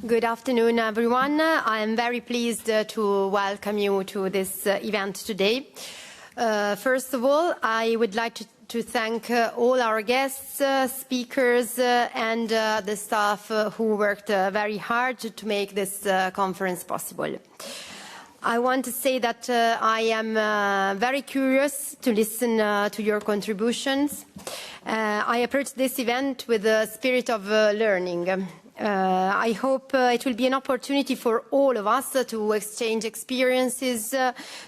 Good afternoon, everyone. I am very pleased to welcome you to this event today. First of all, I would like to thank all our guests, speakers, and the staff who worked very hard to make this conference possible. I want to say that I am very curious to listen to your contributions. I approach this event with a spirit of learning. I hope it will be an opportunity for all of us to exchange experiences,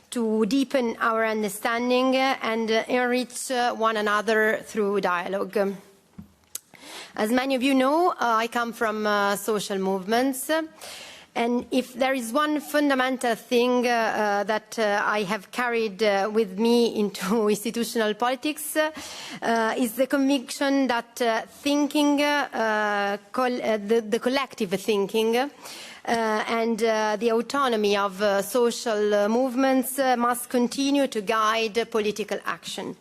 to deepen our understanding and enrich one another through dialogue. As many of you know, I come from social movements. And if there is one fundamental thing that I have carried with me into institutional politics is the conviction that thinking, the collective thinking and the autonomy of social movements must continue to guide political action.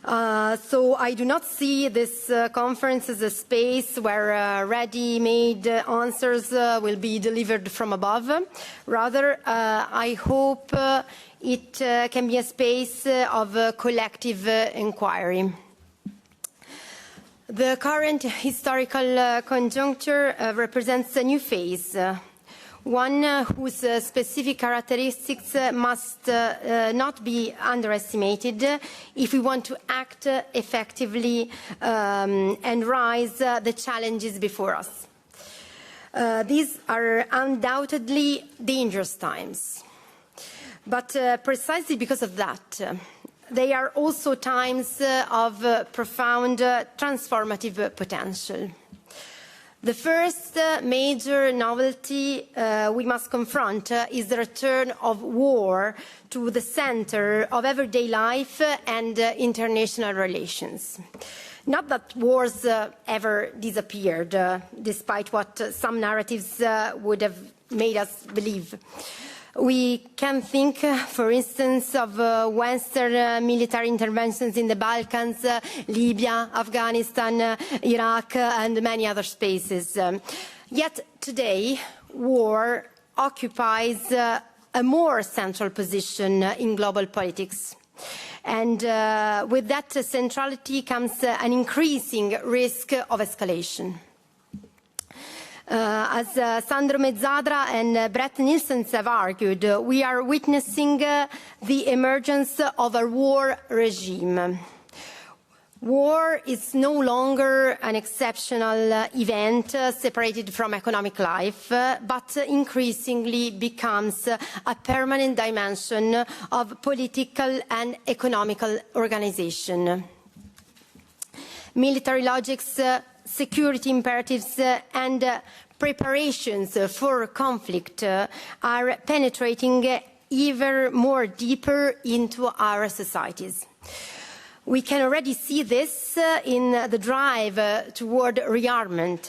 So I do not see this conference as a space where ready-made answers will be delivered from above. Rather, I hope it can be a space of collective inquiry. The current historical conjuncture represents a new phase. One whose specific characteristics must not be underestimated if we want to act effectively and rise the challenges before us. These are undoubtedly dangerous times, but precisely because of that, they are also times of profound transformative potential. The first major novelty we must confront is the return of war to the center of everyday life and international relations. Not that wars ever disappeared, despite what some narratives would have made us believe. We can think, for instance, of Western military interventions in the Balkans, Libya, Afghanistan, Iraq, and many other spaces. Yet today, war occupies a more central position in global politics. And with that centrality comes an increasing risk of escalation. As SANDRO, MEZZADRA and Brett Nielsen have argued, we are witnessing the emergence of a war regime. War is no longer an exceptional event separated from economic life, but increasingly becomes a permanent dimension of political and economical organization. Military logics, security imperatives and preparations for conflict are penetrating ever more deeper into our societies. We can already see this in the drive toward rearmament,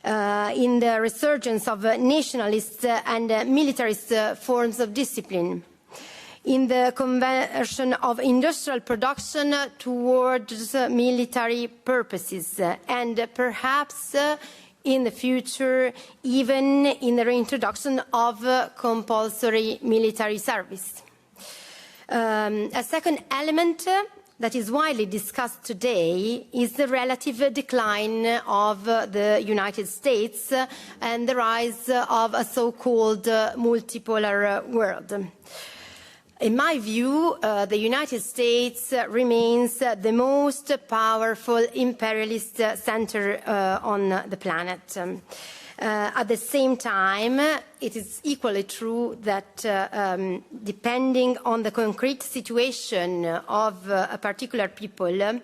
in the resurgence of nationalist and militarist forms of discipline, in the conversion of industrial production towards military purposes, and perhaps in the future, even in the reintroduction of compulsory military service. A second element that is widely discussed today is the relative decline of the United States and the rise of a so-called multipolar world. In my view, the United States remains the most powerful imperialist center on the planet. At the same time, it is equally true that depending on the concrete situation of a particular people,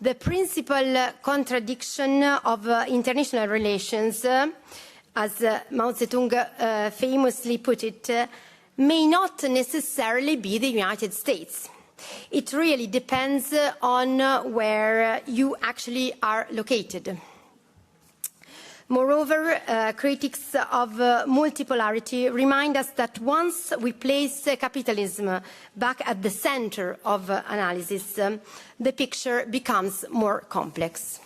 the principal contradiction of international relations, as Mao Zedong famously put it, may not necessarily be the United States. It really depends on where you actually are located. Moreover, critics of multipolarity remind us that once we place capitalism back at the center of analysis, the picture becomes more complex.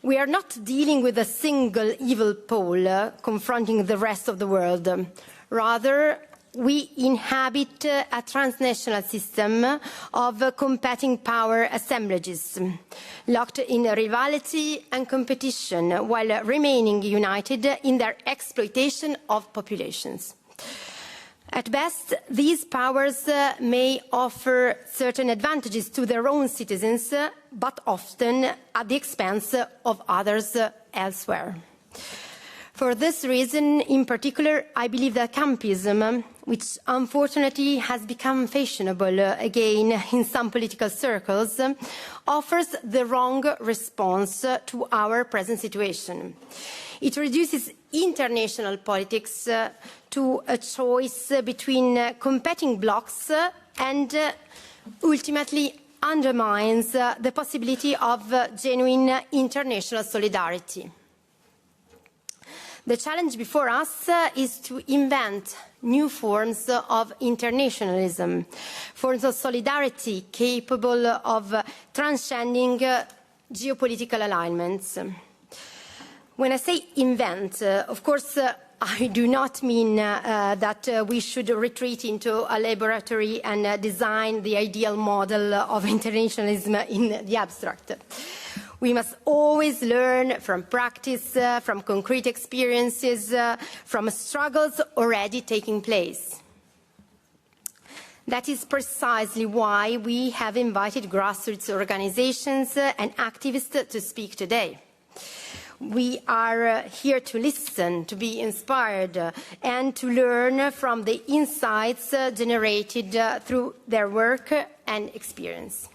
We are not dealing with a single evil pole confronting the rest of the world. Rather, we inhabit a transnational system of competing power assemblages, locked in rivalry and competition, while remaining united in their exploitation of populations. At best, these powers may offer certain advantages to their own citizens, but often at the expense of others elsewhere. For this reason, in particular, I believe that campism, which unfortunately has become fashionable again in some political circles, offers the wrong response to our present situation. It reduces international politics to a choice between competing blocs and ultimately undermines the possibility of genuine international solidarity. The challenge before us is to invent new forms of internationalism, forms of solidarity capable of transcending geopolitical alignments. When I say invent, of course, I do not mean that we should retreat into a laboratory and design the ideal model of internationalism in the abstract. We must always learn from practice, from concrete experiences, from struggles already taking place. That is precisely why we have invited grassroots organizations and activists to speak today. We are here to listen, to be inspired, and to learn from the insights generated through their work and experience.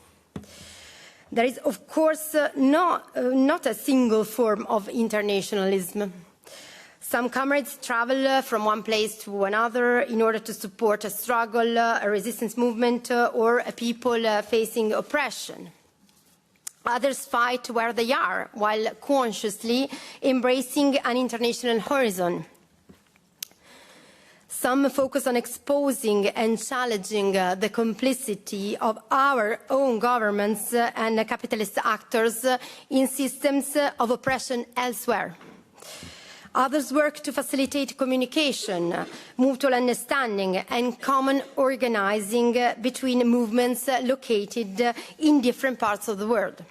There is, of course, not a single form of internationalism. Some comrades travel from one place to another in order to support a struggle, a resistance movement, or a people facing oppression. Others fight where they are, while consciously embracing an international horizon. Some focus on exposing and challenging the complicity of our own governments and capitalist actors in systems of oppression elsewhere. Others work to facilitate communication, mutual understanding, and common organizing between movements located in different parts of the world.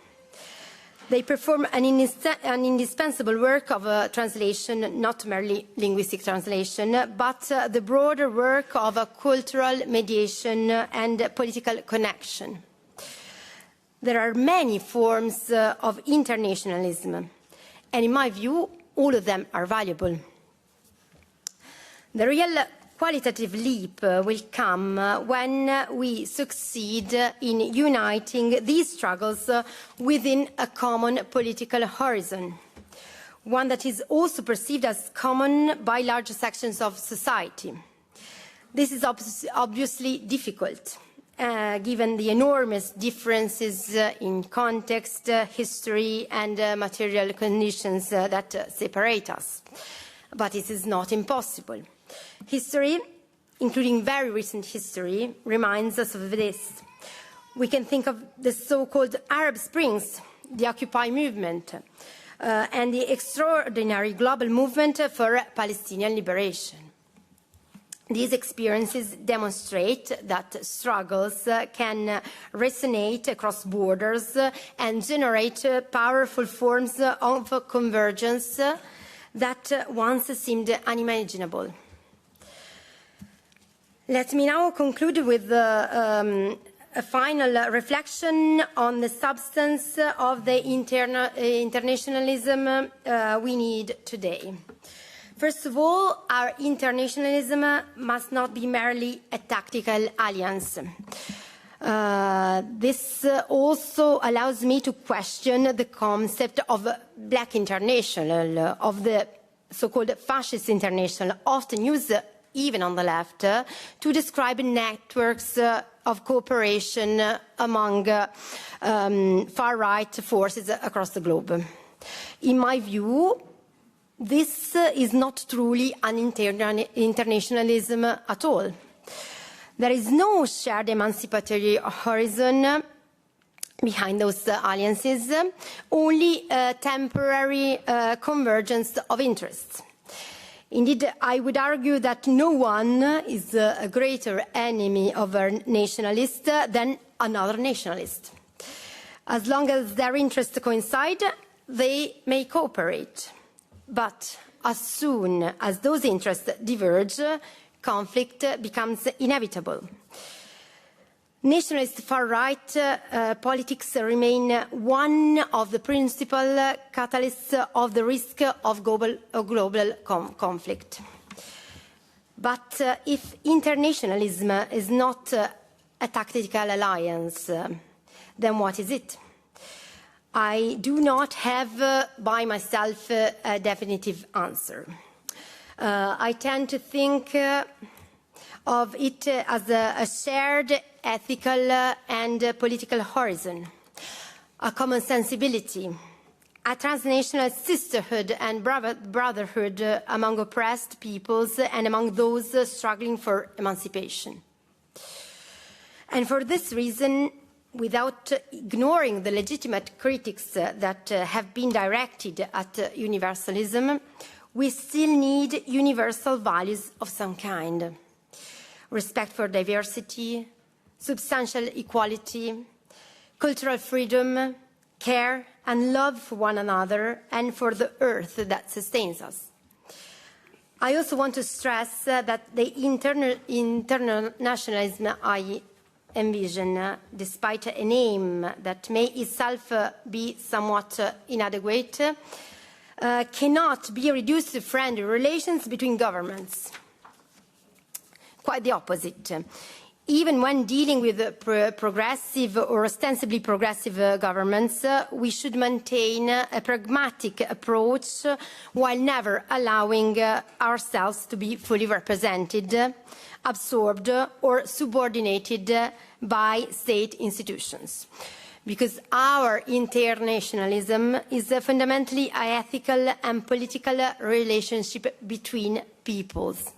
They perform an indispensable work of translation, not merely linguistic translation, but the broader work of cultural mediation and political connection. There are many forms of internationalism, and in my view, all of them are valuable. The real qualitative leap will come when we succeed in uniting these struggles within a common political horizon, one that is also perceived as common by large sections of society. This is obviously difficult, given the enormous differences in context, history, and material conditions that separate us. But it is not impossible. History, including very recent history, reminds us of this. We can think of the so-called Arab Springs, the Occupy movement, and the extraordinary global movement for Palestinian liberation. These experiences demonstrate that struggles can resonate across borders and generate powerful forms of convergence that once seemed unimaginable. Let me now conclude with a final reflection on the substance of the internationalism we need today. First of all, our internationalism must not be merely a tactical alliance. This also allows me to question the concept of black international, of the so-called fascist international, often used even on the left, to describe networks of cooperation among far-right forces across the globe. In my view, this is not truly an internationalism at all. There is no shared emancipatory horizon behind those alliances, only temporary convergence of interests. Indeed, I would argue that no one is a greater enemy of a nationalist than another nationalist. As long as their interests coincide, they may cooperate. But as soon as those interests diverge, conflict becomes inevitable. Nationalist far-right politics remain one of the principal catalysts of the risk of global conflict. But if internationalism is not a tactical alliance, then what is it? I do not have by myself a definitive answer. I tend to think of it as a shared ethical and political horizon, a common sensibility, a transnational sisterhood and brotherhood among oppressed peoples and among those struggling for emancipation. And for this reason, without ignoring the legitimate critics that have been directed at universalism, we still need universal values of some kind. Respect for diversity, substantial equality, cultural freedom, care and love for one another and for the earth that sustains us. I also want to stress that the internationalism I envision, despite a name that may itself be somewhat inadequate, cannot be reduced to friendly relations between governments. Quite the opposite. Even when dealing with progressive or ostensibly progressive governments, we should maintain a pragmatic approach while never allowing ourselves to be fully represented, absorbed or subordinated by state institutions. Because our internationalism is fundamentally an ethical and political relationship between peoples.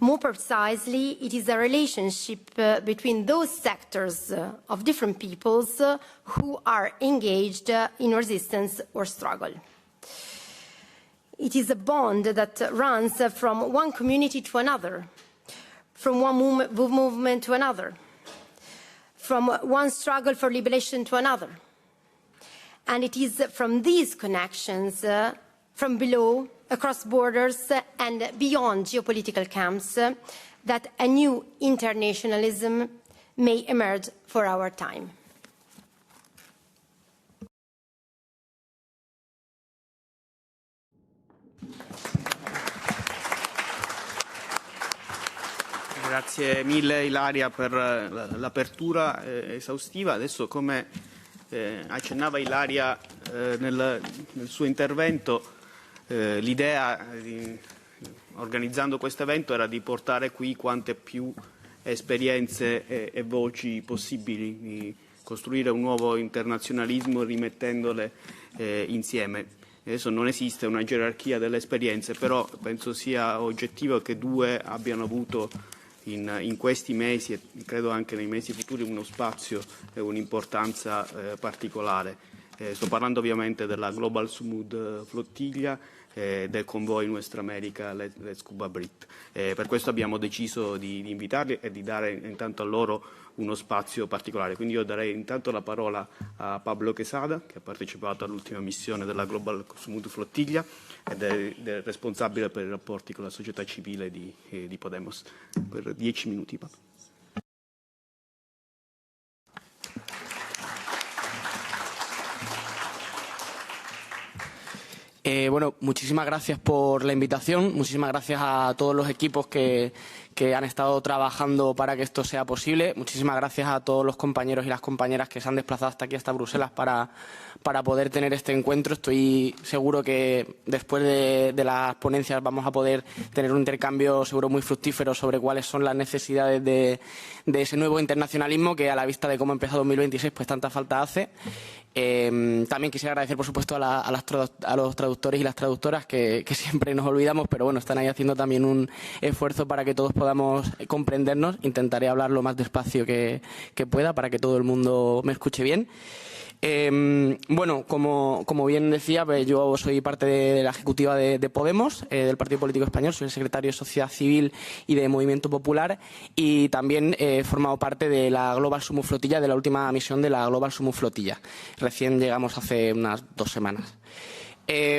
More precisely, it is a relationship between those sectors of different peoples who are engaged in resistance or struggle. It is a bond that runs from one community to another, from one movement to another, from one struggle for liberation to another. And it is from these connections, from below, across borders and beyond geopolitical camps, that a new internationalism may emerge for our time. Grazie mille Ilaria per l'apertura esaustiva. Adesso, come accennava Ilaria nel suo intervento, l'idea, organizzando questo evento, era di portare qui quante più esperienze e voci possibili, di costruire un nuovo internazionalismo rimettendole insieme. Adesso non esiste una gerarchia delle esperienze, però penso sia oggettivo che due abbiano avuto in questi mesi e credo anche nei mesi futuri uno spazio e un'importanza particolare. Sto parlando ovviamente della Global Smooth Flottiglia del convoy Nuestra America Let's Cuba Brit. Per questo abbiamo deciso di invitarli e di dare intanto a loro uno spazio particolare. Quindi io darei intanto la parola a Pablo Quesada, che ha partecipato all'ultima missione della Global Smooth Flottiglia ed è responsabile per i rapporti con la società civile di Podemos. Per 10 minuti, Pablo. Bueno, muchísimas gracias por la invitación, muchísimas gracias a todos los equipos que han estado trabajando para que esto sea posible, muchísimas gracias a todos los compañeros y las compañeras que se han desplazado hasta aquí, hasta Bruselas, para poder tener este encuentro. Estoy seguro que después de las ponencias vamos a poder tener un intercambio seguro muy fructífero sobre cuáles son las necesidades de ese nuevo internacionalismo que, a la vista de cómo ha empezado 2026, pues tanta falta hace. También quisiera agradecer, por supuesto, a los traductores y las traductoras, que siempre nos olvidamos, pero bueno, están ahí haciendo también un esfuerzo para que todos podamos comprendernos. Intentaré hablar lo más despacio que pueda para que todo el mundo me escuche bien. Bueno, como bien decía, pues yo soy parte de la ejecutiva de Podemos, del Partido Político Español, soy el secretario de Sociedad Civil y de Movimiento Popular, y también he formado parte de la Global Summit Flotilla, de la última misión de la Global Summit Flotilla. Recién llegamos hace unas 2 semanas.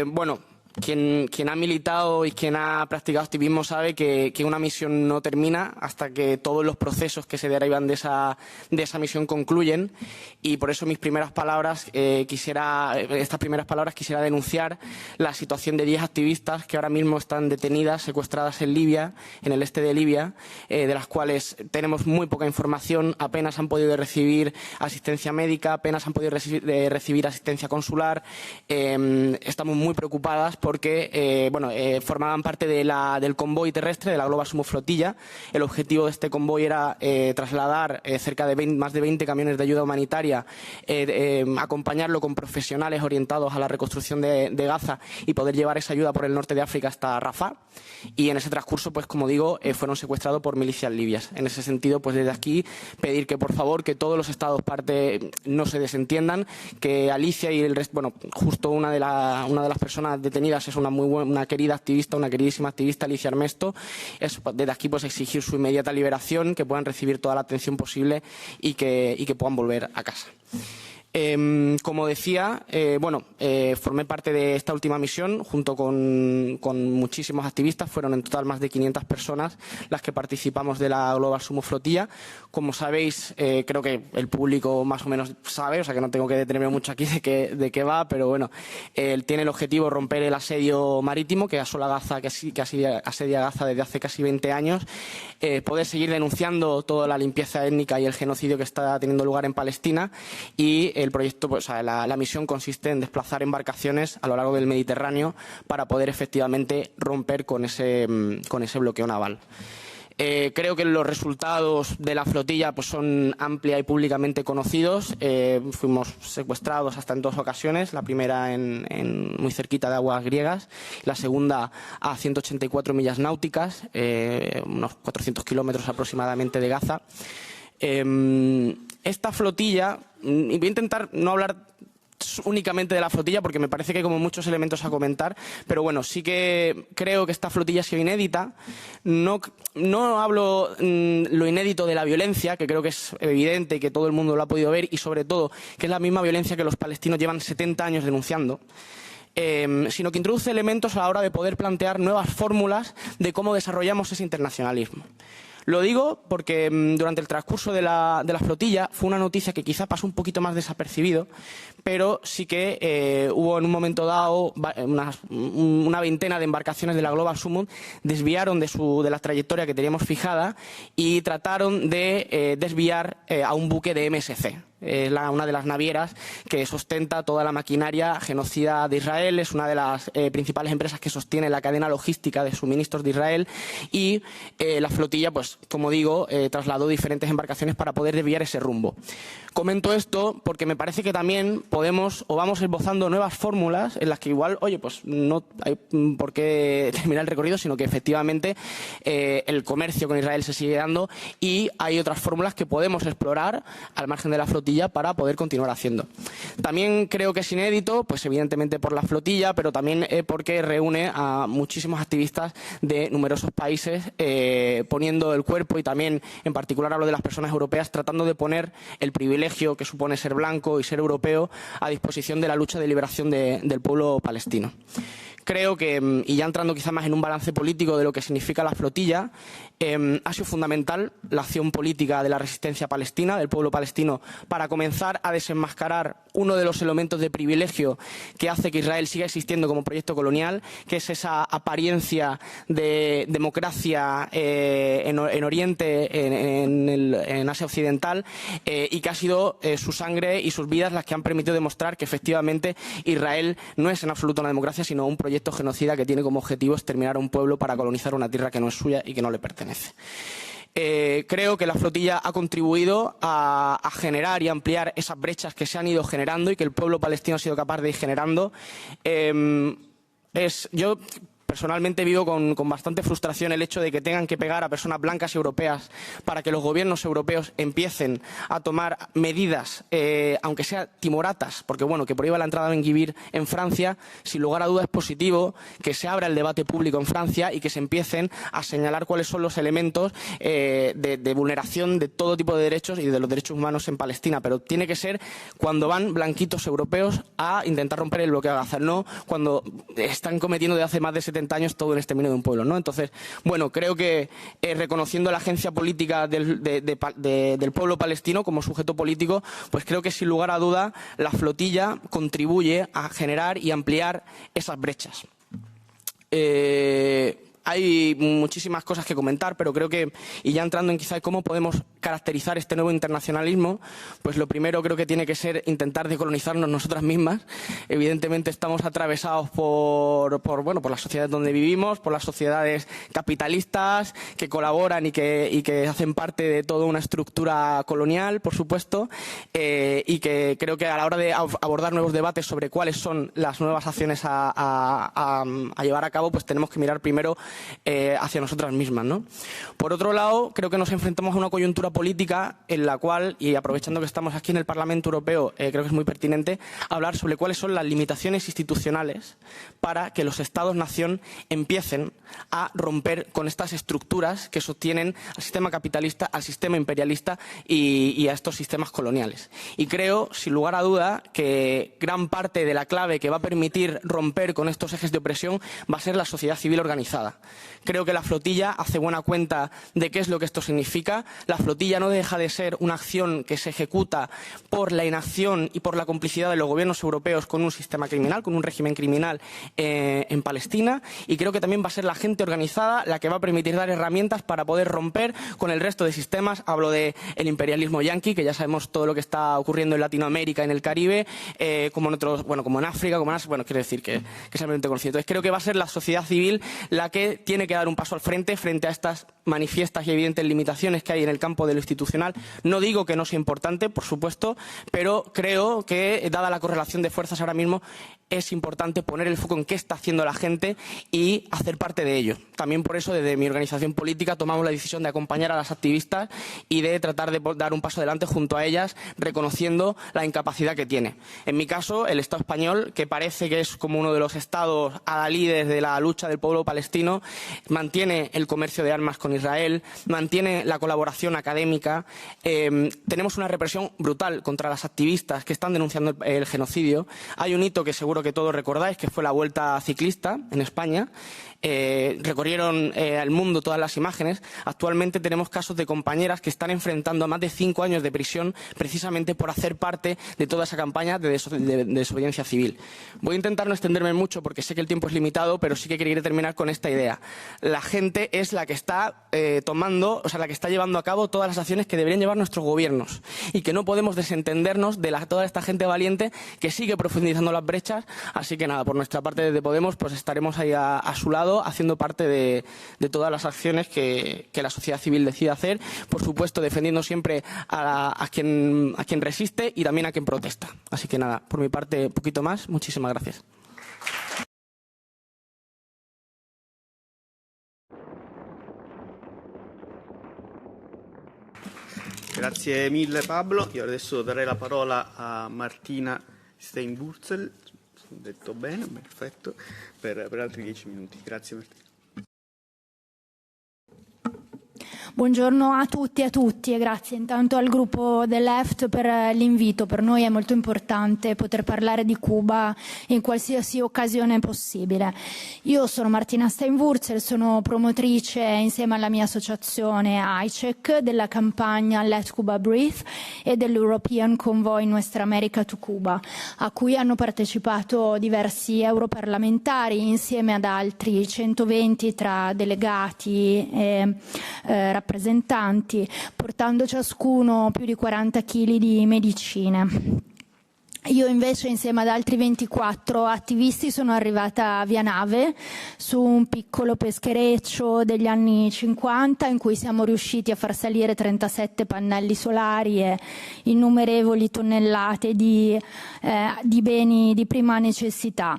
Bueno, quien ha militado y quien ha practicado activismo sabe que una misión no termina hasta que todos los procesos que se derivan de esa misión concluyen, y por eso estas primeras palabras quisiera denunciar la situación de 10 activistas que ahora mismo están detenidas, secuestradas en Libia, en el este de Libia, de las cuales tenemos muy poca información, apenas han podido recibir asistencia médica, apenas han podido recibir asistencia consular. Estamos muy preocupadas porque formaban parte del convoy terrestre de la Global Summit Flotilla. El objetivo de este convoy era trasladar cerca de más de 20 camiones de ayuda humanitaria, acompañarlo con profesionales orientados a la reconstrucción de Gaza y poder llevar esa ayuda por el norte de África hasta Rafah. Y en ese transcurso, pues como digo, fueron secuestrados por milicias libias. En ese sentido, pues desde aquí pedir que por favor que todos los estados parte no se desentiendan, que Alicia y el resto, bueno, justo una de las personas detenidas es una querida activista, una queridísima activista, Alicia Armesto. Desde aquí pues exigir su inmediata liberación, que puedan recibir toda la atención posible y que puedan volver a casa. Como decía, formé parte de esta última misión junto con muchísimos activistas. Fueron en total más de 500 personas las que participamos de la Global Summit Flotilla. Como sabéis, creo que el público más o menos sabe, o sea que no tengo que detenerme mucho aquí de qué va, pero bueno, tiene el objetivo de romper el asedio marítimo que asola Gaza, que asedia Gaza desde hace casi 20 años, poder seguir denunciando toda la limpieza étnica y el genocidio que está teniendo lugar en Palestina, y el proyecto, la misión consiste en desplazar embarcaciones a lo largo del Mediterráneo para poder efectivamente romper con ese bloqueo naval. Creo que los resultados de la flotilla pues son amplia y públicamente conocidos. Fuimos secuestrados hasta en 2 ocasiones, la primera muy cerquita de aguas griegas, la segunda a 184 millas náuticas, unos 400 kilómetros aproximadamente de Gaza. Esta flotilla, y voy a intentar no hablar únicamente de la flotilla porque me parece que hay como muchos elementos a comentar, pero bueno, sí que creo que esta flotilla ha sido inédita. No hablo lo inédito de la violencia, que creo que es evidente y que todo el mundo lo ha podido ver, y sobre todo que es la misma violencia que los palestinos llevan 70 años denunciando. Sino que introduce elementos a la hora de poder plantear nuevas fórmulas de cómo desarrollamos ese internacionalismo. Lo digo porque durante el transcurso de la flotilla fue una noticia que quizá pasó un poquito más desapercibido, pero sí que hubo en un momento dado una veintena de embarcaciones de la Global Summit desviaron de la trayectoria que teníamos fijada y trataron de desviar a un buque de MSC. Es una de las navieras que sustenta toda la maquinaria genocida de Israel, es una de las principales empresas que sostiene la cadena logística de suministros de Israel, y la flotilla, pues como digo, trasladó diferentes embarcaciones para poder desviar ese rumbo. Comento esto porque me parece que también vamos esbozando nuevas fórmulas en las que igual, pues no hay por qué terminar el recorrido, sino que efectivamente el comercio con Israel se sigue dando y hay otras fórmulas que podemos explorar al margen de la flotilla para poder continuar haciendo. También creo que es inédito, pues evidentemente por la flotilla, pero también porque reúne a muchísimos activistas de numerosos países poniendo el cuerpo, y también en particular hablo de las personas europeas, tratando de poner el privilegio que supone ser blanco y ser europeo a disposición de la lucha de liberación del pueblo palestino. Creo que, y ya entrando quizá más en un balance político de lo que significa la flotilla, ha sido fundamental la acción política de la resistencia palestina, del pueblo palestino, para comenzar a desenmascarar uno de los elementos de privilegio que hace que Israel siga existiendo como proyecto colonial, que es esa apariencia de democracia en Oriente, en Asia Occidental, y que ha sido su sangre y sus vidas las que han permitido demostrar que efectivamente Israel no es en absoluto una democracia, sino un proyecto genocida que tiene como objetivo exterminar a un pueblo para colonizar una tierra que no es suya y que no le pertenece. Creo que la flotilla ha contribuido a generar y ampliar esas brechas que se han ido generando y que el pueblo palestino ha sido capaz de ir generando. Yo personalmente vivo con bastante frustración el hecho de que tengan que pegar a personas blancas y europeas para que los gobiernos europeos empiecen a tomar medidas, aunque sea timoratas, porque bueno, que prohíba la entrada de Engibir en Francia, sin lugar a dudas es positivo que se abra el debate público en Francia y que se empiecen a señalar cuáles son los elementos de vulneración de todo tipo de derechos y de los derechos humanos en Palestina, pero tiene que ser cuando van blanquitos europeos a intentar romper el bloqueo de Gaza, no cuando están cometiendo de hace más de 70 años todo el exterminio de un pueblo, ¿no? Entonces, bueno, creo que reconociendo la agencia política del pueblo palestino como sujeto político, pues creo que sin lugar a duda la flotilla contribuye a generar y ampliar esas brechas. Hay muchísimas cosas que comentar, pero creo que, y ya entrando en quizá cómo podemos caracterizar este nuevo internacionalismo, pues lo primero creo que tiene que ser intentar decolonizarnos nosotras mismas. Evidentemente estamos atravesados por las sociedades donde vivimos, por las sociedades capitalistas que colaboran y que hacen parte de toda una estructura colonial, por supuesto, y que creo que a la hora de abordar nuevos debates sobre cuáles son las nuevas acciones a llevar a cabo, pues tenemos que mirar primero hacia nosotras mismas, ¿no? Por otro lado, creo que nos enfrentamos a una coyuntura política en la cual, y aprovechando que estamos aquí en el Parlamento Europeo, creo que es muy pertinente hablar sobre cuáles son las limitaciones institucionales para que los Estados-nación empiecen a romper con estas estructuras que sostienen al sistema capitalista, al sistema imperialista y a estos sistemas coloniales. Y creo, sin lugar a duda, que gran parte de la clave que va a permitir romper con estos ejes de opresión va a ser la sociedad civil organizada. Creo que la flotilla hace buena cuenta de qué es lo que esto significa. La flotilla no deja de ser una acción que se ejecuta por la inacción y por la complicidad de los gobiernos europeos con un sistema criminal, con un régimen criminal en Palestina, y creo que también va a ser la gente organizada la que va a permitir dar herramientas para poder romper con el resto de sistemas. Hablo del imperialismo yanqui, que ya sabemos todo lo que está ocurriendo en Latinoamérica, en el Caribe, como en África, quiero decir que es ampliamente conocido. Entonces creo que va a ser la sociedad civil la que tiene que dar un paso al frente a estas manifiestas y evidentes limitaciones que hay en el campo de lo institucional. No digo que no sea importante, por supuesto, pero creo que, dada la correlación de fuerzas ahora mismo, es importante poner el foco en qué está haciendo la gente y hacer parte de ello. También por eso, desde mi organización política, tomamos la decisión de acompañar a las activistas y de tratar de dar un paso adelante junto a ellas, reconociendo la incapacidad que tiene. En mi caso, el Estado español, que parece que es como uno de los estados adalides de la lucha del pueblo palestino, mantiene el comercio de armas con Israel, mantiene la colaboración académica. Tenemos una represión brutal contra las activistas que están denunciando el genocidio. Hay un hito que seguro que todos recordáis, que fue la Vuelta Ciclista en España. Recorrieron al mundo todas las imágenes. Actualmente tenemos casos de compañeras que están enfrentando a más de 5 años de prisión precisamente por hacer parte de toda esa campaña de desobediencia civil. Voy a intentar no extenderme mucho porque sé que el tiempo es limitado, pero sí que quería terminar con esta idea. La gente es la que está la que está llevando a cabo todas las acciones que deberían llevar nuestros gobiernos, y que no podemos desentendernos de toda esta gente valiente que sigue profundizando las brechas. Así que nada, por nuestra parte desde Podemos pues estaremos ahí a su lado, haciendo parte de todas las acciones que la sociedad civil decida hacer, por supuesto defendiendo siempre a quien resiste y también a quien protesta. Así que nada, por mi parte un poquito más. Muchísimas gracias. Grazie mille Pablo. Io adesso darei la parola a Martina Steinwurzel, ho detto bene, perfetto, per altri 10 minuti. Grazie Martina. Buongiorno a tutti e a tutti, e grazie intanto al gruppo del Left per l'invito. Per noi è molto importante poter parlare di Cuba in qualsiasi occasione possibile. Io sono Martina Steinwurzel, sono promotrice insieme alla mia associazione ICEC della campagna Let Cuba Breathe e dell'European Convoy Nuestra America to Cuba, a cui hanno partecipato diversi europarlamentari insieme ad altri 120 tra delegati e rappresentanti, portando ciascuno più di 40 kg di medicine. Io invece insieme ad altri 24 attivisti sono arrivata via nave su un piccolo peschereccio degli anni 50 in cui siamo riusciti a far salire 37 pannelli solari e innumerevoli tonnellate di beni di prima necessità.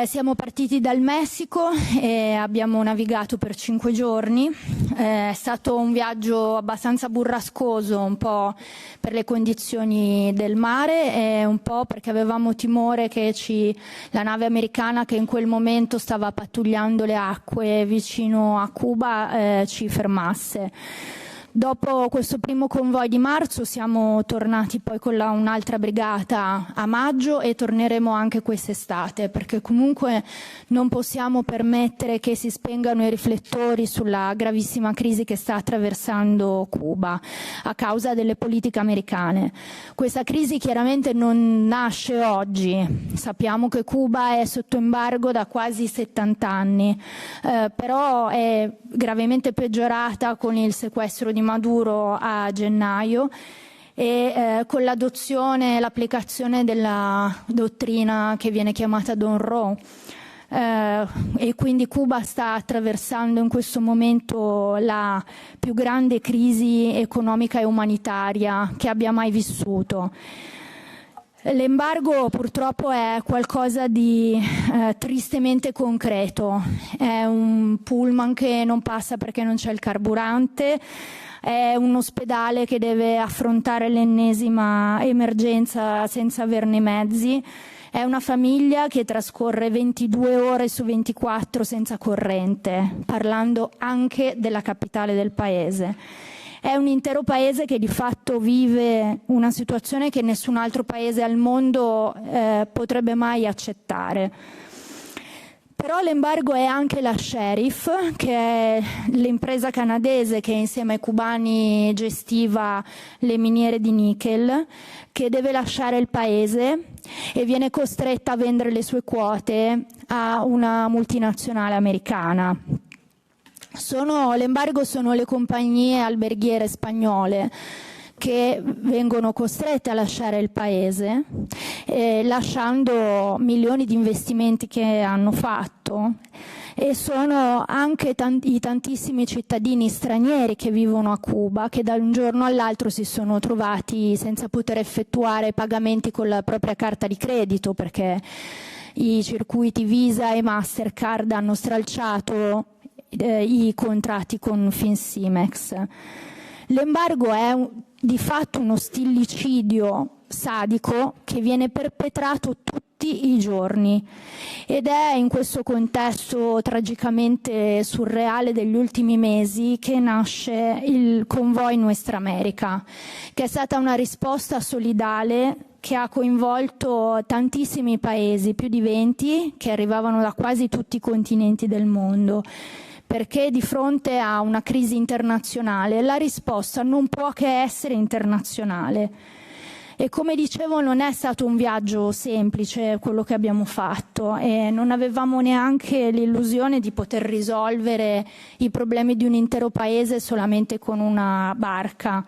Siamo partiti dal Messico e abbiamo navigato per 5 giorni. È stato un viaggio abbastanza burrascoso, un po' per le condizioni del mare e un po' perché avevamo timore che la nave americana che in quel momento stava pattugliando le acque vicino a Cuba ci fermasse. Dopo questo primo convoy di marzo siamo tornati poi con un'altra brigata a maggio e torneremo anche quest'estate, perché comunque non possiamo permettere che si spengano i riflettori sulla gravissima crisi che sta attraversando Cuba a causa delle politiche americane. Questa crisi chiaramente non nasce oggi, sappiamo che Cuba è sotto embargo da quasi 70 anni, però è gravemente peggiorata con il sequestro di Maduro a gennaio e con l'adozione e l'applicazione della dottrina che viene chiamata Don't Row. E quindi Cuba sta attraversando in questo momento la più grande crisi economica e umanitaria che abbia mai vissuto. L'embargo purtroppo è qualcosa di tristemente concreto, è un pullman che non passa perché non c'è il carburante, è un ospedale che deve affrontare l'ennesima emergenza senza averne mezzi, è una famiglia che trascorre 22 ore su 24 senza corrente, parlando anche della capitale del paese. È un intero paese che di fatto vive una situazione che nessun altro paese al mondo potrebbe mai accettare. Però l'embargo è anche la Sheriff, che è l'impresa canadese che insieme ai cubani gestiva le miniere di nickel, che deve lasciare il paese e viene costretta a vendere le sue quote a una multinazionale americana. L'embargo sono le compagnie alberghiere spagnole che vengono costrette a lasciare il paese, lasciando milioni di investimenti che hanno fatto, e sono anche i tantissimi cittadini stranieri che vivono a Cuba che da un giorno all'altro si sono trovati senza poter effettuare pagamenti con la propria carta di credito perché i circuiti Visa e Mastercard hanno stralciato i contratti con Finsimex. L'embargo è di fatto uno stillicidio sadico che viene perpetrato tutti i giorni ed è in questo contesto tragicamente surreale degli ultimi mesi che nasce il convoy Nuestra America, che è stata una risposta solidale che ha coinvolto tantissimi paesi, più di 20, che arrivavano da quasi tutti i continenti del mondo, perché di fronte a una crisi internazionale la risposta non può che essere internazionale. E come dicevo non è stato un viaggio semplice quello che abbiamo fatto e non avevamo neanche l'illusione di poter risolvere i problemi di un intero paese solamente con una barca.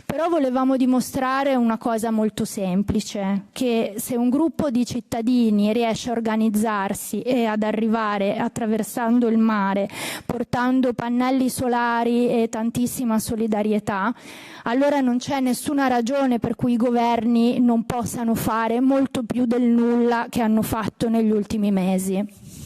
Però volevamo dimostrare una cosa molto semplice, che se un gruppo di cittadini riesce a organizzarsi e ad arrivare attraversando il mare, portando pannelli solari e tantissima solidarietà, allora non c'è nessuna ragione per cui i governi non possano fare molto più del nulla che hanno fatto negli ultimi mesi.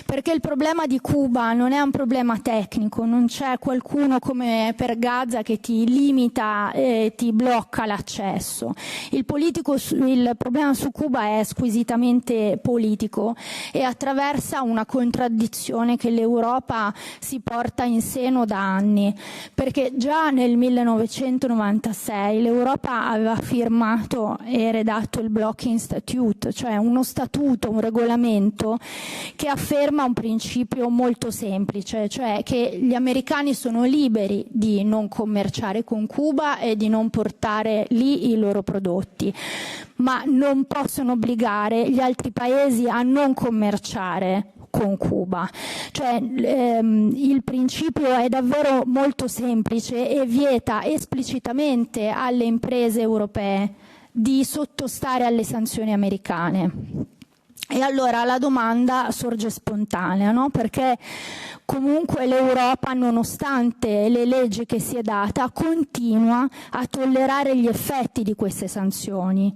Perché il problema di Cuba non è un problema tecnico, non c'è qualcuno come per Gaza che ti limita e ti blocca l'accesso. Il problema su Cuba è squisitamente politico e attraversa una contraddizione che l'Europa si porta in seno da anni, perché già nel 1996 l'Europa aveva firmato e redatto il Blocking Statute, cioè uno statuto, un regolamento che afferma un principio molto semplice, cioè che gli americani sono liberi di non commerciare con Cuba e di non portare lì i loro prodotti, ma non possono obbligare gli altri paesi a non commerciare con Cuba. Cioè, il principio è davvero molto semplice e vieta esplicitamente alle imprese europee di sottostare alle sanzioni americane. E allora la domanda sorge spontanea, no? Perché comunque l'Europa, nonostante le leggi che si è data, continua a tollerare gli effetti di queste sanzioni.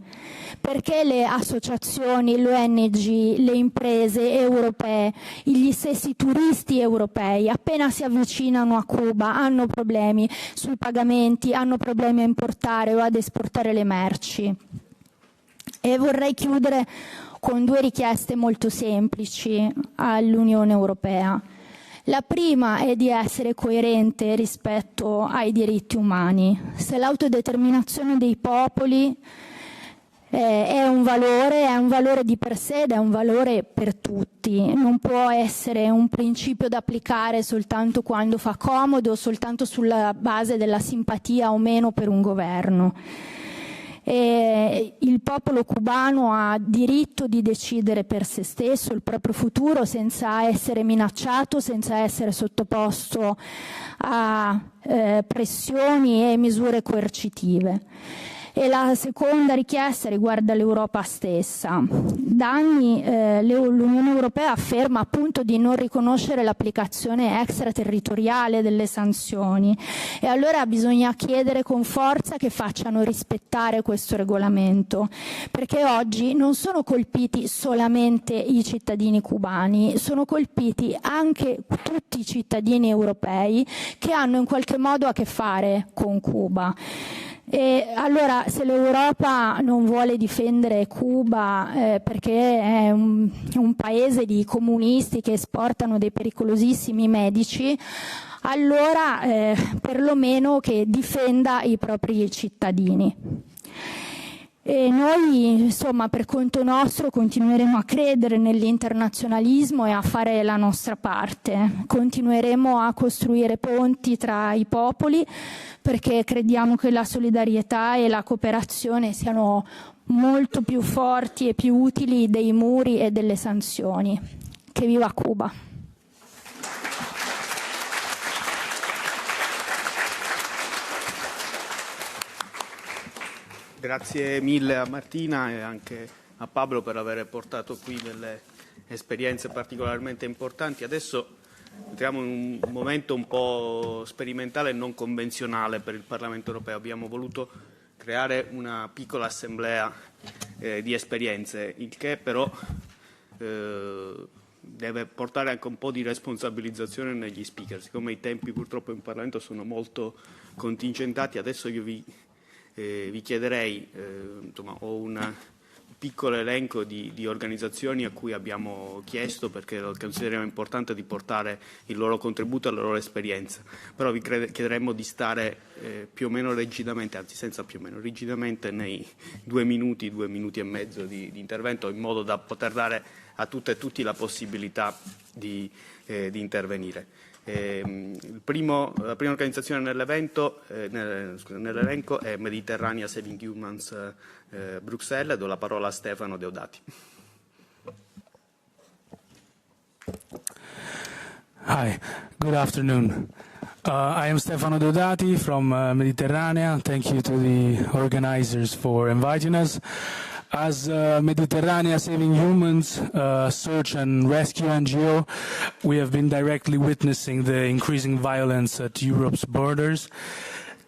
Perché le associazioni, le ONG, le imprese europee, gli stessi turisti europei, appena si avvicinano a Cuba, hanno problemi sui pagamenti, hanno problemi a importare o ad esportare le merci. E vorrei chiudere con due richieste molto semplici all'Unione Europea. La prima è di essere coerente rispetto ai diritti umani. Se l'autodeterminazione dei popoli è un valore di per sé ed è un valore per tutti. Non può essere un principio da applicare soltanto quando fa comodo, soltanto sulla base della simpatia o meno per un governo. Il popolo cubano ha diritto di decidere per se stesso il proprio futuro senza essere minacciato, senza essere sottoposto a pressioni e misure coercitive. E la seconda richiesta riguarda l'Europa stessa. Da anni l'Unione Europea afferma appunto di non riconoscere l'applicazione extraterritoriale delle sanzioni e allora bisogna chiedere con forza che facciano rispettare questo regolamento, perché oggi non sono colpiti solamente i cittadini cubani, sono colpiti anche tutti i cittadini europei che hanno in qualche modo a che fare con Cuba. E allora se l'Europa non vuole difendere Cuba perché è un paese di comunisti che esportano dei pericolosissimi medici, allora perlomeno che difenda i propri cittadini. E noi, insomma, per conto nostro continueremo a credere nell'internazionalismo e a fare la nostra parte. Continueremo a costruire ponti tra i popoli perché crediamo che la solidarietà e la cooperazione siano molto più forti e più utili dei muri e delle sanzioni. Che viva Cuba! Grazie mille a Martina e anche a Pablo per aver portato qui delle esperienze particolarmente importanti. Adesso entriamo in un momento un po' sperimentale e non convenzionale per il Parlamento europeo. Abbiamo voluto creare una piccola assemblea di esperienze, il che però deve portare anche un po' di responsabilizzazione negli speaker. Siccome i tempi purtroppo in Parlamento sono molto contingentati, adesso io vi chiederei, insomma, ho un piccolo elenco di organizzazioni a cui abbiamo chiesto, perché lo consideriamo importante, di portare il loro contributo e la loro esperienza, però vi chiederemmo di stare più o meno rigidamente, anzi senza più o meno, rigidamente nei 2 minuti e mezzo di intervento, in modo da poter dare a tutte e tutti la possibilità di intervenire. La prima organizzazione nell'elenco è Mediterranea Saving Humans Bruxelles. Do la parola a Stefano Deodati. Hi, good afternoon. I am Stefano Deodati from Mediterranea. Thank you to the organizers for inviting us. As Mediterranea Saving Humans search and rescue NGO, we have been directly witnessing the increasing violence at Europe's borders,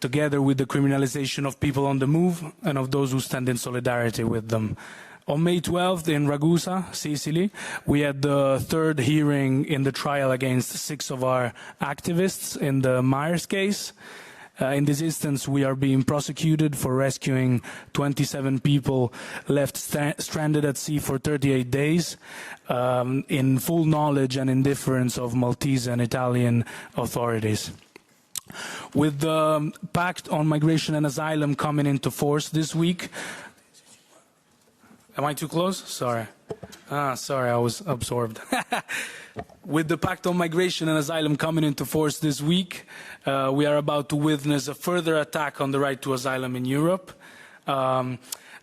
together with the criminalization of people on the move and of those who stand in solidarity with them. On May 12th in Ragusa, Sicily, we had the 3rd hearing in the trial against 6 of our activists in the Myers case. In this instance, we are being prosecuted for rescuing 27 people left stranded at sea for 38 days in full knowledge and indifference of Maltese and Italian authorities. With the Pact on Migration and Asylum coming into force this week... Am I too close? Sorry. Sorry, I was absorbed. With the Pact on Migration and Asylum coming into force this week, we are about to witness a further attack on the right to asylum in Europe.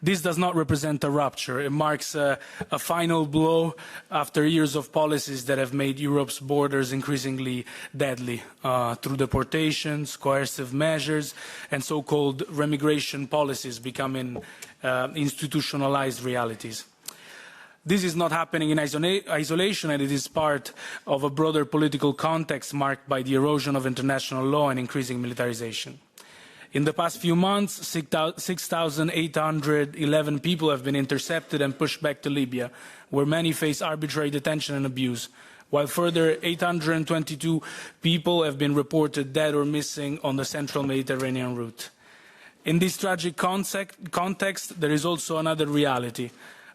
This does not represent a rupture. It marks a final blow after years of policies that have made Europe's borders increasingly deadly through deportations, coercive measures, and so-called remigration policies becoming institutionalized realities. This is not happening in isolation, and it is part of a broader political context marked by the erosion of international law and increasing militarization. In the past few months, 6,811 people have been intercepted and pushed back to Libya, where many face arbitrary detention and abuse, while further 822 people have been reported dead or missing on the central Mediterranean route. In this tragic context, there is also another reality.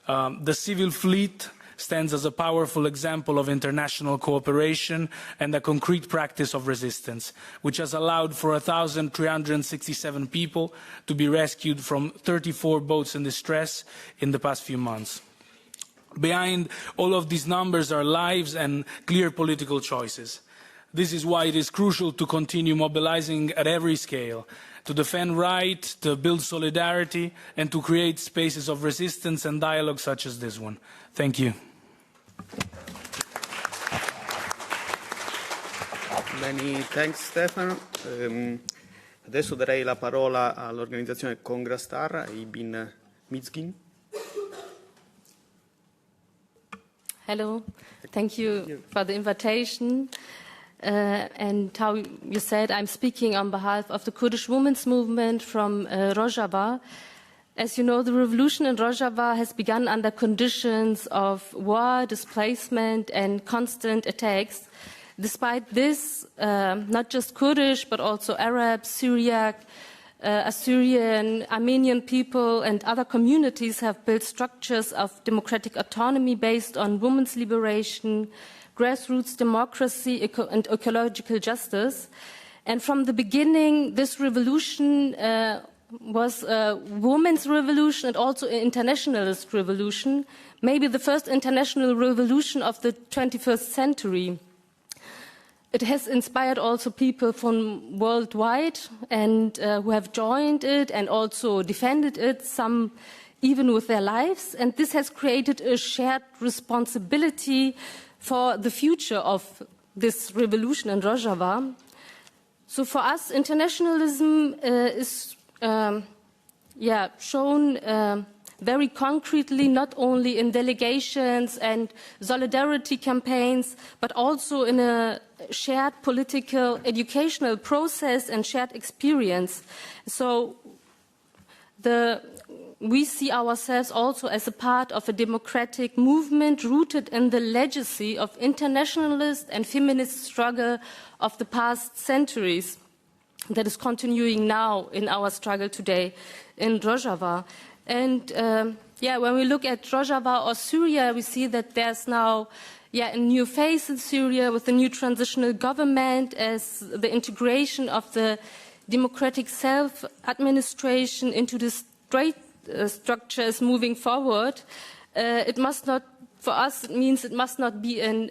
The civil fleet stands as a powerful example of international cooperation and a concrete practice of resistance, which has allowed for 1,367 people to be rescued from 34 boats in distress in the past few months. Behind all of these numbers are lives and clear political choices. This is why it is crucial to continue mobilizing at every scale, to defend right, to build solidarity, and to create spaces of resistance and dialogue such as this one. Thank you. Many thanks, Stefano. Adesso darei la parola all'organizzazione Congrastar, Ibn Mizgin. Hello, thank you for the invitation. And how you said, I'm speaking on behalf of the Kurdish women's movement from Rojava. As you know, the revolution in Rojava has begun under conditions of war, displacement, and constant attacks. Despite this, not just Kurdish, but also Arab, Syriac, Assyrian, Armenian people and other communities have built structures of democratic autonomy based on women's liberation, grassroots democracy, and ecological justice. And from the beginning, this revolution was a women's revolution and also an internationalist revolution, maybe the first international revolution of the 21st century. It has inspired also people from worldwide and who have joined it and also defended it, some even with their lives. And this has created a shared responsibility for the future of this revolution in Rojava. So for us, internationalism is shown very concretely, not only in delegations and solidarity campaigns, but also in a shared political educational process and shared experience. So we see ourselves also as a part of a democratic movement rooted in the legacy of internationalist and feminist struggle of the past centuries that is continuing now in our struggle today in Rojava. And when we look at Rojava or Syria, we see that there's now a new phase in Syria with the new transitional government as the integration of the democratic self-administration into the state structure is moving forward. It must not, for us, it means it must not be an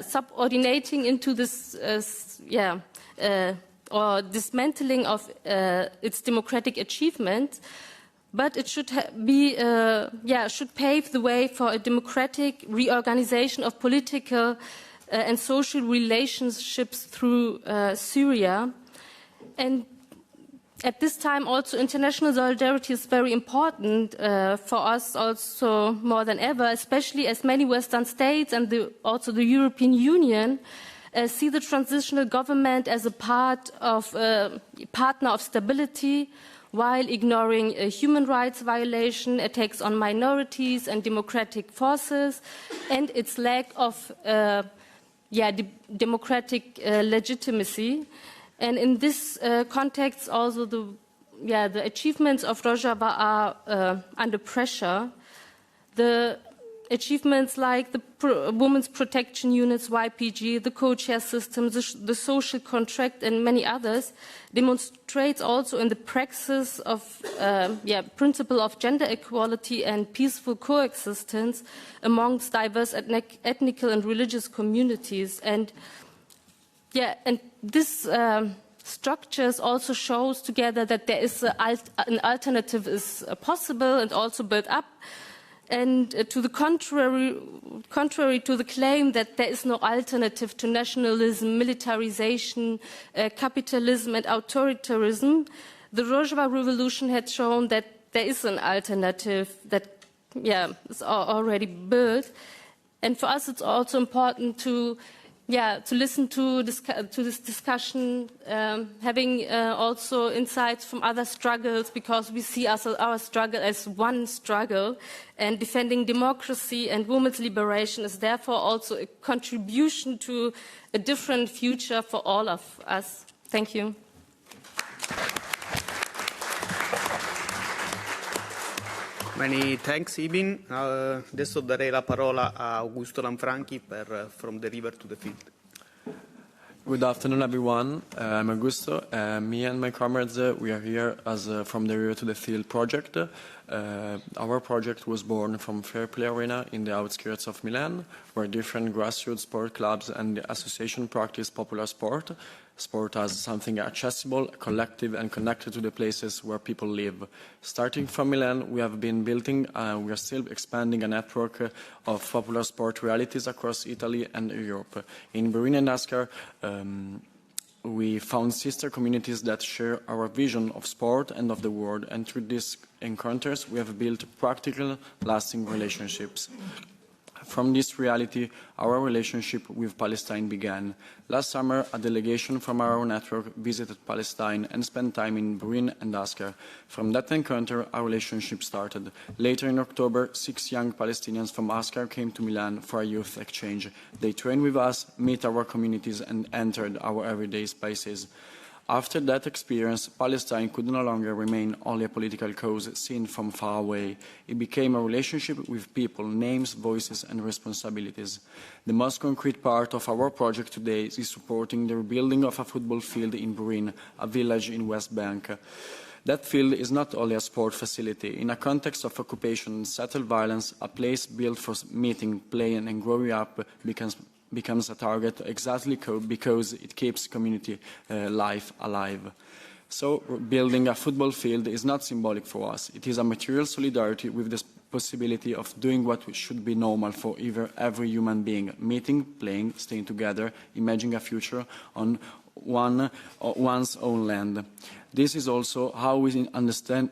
subordinating into this or dismantling of its democratic achievement. But it should should pave the way for a democratic reorganization of political and social relationships through Syria. And at this time, also international solidarity is very important for us, also more than ever, especially as many Western states and also the European Union see the transitional government as a partner of stability, while ignoring human rights violation, attacks on minorities and democratic forces, and its lack of democratic legitimacy. And in this context, also the achievements of Rojava are under pressure. The achievements like the Women's Protection Units, YPG, the co-chair system, the social contract, and many others demonstrates also in the praxis of principle of gender equality and peaceful coexistence amongst diverse ethnic and religious communities. And this structures also shows together that there is an alternative is possible and also built up. And to the contrary to the claim that there is no alternative to nationalism, militarization, capitalism and authoritarianism, the Rojava Revolution had shown that there is an alternative that is already built. And for us it's also important to listen to this discussion, having also insights from other struggles, because we see our struggle as one struggle, and defending democracy and women's liberation is therefore also a contribution to a different future for all of us. Thank you. Many thanks, Ibin. Adesso darei la parola a Augusto Lanfranchi per From the River to the Field. Good afternoon, everyone. I'm Augusto. Me and my comrades, we are here as From the River to the Field project. Our project was born from Fair Play Arena in the outskirts of Milan, where different grassroots sport clubs and the association practice popular sport. Sport as something accessible, collective and connected to the places where people live. Starting from Milan, we have been building, we are still expanding a network of popular sport realities across Italy and Europe. In Burin and Ascar, we found sister communities that share our vision of sport and of the world, and through these encounters we have built practical, lasting relationships. From this reality, our relationship with Palestine began. Last summer, a delegation from our network visited Palestine and spent time in Burin and Ascar. From that encounter, our relationship started. Later in October, 6 young Palestinians from Ascar came to Milan for a youth exchange. They trained with us, met our communities, and entered our everyday spaces. After that experience, Palestine could no longer remain only a political cause seen from far away. It became a relationship with people, names, voices, and responsibilities. The most concrete part of our project today is supporting the rebuilding of a football field in Burin, a village in West Bank. That field is not only a sport facility. In a context of occupation and settled violence, a place built for meeting, playing, and growing up becomes a target exactly because it keeps community life alive. So building a football field is not symbolic for us. It is a material solidarity with the possibility of doing what should be normal for every human being: meeting, playing, staying together, imagining a future on one's own land. This is also how we understand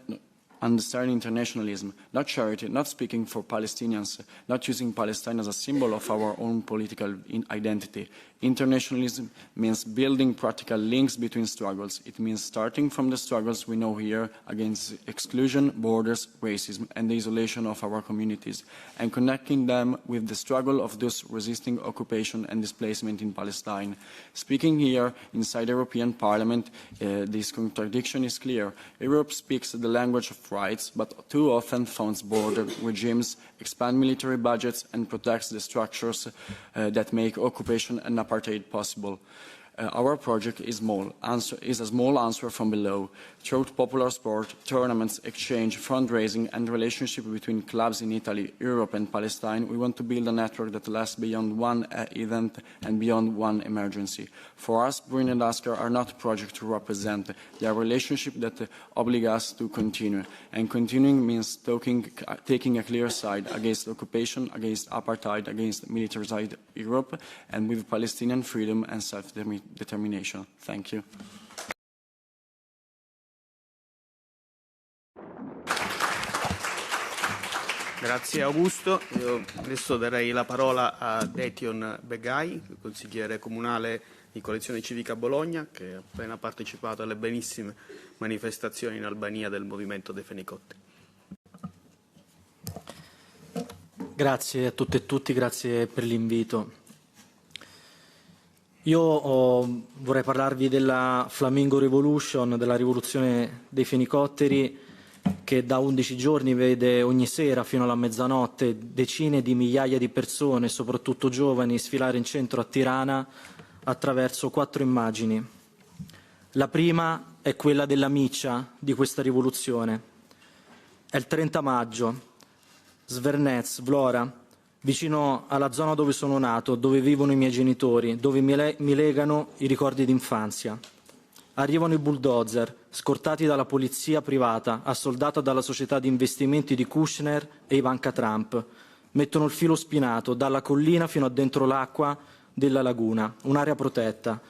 internationalism, not charity, not speaking for Palestinians, not using Palestine as a symbol of our own political identity. Internationalism means building practical links between struggles. It means starting from the struggles we know here against exclusion, borders, racism, and the isolation of our communities, and connecting them with the struggle of those resisting occupation and displacement in Palestine. Speaking here inside the European Parliament, this contradiction is clear. Europe speaks the language of rights, but too often funds border regimes, expand military budgets, and protects the structures that make occupation and apartheid possible. Our project is a small answer from below. Through popular sport, tournaments, exchange, fundraising, and relationship between clubs in Italy, Europe, and Palestine, we want to build a network that lasts beyond one event and beyond one emergency. For us, Burin and Ascar are not projects to represent. They are relationships that oblige us to continue. And continuing means taking a clear side against occupation, against apartheid, against militarized Europe, and with Palestinian freedom and self-determination. Thank you. Grazie Augusto. Io adesso darei la parola a Detion Begai, consigliere comunale di Coalizione Civica Bologna, che ha appena partecipato alle benissime manifestazioni in Albania del movimento dei Fenicotti. Grazie a tutte e tutti, grazie per l'invito. Io vorrei parlarvi della Flamingo Revolution, della rivoluzione dei fenicotteri, che da 11 giorni vede ogni sera fino alla mezzanotte decine di migliaia di persone, soprattutto giovani, sfilare in centro a Tirana attraverso 4 immagini. La prima è quella della miccia di questa rivoluzione. È il 30 maggio, Svernez, Vlora, vicino alla zona dove sono nato, dove vivono i miei genitori, dove mi legano i ricordi d'infanzia. Arrivano i bulldozer, scortati dalla polizia privata, assoldata dalla società di investimenti di Kushner e Ivanka Trump. Mettono il filo spinato dalla collina fino a dentro l'acqua della laguna, un'area protetta.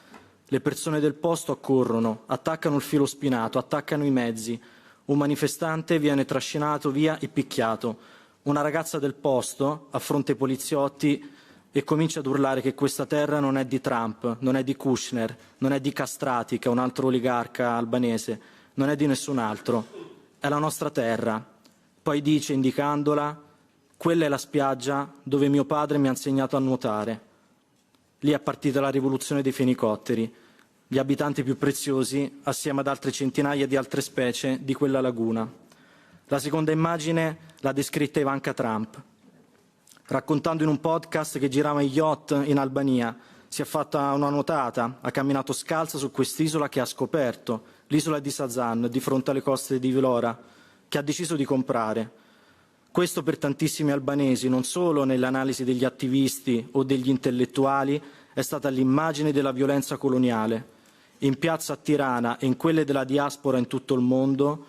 Le persone del posto accorrono, attaccano il filo spinato, attaccano i mezzi. Un manifestante viene trascinato via e picchiato. Una ragazza del posto affronta i poliziotti e comincia ad urlare che questa terra non è di Trump, non è di Kushner, non è di Castrati, che è un altro oligarca albanese, non è di nessun altro, è la nostra terra. Poi dice, indicandola, quella è la spiaggia dove mio padre mi ha insegnato a nuotare. Lì è partita la rivoluzione dei fenicotteri, gli abitanti più preziosi, assieme ad altre centinaia di altre specie di quella laguna. La seconda immagine l'ha descritta Ivanka Trump, raccontando in un podcast che girava in yacht in Albania. Si è fatta una nuotata, ha camminato scalza su quest'isola che ha scoperto, l'isola di Sazan, di fronte alle coste di Vlora, che ha deciso di comprare. Questo per tantissimi albanesi, non solo nell'analisi degli attivisti o degli intellettuali, è stata l'immagine della violenza coloniale. In piazza a Tirana e in quelle della diaspora in tutto il mondo,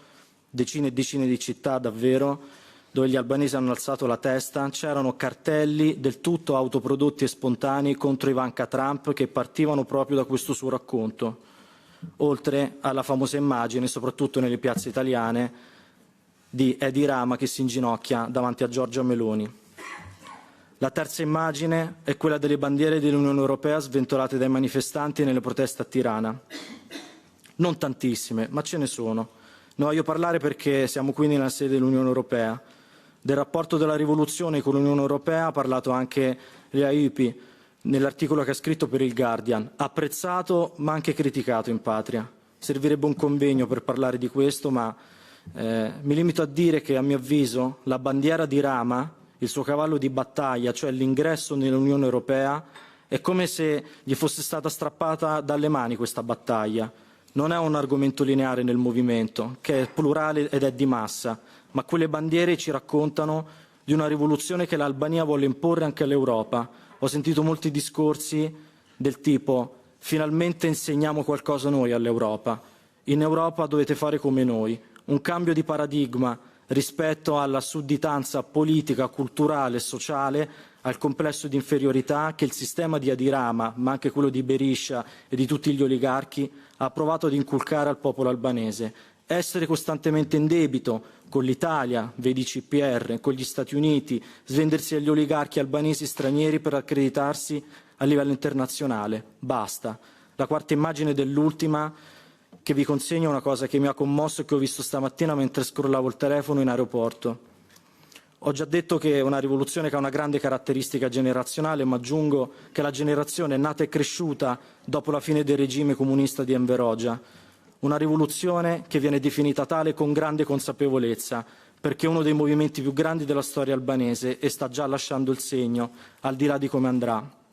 decine e decine di città davvero, dove gli albanesi hanno alzato la testa, c'erano cartelli del tutto autoprodotti e spontanei contro Ivanka Trump che partivano proprio da questo suo racconto, oltre alla famosa immagine, soprattutto nelle piazze italiane, di Edi Rama che si inginocchia davanti a Giorgia Meloni. La terza immagine è quella delle bandiere dell'Unione Europea sventolate dai manifestanti nelle proteste a Tirana. Non tantissime, ma ce ne sono. Ne voglio parlare perché siamo qui nella sede dell'Unione Europea. Del rapporto della rivoluzione con l'Unione Europea ha parlato anche Lea Ypi nell'articolo che ha scritto per il Guardian. Apprezzato ma anche criticato in patria. Servirebbe un convegno per parlare di questo, ma mi limito a dire che a mio avviso la bandiera di Rama, il suo cavallo di battaglia, cioè l'ingresso nell'Unione Europea, è come se gli fosse stata strappata dalle mani questa battaglia. Non è un argomento lineare nel movimento, che è plurale ed è di massa, ma quelle bandiere ci raccontano di una rivoluzione che l'Albania vuole imporre anche all'Europa. Ho sentito molti discorsi del tipo finalmente insegniamo qualcosa noi all'Europa. In Europa dovete fare come noi. Un cambio di paradigma rispetto alla sudditanza politica, culturale e sociale, al complesso di inferiorità che il sistema di Edi Rama, ma anche quello di Berisha e di tutti gli oligarchi, ha provato ad inculcare al popolo albanese. Essere costantemente in debito con l'Italia, vedi CPR, con gli Stati Uniti, svendersi agli oligarchi albanesi stranieri per accreditarsi a livello internazionale. Basta. La quarta immagine dell'ultima che vi consegno è una cosa che mi ha commosso e che ho visto stamattina mentre scrollavo il telefono in aeroporto. Ho già detto che è una rivoluzione che ha una grande caratteristica generazionale, ma aggiungo che la generazione è nata e cresciuta dopo la fine del regime comunista di Enver Hoxha. Una rivoluzione che viene definita tale con grande consapevolezza, perché è uno dei movimenti più grandi della storia albanese e sta già lasciando il segno, al di là di come andrà.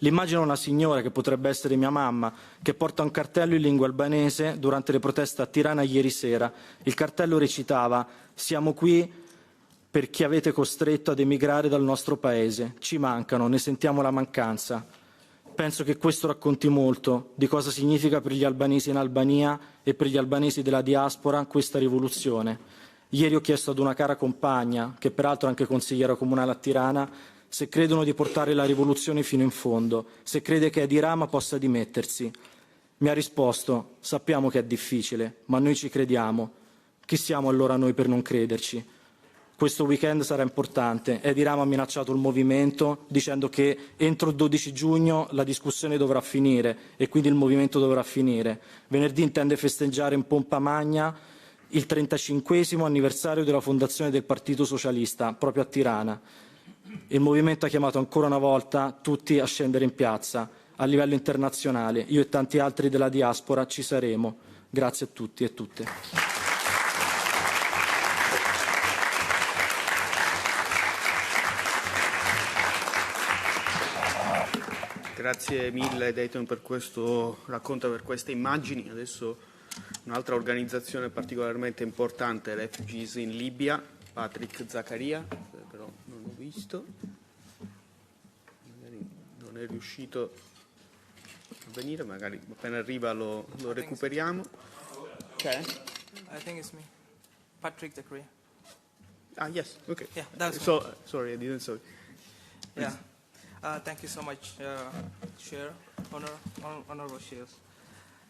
L'immagine è una signora, che potrebbe essere mia mamma, che porta un cartello in lingua albanese durante le proteste a Tirana ieri sera. Il cartello recitava: «Siamo qui per chi avete costretto ad emigrare dal nostro paese. Ci mancano, ne sentiamo la mancanza». Penso che questo racconti molto di cosa significa per gli albanesi in Albania e per gli albanesi della diaspora questa rivoluzione. Ieri ho chiesto ad una cara compagna, che peraltro è anche consigliera comunale a Tirana, se credono di portare la rivoluzione fino in fondo, se crede che Edi Rama possa dimettersi. Mi ha risposto: sappiamo che è difficile, ma noi ci crediamo. Chi siamo allora noi per non crederci? Questo weekend sarà importante. Edi Rama ha minacciato il movimento dicendo che entro il 12 giugno la discussione dovrà finire e quindi il movimento dovrà finire. Venerdì intende festeggiare in pompa magna il 35° anniversario della fondazione del Partito Socialista, proprio a Tirana. Il movimento ha chiamato ancora una volta tutti a scendere in piazza. A livello internazionale, io e tanti altri della diaspora ci saremo. Grazie a tutti e tutte. Grazie mille Dayton per questo racconto, per queste immagini. Adesso un'altra organizzazione particolarmente importante, Refugees in Libia, Patrick Zaccaria, però non l'ho visto, magari non è riuscito venire, magari appena arriva lo recuperiamo. Okay. I think it's me, Patrick Zachary. Ah, yes, okay. Yeah, that's so sorry, I didn't saw it. Yeah, thank you so much, Chair, honorable chairs.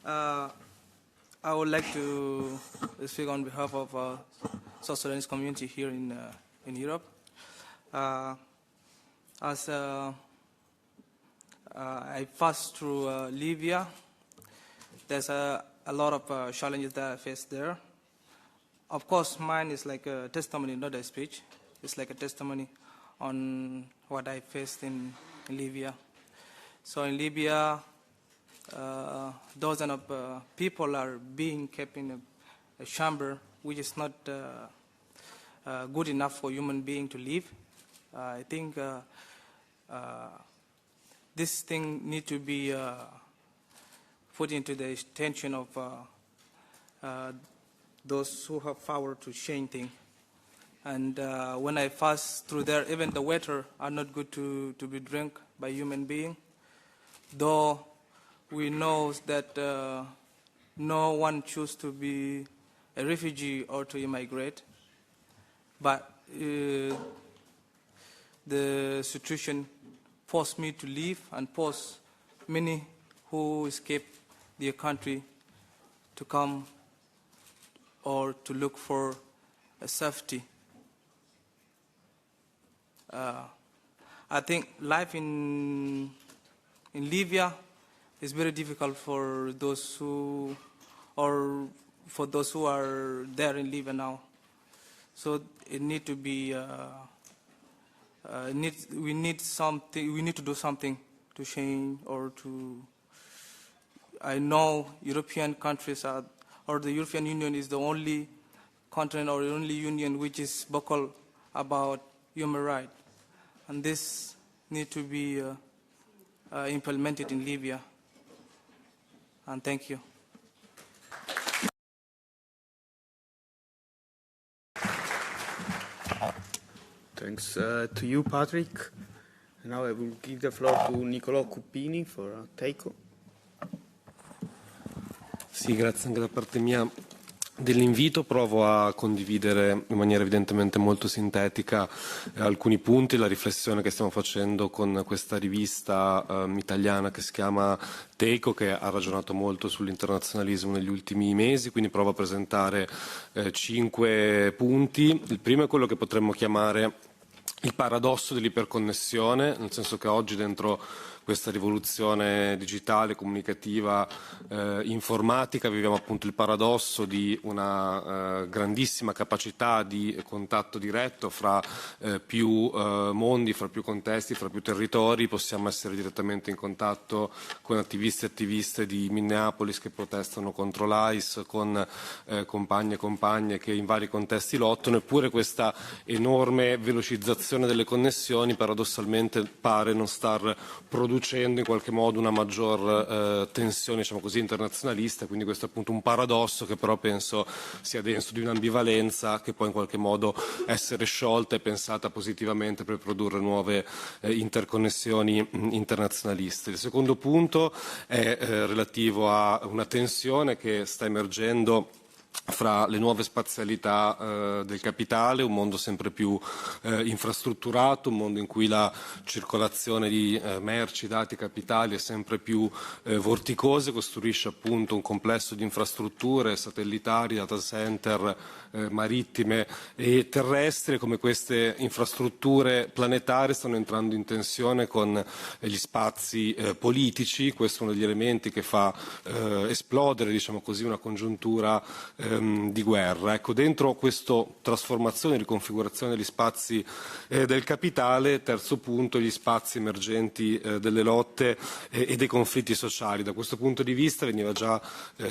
I would like to speak on behalf of South Sudanese community here in Europe. As I passed through Libya, there's a lot of challenges that I faced there. Of course, mine is like a testimony, not a speech. It's like a testimony on what I faced in Libya. So in Libya, dozens of people are being kept in a chamber, which is not good enough for human being to live. I think this thing needs to be put into the attention of those who have power to change things. And when I pass through there, even the water are not good to be drunk by human being. Though we know that no one chooses to be a refugee or to immigrate, but the situation forced me to leave and forced many who escaped their country to come or to look for a safety. I think life in Libya is very difficult for those who, or for those who are there in Libya now. So it need to be. We need something. We need to do something to change or to. I know European countries are, or the European Union is the only continent or the only union which is vocal about human rights, and this need to be implemented in Libya. And thank you. Thanks to you, Patrick. And now I will give the floor to Nicolò Cuppini for Teiko. Sì, grazie anche da parte mia dell'invito. Provo a condividere in maniera evidentemente molto sintetica alcuni punti, la riflessione che stiamo facendo con questa rivista italiana che si chiama Teiko, che ha ragionato molto sull'internazionalismo negli ultimi mesi, quindi provo a presentare 5 punti. Il primo è quello che potremmo chiamare il paradosso dell'iperconnessione, nel senso che oggi dentro questa rivoluzione digitale, comunicativa, informatica, viviamo appunto il paradosso di una grandissima capacità di contatto diretto fra più mondi, fra più contesti, fra più territori. Possiamo essere direttamente in contatto con attivisti e attiviste di Minneapolis che protestano contro l'ICE, con compagni e compagne che in vari contesti lottano, eppure questa enorme velocizzazione delle connessioni paradossalmente pare non star producendo in qualche modo una maggior tensione, diciamo così, internazionalista. Quindi questo è appunto un paradosso che però penso sia denso di un'ambivalenza che può in qualche modo essere sciolta e pensata positivamente per produrre nuove interconnessioni internazionaliste. Il secondo punto è relativo a una tensione che sta emergendo fra le nuove spazialità del capitale, un mondo sempre più infrastrutturato, un mondo in cui la circolazione di merci, dati, capitali è sempre più vorticosa, costruisce appunto un complesso di infrastrutture satellitari, data center, marittime e terrestri. Come queste infrastrutture planetarie stanno entrando in tensione con gli spazi politici. Questo è uno degli elementi che fa esplodere, diciamo così, una congiuntura di guerra. Ecco, dentro questa trasformazione, riconfigurazione degli spazi del capitale, terzo punto, gli spazi emergenti delle lotte e dei conflitti sociali. Da questo punto di vista veniva già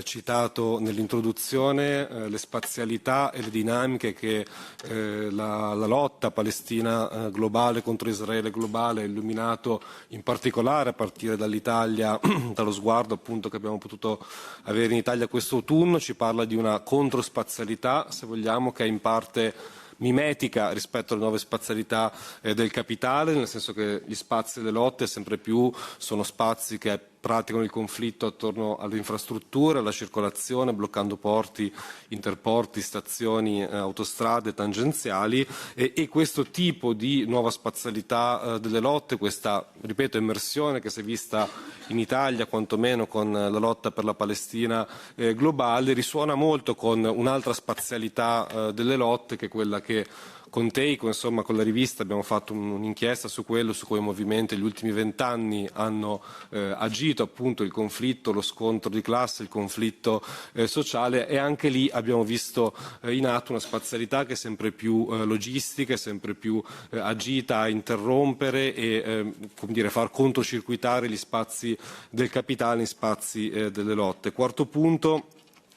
citato nell'introduzione le spazialità e le dinamiche che la lotta palestina globale contro Israele globale ha illuminato, in particolare a partire dall'Italia, dallo sguardo appunto che abbiamo potuto avere in Italia questo autunno. Ci parla di una controspazialità, se vogliamo, che è in parte mimetica rispetto alle nuove spazialità del capitale, nel senso che gli spazi delle lotte sempre più sono spazi che praticano il conflitto attorno alle infrastrutture, alla circolazione, bloccando porti, interporti, stazioni, autostrade, tangenziali, e questo tipo di nuova spazialità delle lotte, questa, ripeto, immersione che si è vista in Italia, quantomeno con la lotta per la Palestina globale, risuona molto con un'altra spazialità delle lotte, che è quella che con Teico, insomma, con la rivista abbiamo fatto un'inchiesta su quello, su come i movimenti negli ultimi 20 anni hanno agito, appunto, il conflitto, lo scontro di classe, il conflitto sociale, e anche lì abbiamo visto in atto una spazialità che è sempre più logistica, è sempre più agita a interrompere e come dire, far controcircuitare gli spazi del capitale in spazi delle lotte. Quarto punto,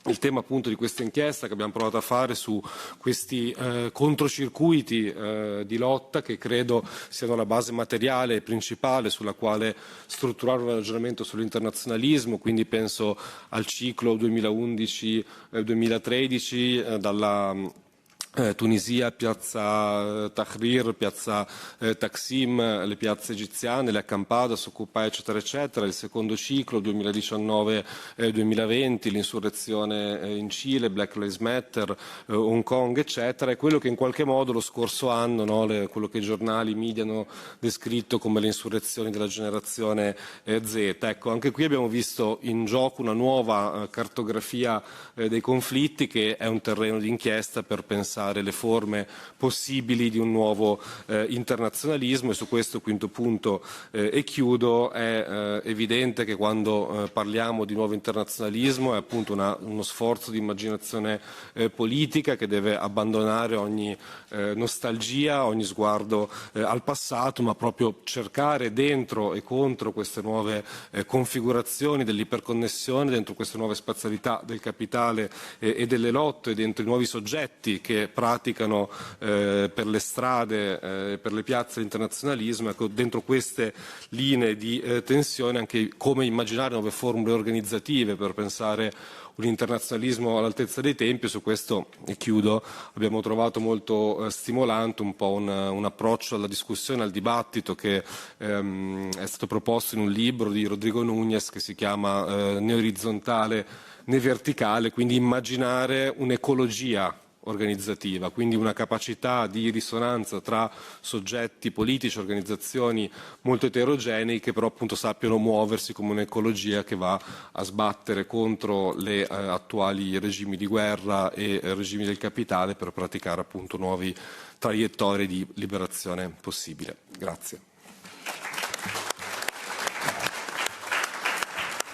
il tema appunto di questa inchiesta che abbiamo provato a fare su questi controcircuiti di lotta, che credo siano la base materiale e principale sulla quale strutturare un ragionamento sull'internazionalismo, quindi penso al ciclo 2011-2013, dalla Tunisia, piazza Tahrir, piazza Taksim, le piazze egiziane, le accampadas, Occupy, eccetera, eccetera. Il secondo ciclo, 2019-2020, l'insurrezione in Cile, Black Lives Matter, Hong Kong, eccetera. È quello che in qualche modo lo scorso anno, no, quello che i giornali, i media hanno descritto come le insurrezioni della generazione Z. Ecco, anche qui abbiamo visto in gioco una nuova cartografia dei conflitti, che è un terreno di inchiesta per pensare le forme possibili di un nuovo internazionalismo. E su questo quinto punto e chiudo, è evidente che quando parliamo di nuovo internazionalismo è appunto uno sforzo di immaginazione politica che deve abbandonare ogni nostalgia, ogni sguardo al passato, ma proprio cercare dentro e contro queste nuove configurazioni dell'iperconnessione, dentro queste nuove spazialità del capitale e delle lotte, dentro i nuovi soggetti che praticano per le strade, per le piazze l'internazionalismo. Ecco, dentro queste linee di tensione anche come immaginare nuove formule organizzative per pensare un internazionalismo all'altezza dei tempi. Su questo, e chiudo, abbiamo trovato molto stimolante un po' un approccio alla discussione, al dibattito che è stato proposto in un libro di Rodrigo Núñez che si chiama Né orizzontale né verticale, quindi immaginare un'ecologia organizzativa, quindi una capacità di risonanza tra soggetti politici, organizzazioni molto eterogenei, che però appunto sappiano muoversi come un'ecologia che va a sbattere contro le attuali regimi di guerra e regimi del capitale per praticare appunto nuovi traiettorie di liberazione possibile. Grazie.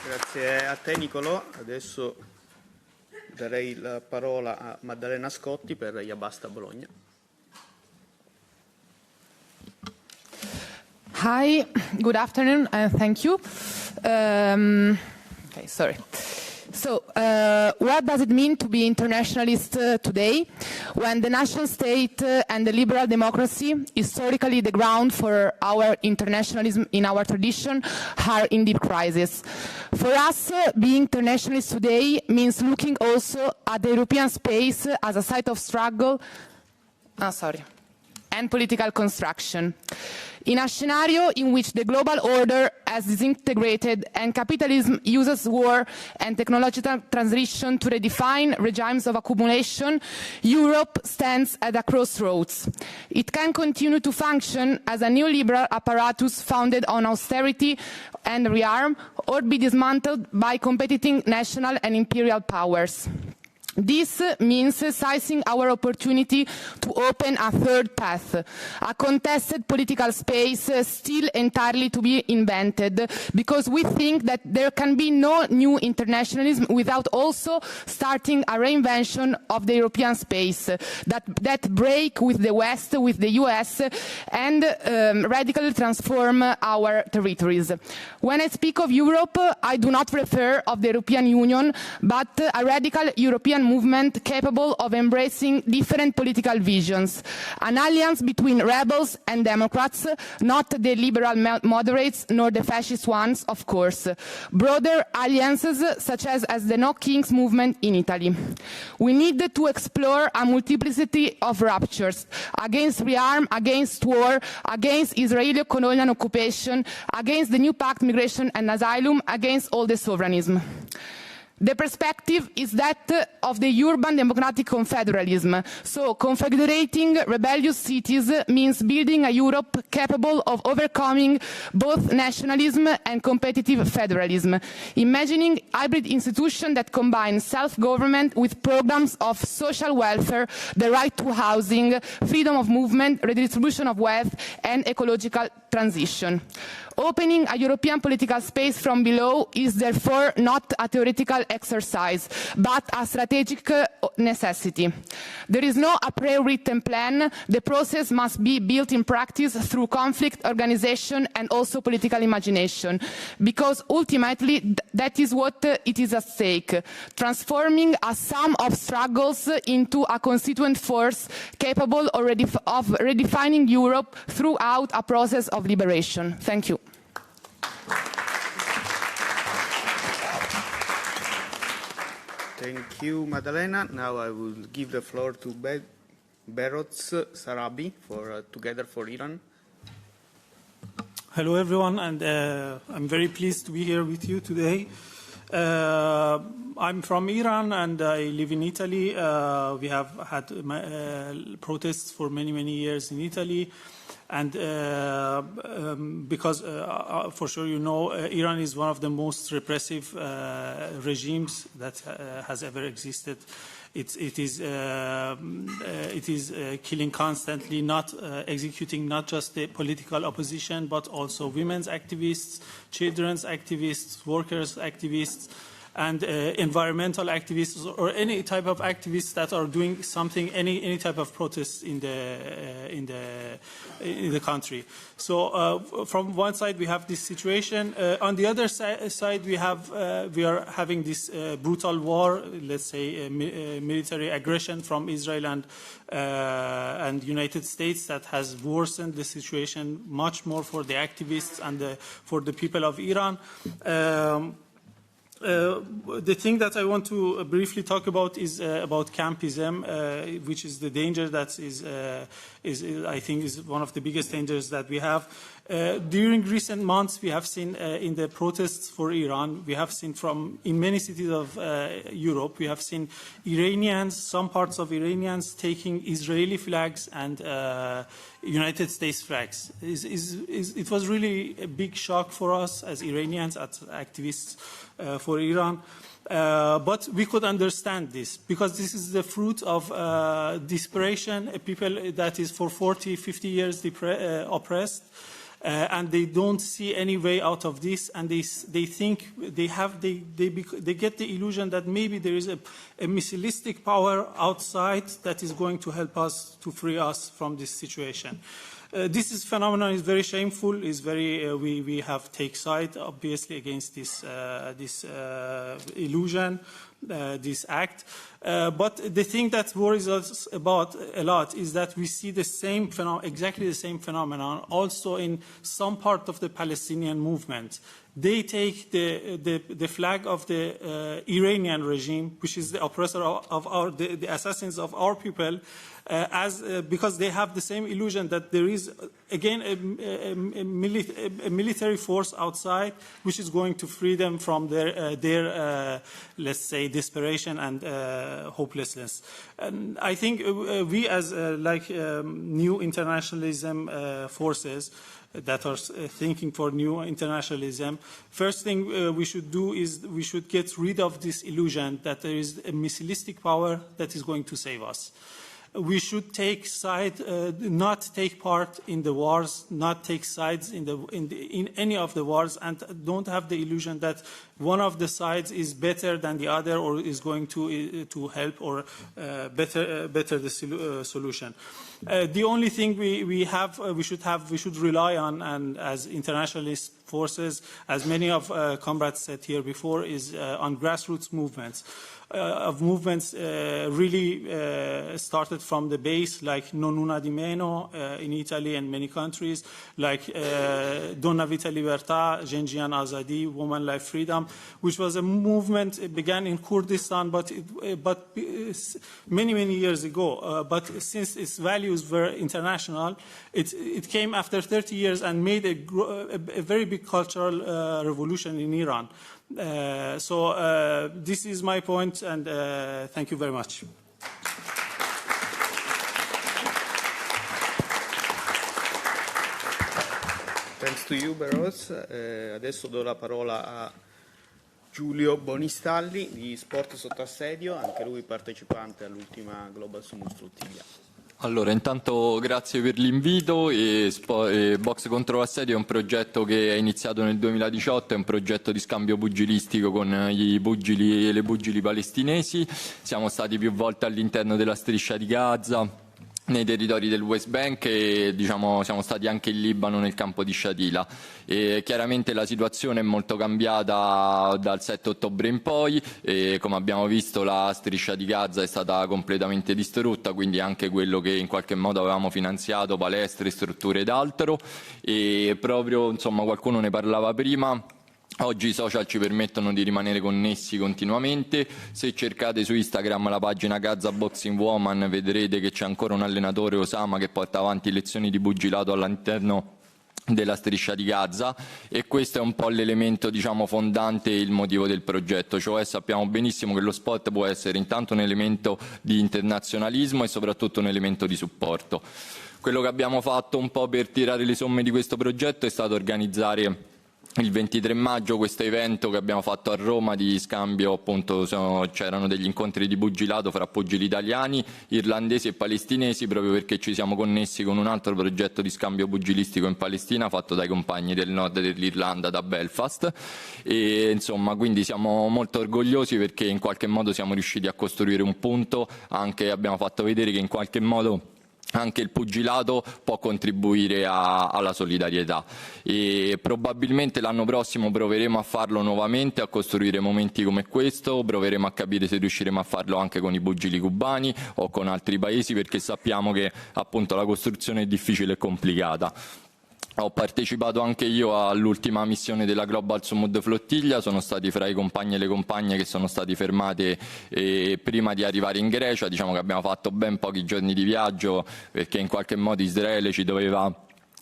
Grazie a te Nicolò. Adesso darei la parola a Maddalena Scotti per Iabasta Bologna. Hi, good afternoon, and thank you. Okay, sorry. So, what does it mean to be internationalist today, when the national state and the liberal democracy, historically the ground for our internationalism in our tradition, are in deep crisis? For us, being internationalist today means looking also at the European space as a site of struggle and political construction. In a scenario in which the global order has disintegrated and capitalism uses war and technological transition to redefine regimes of accumulation, Europe stands at a crossroads. It can continue to function as a neoliberal apparatus founded on austerity and rearm, or be dismantled by competing national and imperial powers. This means seizing our opportunity to open a third path, a contested political space still entirely to be invented, because we think that there can be no new internationalism without also starting a reinvention of the European space that break with the West, with the US, and radically transform our territories. When I speak of Europe, I do not refer of the European Union, but a radical European movement capable of embracing different political visions. An alliance between rebels and Democrats, not the liberal moderates nor the fascist ones, of course. Broader alliances such as the No Kings movement in Italy. We need to explore a multiplicity of ruptures against rearm, against war, against Israeli colonial occupation, against the new pact migration and asylum, against all the sovereignism. The perspective is that of the urban democratic confederalism. So confederating rebellious cities means building a Europe capable of overcoming both nationalism and competitive federalism. Imagining hybrid institutions that combine self-government with programs of social welfare, the right to housing, freedom of movement, redistribution of wealth, and ecological transition. Opening a European political space from below is therefore not a theoretical exercise, but a strategic necessity. There is no a pre-written plan. The process must be built in practice through conflict, organization, and also political imagination, because ultimately that is what it is at stake, transforming a sum of struggles into a constituent force capable of redefining Europe throughout a process of liberation. Thank you. Thank you, Maddalena. Now I will give the floor to Beroz Sarabi for Together for Iran. Hello, everyone, and I'm very pleased to be here with you today. I'm from Iran and I live in Italy. We have had protests for many, many years in Italy. And because, for sure, you know, Iran is one of the most repressive regimes that has ever existed. It is killing constantly, not executing not just the political opposition, but also women's activists, children's activists, workers' activists, and environmental activists, or any type of activists that are doing something, any type of protest in the country. So from one side we have this situation. On the other side we are having this brutal war, let's say military aggression from Israel and United States that has worsened the situation much more for the activists and for the people of Iran. The thing that I want to briefly talk about is about campism, which is the danger that I think is one of the biggest dangers that we have. During recent months, we have seen in the protests for Iran, we have seen in many cities of Europe, we have seen Iranians, some parts of Iranians taking Israeli flags and United States flags. It was really a big shock for us as Iranians, as activists for Iran. But we could understand this because this is the fruit of desperation, a people that is for 40, 50 years oppressed. And they don't see any way out of this, and they think they get the illusion that maybe there is a missilistic power outside that is going to help us to free us from this situation. This phenomenon is very shameful. Is very we have take side obviously against this illusion, this act. But the thing that worries us about a lot is that we see the same exactly the same phenomenon also in some part of the Palestinian movement. They take the flag of the Iranian regime, which is the oppressor of the assassins of our people, because they have the same illusion that there is again a military force outside which is going to free them from their let's say desperation and hopelessness. And I think we as new internationalism forces that are thinking for new internationalism, first thing we should do is we should get rid of this illusion that there is a missilistic power that is going to save us. We should take side, not take part in the wars, not take sides in any of the wars, and don't have the illusion that one of the sides is better than the other or is going to help or better the solution. The only thing we should rely on, and as internationalist forces, as many of comrades said here before, is on grassroots movements. of movements really started from the base, like Non Una di Meno in Italy and many countries, like Donna Vita Libertà, Genjian Azadi, Woman Life Freedom, which was a movement. It began in Kurdistan, but many years ago. But since its values were international, it came after 30 years and made a very big cultural revolution in Iran. So this is my point, and thank you very much. Thanks to you, Beros. Adesso do la parola a Giulio Bonistalli di Sport Sotto Assedio, anche lui partecipante all'ultima Global Summit Flottiglia. Allora, intanto grazie per l'invito. Box contro l'assedio è un progetto che è iniziato nel 2018, è un progetto di scambio pugilistico con i pugili e le pugili palestinesi. Siamo stati più volte all'interno della striscia di Gaza, nei territori del West Bank e siamo stati anche in Libano nel campo di Shatila. E chiaramente la situazione è molto cambiata dal 7 ottobre in poi e come abbiamo visto la striscia di Gaza è stata completamente distrutta, quindi anche quello che in qualche modo avevamo finanziato, palestre, strutture ed altro, e proprio qualcuno ne parlava prima. Oggi i social ci permettono di rimanere connessi continuamente. Se cercate su Instagram la pagina Gaza Boxing Woman vedrete che c'è ancora un allenatore, Osama, che porta avanti lezioni di pugilato all'interno della striscia di Gaza, e questo è un po' l'elemento fondante e il motivo del progetto, cioè sappiamo benissimo che lo sport può essere intanto un elemento di internazionalismo e soprattutto un elemento di supporto. Quello che abbiamo fatto un po' per tirare le somme di questo progetto è stato organizzare il 23 maggio questo evento che abbiamo fatto a Roma di scambio, appunto c'erano degli incontri di pugilato fra pugili italiani, irlandesi e palestinesi, proprio perché ci siamo connessi con un altro progetto di scambio pugilistico in Palestina fatto dai compagni del nord dell'Irlanda, da Belfast, e quindi siamo molto orgogliosi perché in qualche modo siamo riusciti a costruire un punto, anche abbiamo fatto vedere che in qualche modo anche il pugilato può contribuire alla solidarietà, e probabilmente l'anno prossimo proveremo a farlo nuovamente, a costruire momenti come questo, proveremo a capire se riusciremo a farlo anche con i pugili cubani o con altri paesi, perché sappiamo che appunto la costruzione è difficile e complicata. Ho partecipato anche io all'ultima missione della Global Summit Flottiglia, sono stati fra i compagni e le compagne che sono stati fermate prima di arrivare in Grecia. Diciamo che abbiamo fatto ben pochi giorni di viaggio perché in qualche modo Israele ci doveva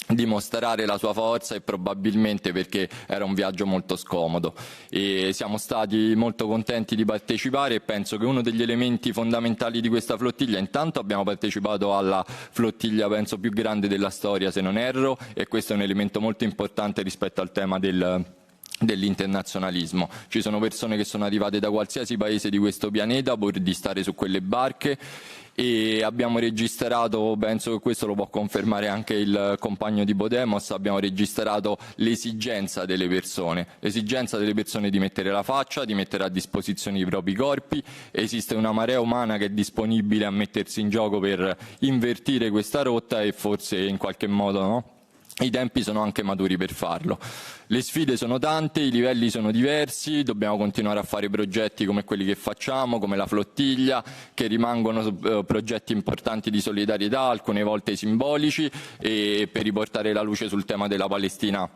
dimostrare la sua forza e probabilmente perché era un viaggio molto scomodo, e siamo stati molto contenti di partecipare, e penso che uno degli elementi fondamentali di questa flottiglia, intanto abbiamo partecipato alla flottiglia penso più grande della storia se non erro, e questo è un elemento molto importante rispetto al tema dell'internazionalismo. Ci sono persone che sono arrivate da qualsiasi paese di questo pianeta pur di stare su quelle barche, e abbiamo registrato, penso che questo lo può confermare anche il compagno di Podemos, abbiamo registrato l'esigenza delle persone di mettere la faccia, di mettere a disposizione i propri corpi. Esiste una marea umana che è disponibile a mettersi in gioco per invertire questa rotta, e forse in qualche modo i tempi sono anche maturi per farlo. Le sfide sono tante, i livelli sono diversi, dobbiamo continuare a fare progetti come quelli che facciamo, come la flottiglia, che rimangono progetti importanti di solidarietà, alcune volte simbolici, e per riportare la luce sul tema della Palestina.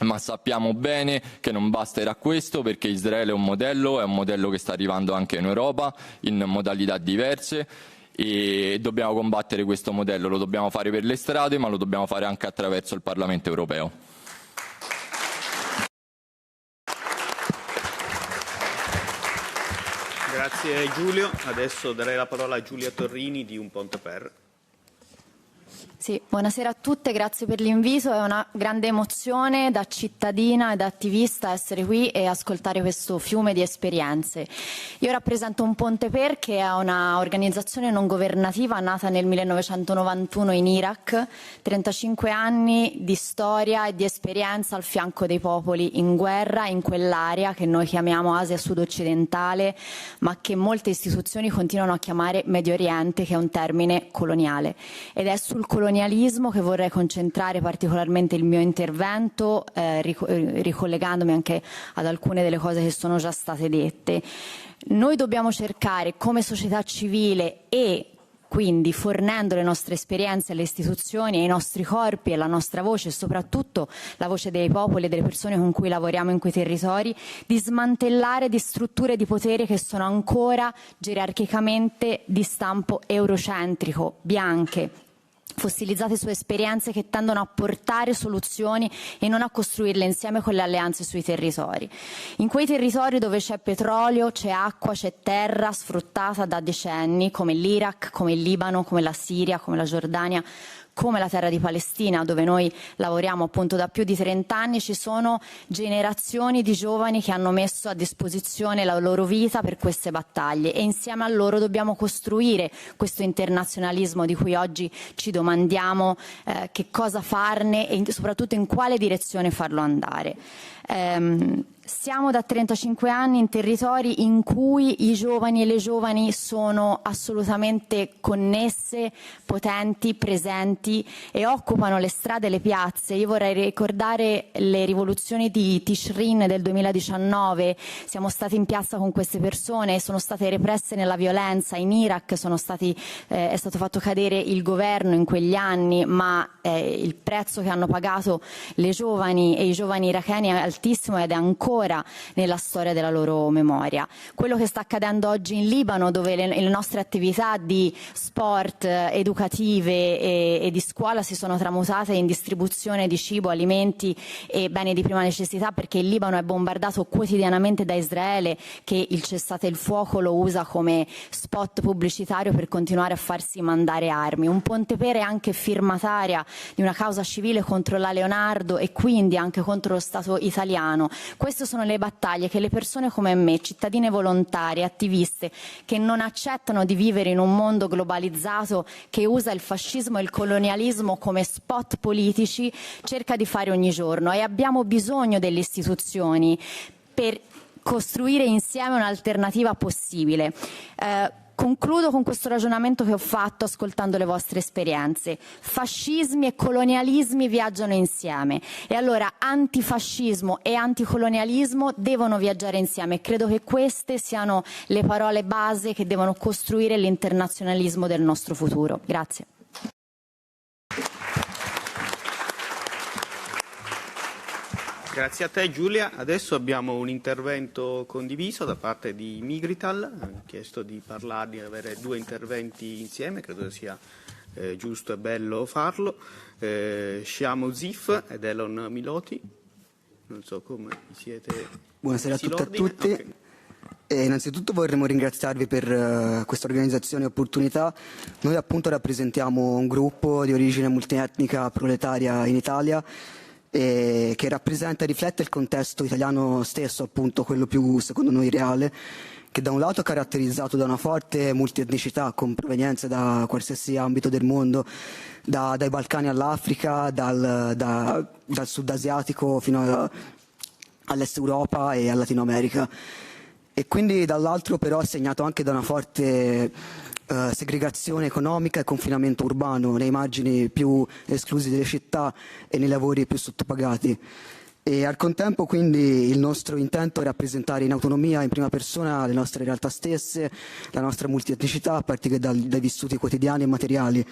Ma sappiamo bene che non basterà questo, perché Israele è un modello che sta arrivando anche in Europa in modalità diverse, e dobbiamo combattere questo modello. Lo dobbiamo fare per le strade, ma lo dobbiamo fare anche attraverso il Parlamento europeo. Grazie Giulio. Adesso darei la parola a Giulia Torrini di Un Ponte Per. Sì, buonasera a tutte, grazie per l'invito. È una grande emozione da cittadina e da attivista essere qui e ascoltare questo fiume di esperienze. Io rappresento Un Ponte Per, che è una organizzazione non governativa nata nel 1991 in Iraq, 35 anni di storia e di esperienza al fianco dei popoli in guerra in quell'area che noi chiamiamo Asia Sud-Occidentale, ma che molte istituzioni continuano a chiamare Medio Oriente, che è un termine coloniale. Ed è sul colonialismo colonialismo che vorrei concentrare particolarmente il mio intervento, ricollegandomi anche ad alcune delle cose che sono già state dette. Noi dobbiamo cercare come società civile e quindi fornendo le nostre esperienze alle istituzioni, ai nostri corpi e la nostra voce, e soprattutto la voce dei popoli e delle persone con cui lavoriamo in quei territori, di smantellare di strutture di potere che sono ancora gerarchicamente di stampo eurocentrico, bianche, fossilizzate su esperienze che tendono a portare soluzioni e non a costruirle insieme con le alleanze sui territori. In quei territori dove c'è petrolio, c'è acqua, c'è terra sfruttata da decenni, come l'Iraq, come il Libano, come la Siria, come la Giordania, come la terra di Palestina, dove noi lavoriamo appunto da più di 30 anni, ci sono generazioni di giovani che hanno messo a disposizione la loro vita per queste battaglie e insieme a loro dobbiamo costruire questo internazionalismo di cui oggi ci domandiamo che cosa farne e soprattutto in quale direzione farlo andare. Siamo da 35 anni in territori in cui i giovani e le giovani sono assolutamente connesse, potenti, presenti e occupano le strade e le piazze. Io vorrei ricordare le rivoluzioni di Tishrin del 2019, siamo stati in piazza con queste persone, sono state represse nella violenza, in Iraq è stato fatto cadere il governo in quegli anni, ma il prezzo che hanno pagato le giovani e i giovani iracheni è altissimo ed è ancora nella storia della loro memoria. Quello che sta accadendo oggi in Libano, dove le nostre attività di sport, educative e di scuola si sono tramutate in distribuzione di cibo, alimenti e beni di prima necessità, perché il Libano è bombardato quotidianamente da Israele, che il cessate il fuoco lo usa come spot pubblicitario per continuare a farsi mandare armi. Un Pontepere è anche firmataria di una causa civile contro la Leonardo e quindi anche contro lo Stato italiano. Queste sono le battaglie che le persone come me, cittadine volontarie, attiviste, che non accettano di vivere in un mondo globalizzato che usa il fascismo e il colonialismo come spot politici, cerca di fare ogni giorno, e abbiamo bisogno delle istituzioni per costruire insieme un'alternativa possibile. Concludo con questo ragionamento che ho fatto ascoltando le vostre esperienze. Fascismi e colonialismi viaggiano insieme e allora antifascismo e anticolonialismo devono viaggiare insieme e credo che queste siano le parole base che devono costruire l'internazionalismo del nostro futuro. Grazie. Grazie a te Giulia. Adesso abbiamo un intervento condiviso da parte di Migrital, hanno chiesto di parlarne, di avere due interventi insieme, credo sia giusto e bello farlo. Sciamo Zif ed Elon Miloti, non so come siete. Buonasera a tutte e a tutti. Okay. Innanzitutto vorremmo ringraziarvi per questa organizzazione e opportunità. Noi appunto rappresentiamo un gruppo di origine multietnica proletaria in Italia, che rappresenta e riflette il contesto italiano stesso, appunto quello più secondo noi reale, che da un lato è caratterizzato da una forte multietnicità con provenienze da qualsiasi ambito del mondo, dai Balcani all'Africa, dal sud asiatico fino all'est Europa e al Latino America, e quindi dall'altro però è segnato anche da una forte segregazione economica e confinamento urbano nei margini più esclusi delle città e nei lavori più sottopagati. E al contempo quindi il nostro intento è rappresentare in autonomia, in prima persona, le nostre realtà stesse, la nostra multietnicità a partire dai vissuti quotidiani e materiali.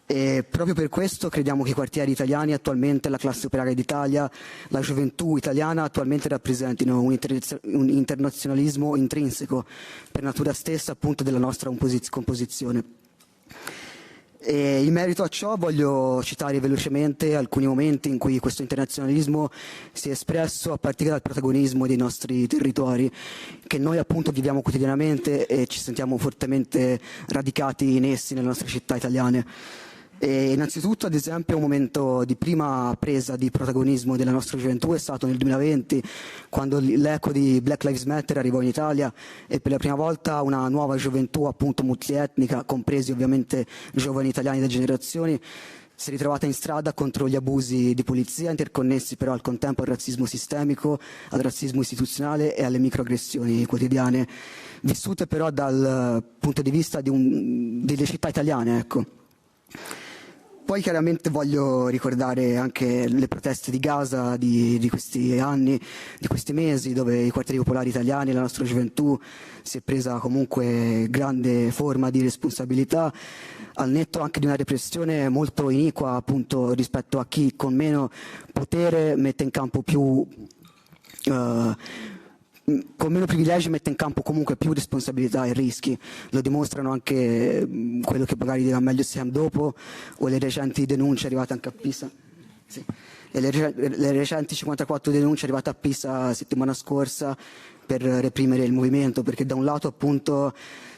E proprio per questo crediamo che i quartieri italiani attualmente, la classe operaria d'Italia, la gioventù italiana attualmente rappresentino un internazionalismo intrinseco per natura stessa appunto della nostra composizione. E in merito a ciò voglio citare velocemente alcuni momenti in cui questo internazionalismo si è espresso a partire dal protagonismo dei nostri territori, che noi appunto viviamo quotidianamente e ci sentiamo fortemente radicati in essi nelle nostre città italiane. E innanzitutto, ad esempio, un momento di prima presa di protagonismo della nostra gioventù è stato nel 2020, quando l'eco di Black Lives Matter arrivò in Italia e per la prima volta una nuova gioventù appunto multietnica, compresi ovviamente giovani italiani da generazioni, si è ritrovata in strada contro gli abusi di polizia, interconnessi però al contempo al razzismo sistemico, al razzismo istituzionale e alle microaggressioni quotidiane, vissute però dal punto di vista delle città italiane, ecco. Poi chiaramente voglio ricordare anche le proteste di Gaza di questi anni, di questi mesi, dove i quartieri popolari italiani, la nostra gioventù si è presa comunque grande forma di responsabilità, al netto anche di una repressione molto iniqua appunto rispetto a chi con meno potere mette in campo più con meno privilegi mette in campo comunque più responsabilità e rischi. Lo dimostrano anche quello che magari dirà meglio Sam dopo, o le recenti denunce arrivate anche a Pisa. Sì. E le recenti 54 denunce arrivate a Pisa settimana scorsa per reprimere il movimento, perché da un lato appunto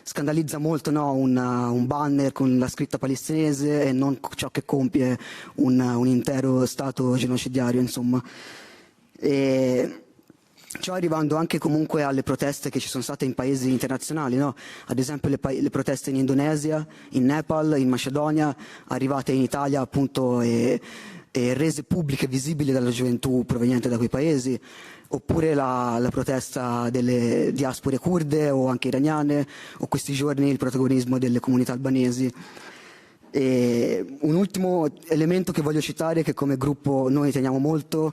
scandalizza molto, no, un banner con la scritta palestinese e non ciò che compie un intero stato genocidario, insomma. E ciò arrivando anche comunque alle proteste che ci sono state in paesi internazionali, no? Ad esempio le proteste in Indonesia, in Nepal, in Macedonia, arrivate in Italia appunto e rese pubbliche e visibili dalla gioventù proveniente da quei paesi, oppure la protesta delle diaspore kurde o anche iraniane, o questi giorni il protagonismo delle comunità albanesi. E un ultimo elemento che voglio citare, che come gruppo noi teniamo molto,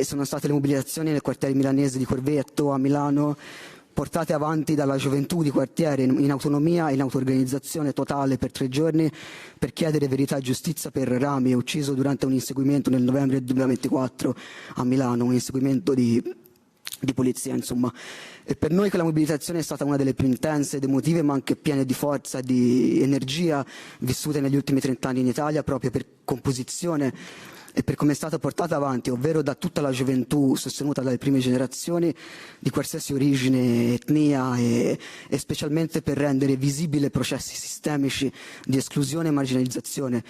sono state le mobilitazioni nel quartiere milanese di Corvetto a Milano, portate avanti dalla gioventù di quartiere in autonomia e in auto-organizzazione totale per 3 giorni per chiedere verità e giustizia per Rami, ucciso durante un inseguimento nel novembre 2024 a Milano, un inseguimento di polizia, insomma. E per noi quella mobilitazione è stata una delle più intense ed emotive, ma anche piene di forza e di energia vissute negli ultimi 30 anni in Italia, proprio per composizione e per come è stata portata avanti, ovvero da tutta la gioventù sostenuta dalle prime generazioni di qualsiasi origine, etnia e specialmente per rendere visibile processi sistemici di esclusione e marginalizzazione.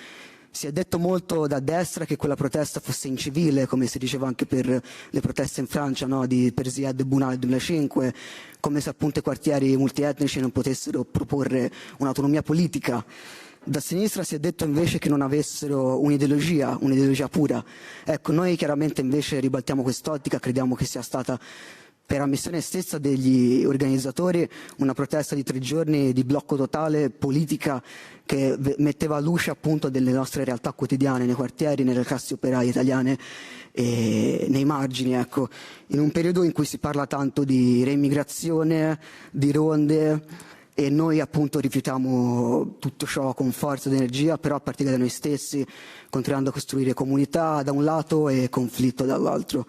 Si è detto molto da destra che quella protesta fosse incivile, come si diceva anche per le proteste in Francia, no, per Ziad Bouna nel 2005, come se appunto i quartieri multietnici non potessero proporre un'autonomia politica. Da sinistra si è detto invece che non avessero un'ideologia pura. Ecco, noi chiaramente invece ribaltiamo quest'ottica, crediamo che sia stata per ammissione stessa degli organizzatori una protesta di 3 giorni di blocco totale politica che metteva a luce appunto delle nostre realtà quotidiane nei quartieri, nelle classi operaie italiane e nei margini, ecco, in un periodo in cui si parla tanto di reimmigrazione, di ronde. E noi appunto rifiutiamo tutto ciò con forza ed energia, però a partire da noi stessi, continuando a costruire comunità da un lato e conflitto dall'altro.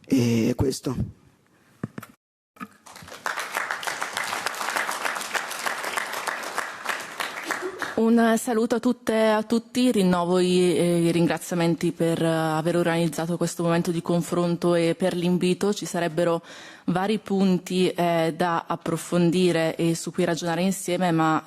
E questo. Un saluto a tutte e a tutti, rinnovo i ringraziamenti per aver organizzato questo momento di confronto e per l'invito. Ci sarebbero vari punti da approfondire e su cui ragionare insieme, ma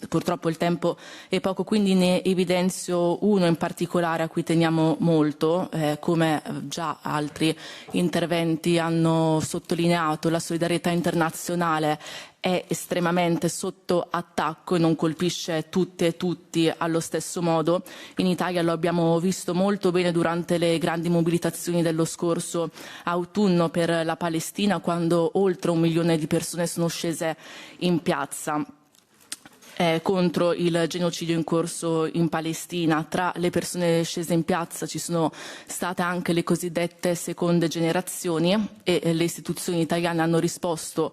purtroppo il tempo è poco, quindi ne evidenzio uno in particolare a cui teniamo molto, come già altri interventi hanno sottolineato. La solidarietà internazionale è estremamente sotto attacco e non colpisce tutte e tutti allo stesso modo. In Italia lo abbiamo visto molto bene durante le grandi mobilitazioni dello scorso autunno per la Palestina, quando oltre 1 milione di persone sono scese in piazza contro il genocidio in corso in Palestina. Tra le persone scese in piazza ci sono state anche le cosiddette seconde generazioni e le istituzioni italiane hanno risposto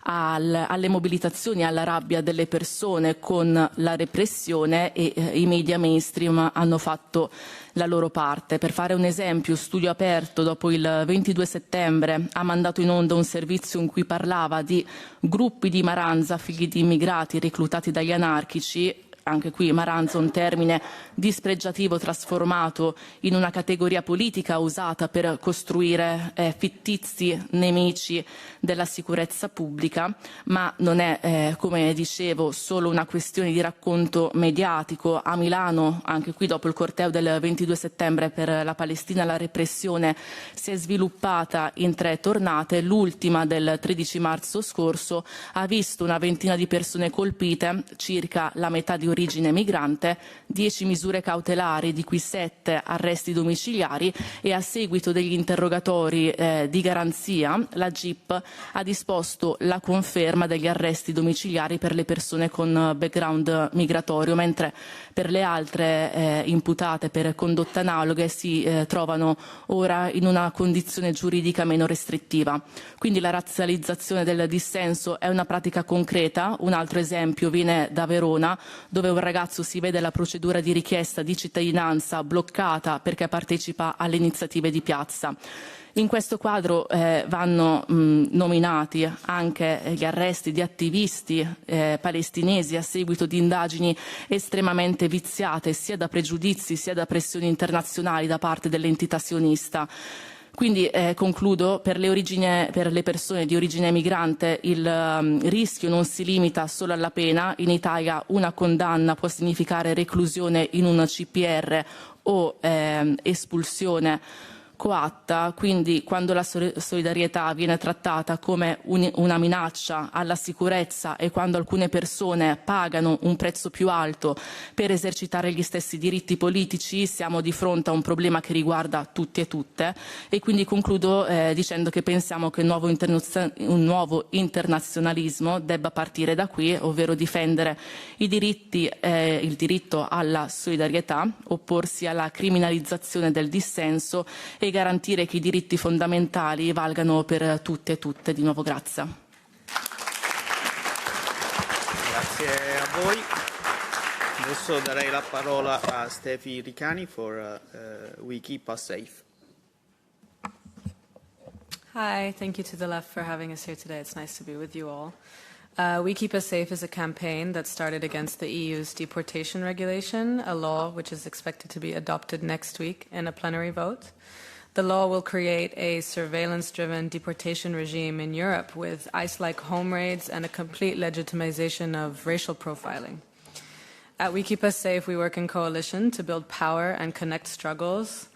alle mobilitazioni, alla rabbia delle persone con la repressione e i media mainstream hanno fatto la loro parte. Per fare un esempio, Studio Aperto dopo il 22 settembre ha mandato in onda un servizio in cui parlava di gruppi di maranza, figli di immigrati reclutati dagli anarchici. Anche qui maranza, un termine dispregiativo trasformato in una categoria politica usata per costruire fittizi nemici della sicurezza pubblica, ma non è, come dicevo, solo una questione di racconto mediatico. A Milano, anche qui dopo il corteo del 22 settembre per la Palestina, la repressione si è sviluppata in 3 tornate. L'ultima del 13 marzo scorso ha visto una ventina di persone colpite, circa la metà di origine migrante, 10 misure cautelari, di cui 7 arresti domiciliari, e a seguito degli interrogatori di garanzia la GIP ha disposto la conferma degli arresti domiciliari per le persone con background migratorio, mentre per le altre imputate per condotte analoghe si trovano ora in una condizione giuridica meno restrittiva. Quindi la razzializzazione del dissenso è una pratica concreta. Un altro esempio viene da Verona, dove un ragazzo si vede la procedura di richiesta di cittadinanza bloccata perché partecipa alle iniziative di piazza. In questo quadro vanno nominati anche gli arresti di attivisti palestinesi a seguito di indagini estremamente viziate sia da pregiudizi sia da pressioni internazionali da parte dell'entità sionista. Quindi concludo, per le persone di origine migrante il rischio non si limita solo alla pena. In Italia una condanna può significare reclusione in un CPR o espulsione coatta, quindi quando la solidarietà viene trattata come una minaccia alla sicurezza e quando alcune persone pagano un prezzo più alto per esercitare gli stessi diritti politici, siamo di fronte a un problema che riguarda tutti e tutte. E quindi concludo dicendo che pensiamo che un nuovo internazionalismo debba partire da qui, ovvero difendere i diritti, il diritto alla solidarietà, opporsi alla criminalizzazione del dissenso e garantire che i diritti fondamentali valgano per tutte e tutte. Di nuovo grazie. Grazie a voi. Adesso darei la parola a Stefi Ricani for We Keep Us Safe. Hi, thank you to the left for having us here today. It's nice to be with you all. We Keep Us Safe is a campaign that started against the EU's deportation regulation, a law which is expected to be adopted next week in a plenary vote. The law will create a surveillance-driven deportation regime in Europe with ICE-like home raids and a complete legitimization of racial profiling. At We Keep Us Safe, we work in coalition to build power and connect struggles.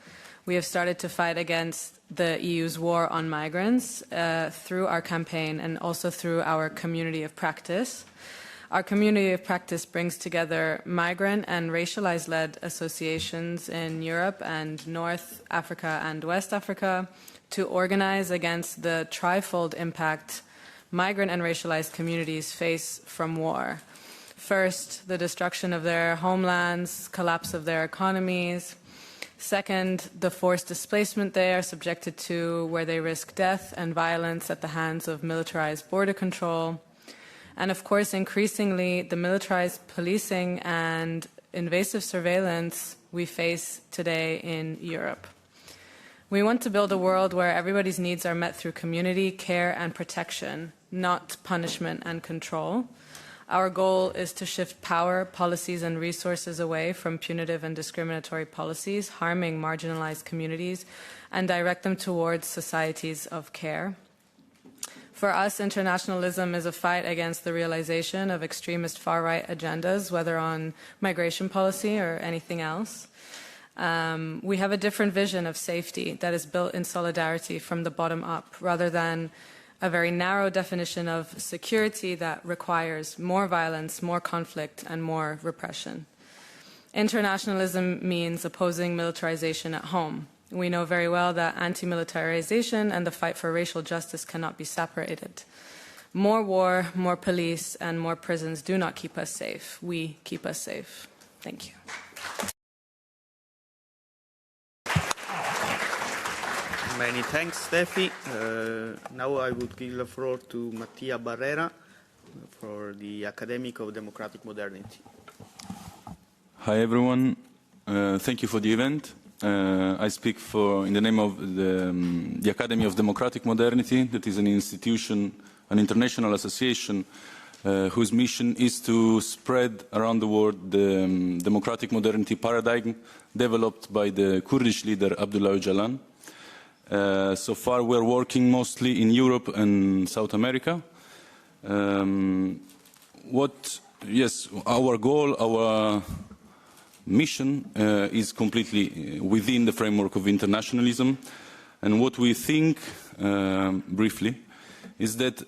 We have started to fight against the EU's war on migrants through our campaign and also through our community of practice. Our community of practice brings together migrant and racialized-led associations in Europe and North Africa and West Africa to organize against the trifold impact migrant and racialized communities face from war. First, the destruction of their homelands, collapse of their economies. Second, the forced displacement they are subjected to, where they risk death and violence at the hands of militarized border control. And of course, increasingly, the militarized policing and invasive surveillance we face today in Europe. We want to build a world where everybody's needs are met through community, care, and protection, not punishment and control. Our goal is to shift power, policies, and resources away from punitive and discriminatory policies, harming marginalized communities, and direct them towards societies of care. For us, internationalism is a fight against the realization of extremist far-right agendas, whether on migration policy or anything else. We have a different vision of safety that is built in solidarity from the bottom up, rather than a very narrow definition of security that requires more violence, more conflict, and more repression. Internationalism means opposing militarization at home. We know very well that anti-militarization and the fight for racial justice cannot be separated. More war, more police, and more prisons do not keep us safe. We keep us safe. Thank you. Many thanks, Stefi. Now I would give the floor to Mattia Barrera for the Academic of Democratic Modernity. Hi, everyone. Thank you for the event. I speak in the name of the Academy of Democratic Modernity, that is an institution, an international association whose mission is to spread around the world the democratic modernity paradigm developed by the Kurdish leader Abdullah Öcalan. So far we're working mostly in Europe and South America. Our goal, our mission is completely within the framework of internationalism, and what we think, briefly, is that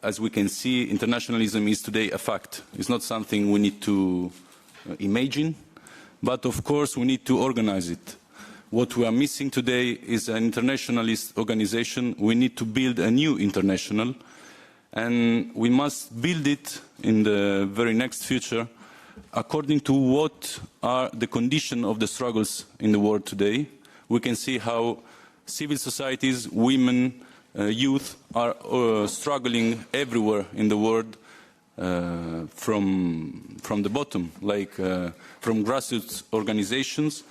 as we can see, internationalism is today a fact. It's not something we need to imagine, but of course we need to organize it. What we are missing today is an internationalist organization. We need to build a new international, and we must build it in the very next future according to what are the conditions of the struggles in the world today. We can see how civil societies, women, youth are struggling everywhere in the world from the bottom, like from grassroots organizations.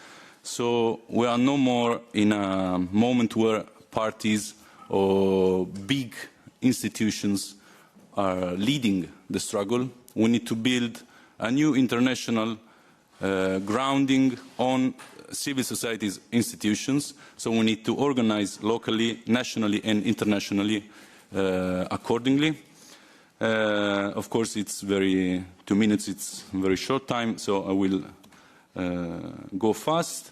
So we are no more in a moment where parties or big institutions are leading the struggle. We need to build a new international grounding on civil society's institutions. So we need to organize locally, nationally and internationally accordingly. Of course, it's 2 minutes, it's a very short time, so I will go fast.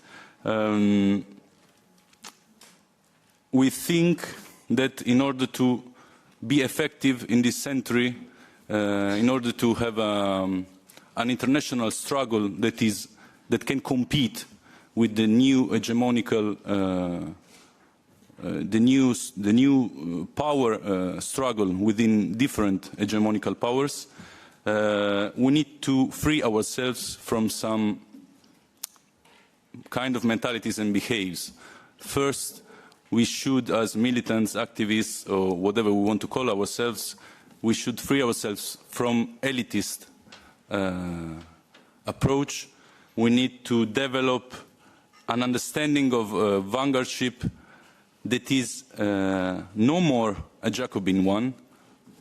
We think that in order to be effective in this century, in order to have an international struggle that can compete with the new hegemonical, the new power struggle within different hegemonical powers, we need to free ourselves from some kind of mentalities and behaviors. First, we should, as militants, activists, or whatever we want to call ourselves, we should free ourselves from elitist approach. We need to develop an understanding of vanguardship that is no more a Jacobin one.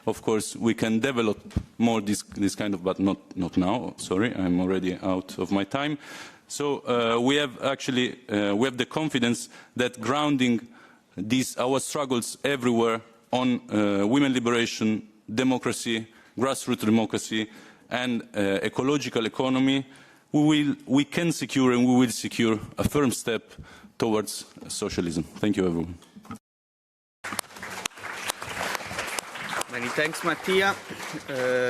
Of course, we can develop more this kind of, but not now. Sorry, I'm already out of my time. So we have actually we have the confidence that grounding our struggles everywhere on women liberation, democracy, grassroots democracy, and ecological economy, we can secure and we will secure a firm step towards socialism. Thank you, everyone. Many thanks, Mattia.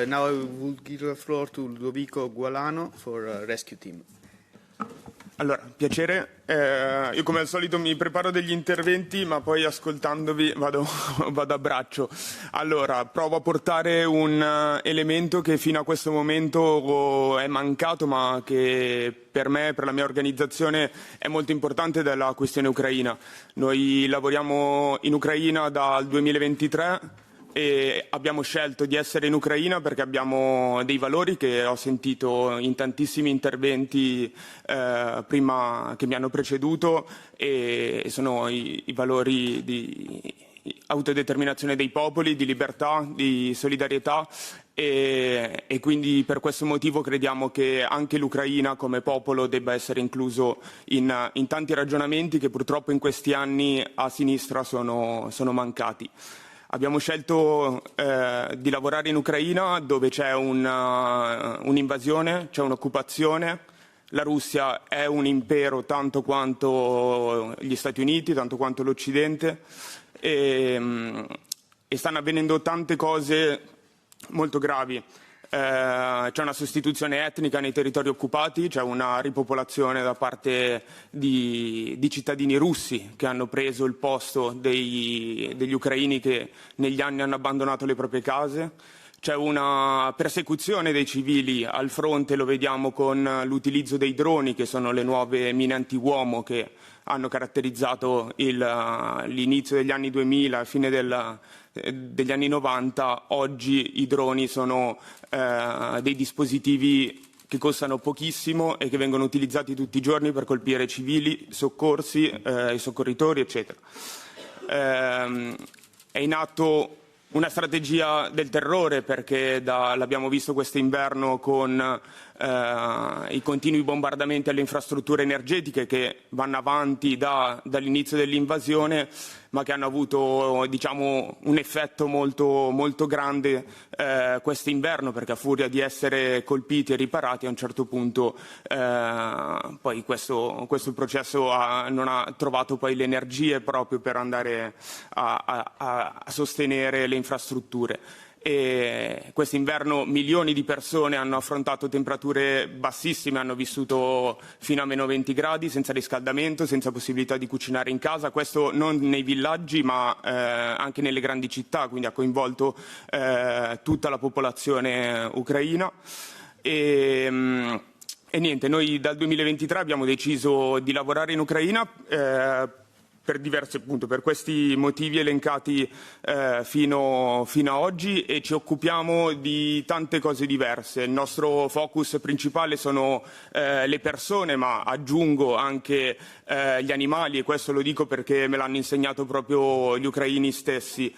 Now I will give the floor to Ludovico Gualano for Rescue Team. Allora, piacere. Io come al solito mi preparo degli interventi, ma poi ascoltandovi vado a braccio. Allora, provo a portare un elemento che fino a questo momento è mancato, ma che per me, per la mia organizzazione, è molto importante, della questione ucraina. Noi lavoriamo in Ucraina dal 2023 e abbiamo scelto di essere in Ucraina perché abbiamo dei valori che ho sentito in tantissimi interventi prima che mi hanno preceduto, e sono i valori di autodeterminazione dei popoli, di libertà, di solidarietà, e quindi per questo motivo crediamo che anche l'Ucraina come popolo debba essere incluso in tanti ragionamenti che purtroppo in questi anni a sinistra sono mancati. Abbiamo scelto di lavorare in Ucraina dove c'è un'invasione, c'è un'occupazione. La Russia è un impero tanto quanto gli Stati Uniti, tanto quanto l'Occidente, e stanno avvenendo tante cose molto gravi. C'è una sostituzione etnica nei territori occupati, c'è una ripopolazione da parte di cittadini russi che hanno preso il posto degli ucraini che negli anni hanno abbandonato le proprie case. C'è una persecuzione dei civili al fronte, lo vediamo con l'utilizzo dei droni, che sono le nuove mine antiuomo che hanno caratterizzato l'inizio degli anni 2000, la fine degli anni 90. Oggi i droni sono dei dispositivi che costano pochissimo e che vengono utilizzati tutti i giorni per colpire civili, soccorsi, i soccorritori, eccetera. È in atto una strategia del terrore, perché l'abbiamo visto quest'inverno con i continui bombardamenti alle infrastrutture energetiche che vanno avanti dall'inizio dell'invasione, ma che hanno avuto, diciamo, un effetto molto, molto grande quest'inverno, perché a furia di essere colpiti e riparati a un certo punto poi questo processo non ha trovato poi le energie proprio per andare a sostenere le infrastrutture. e quest'inverno milioni di persone hanno affrontato temperature bassissime, hanno vissuto fino a meno 20 gradi senza riscaldamento, senza possibilità di cucinare in casa, questo non nei villaggi ma anche nelle grandi città, quindi ha coinvolto tutta la popolazione ucraina. E niente, noi dal 2023 abbiamo deciso di lavorare in Ucraina per diversi, appunto, per questi motivi elencati fino a oggi, e ci occupiamo di tante cose diverse. Il nostro focus principale sono le persone, ma aggiungo anche gli animali, e questo lo dico perché me l'hanno insegnato proprio gli ucraini stessi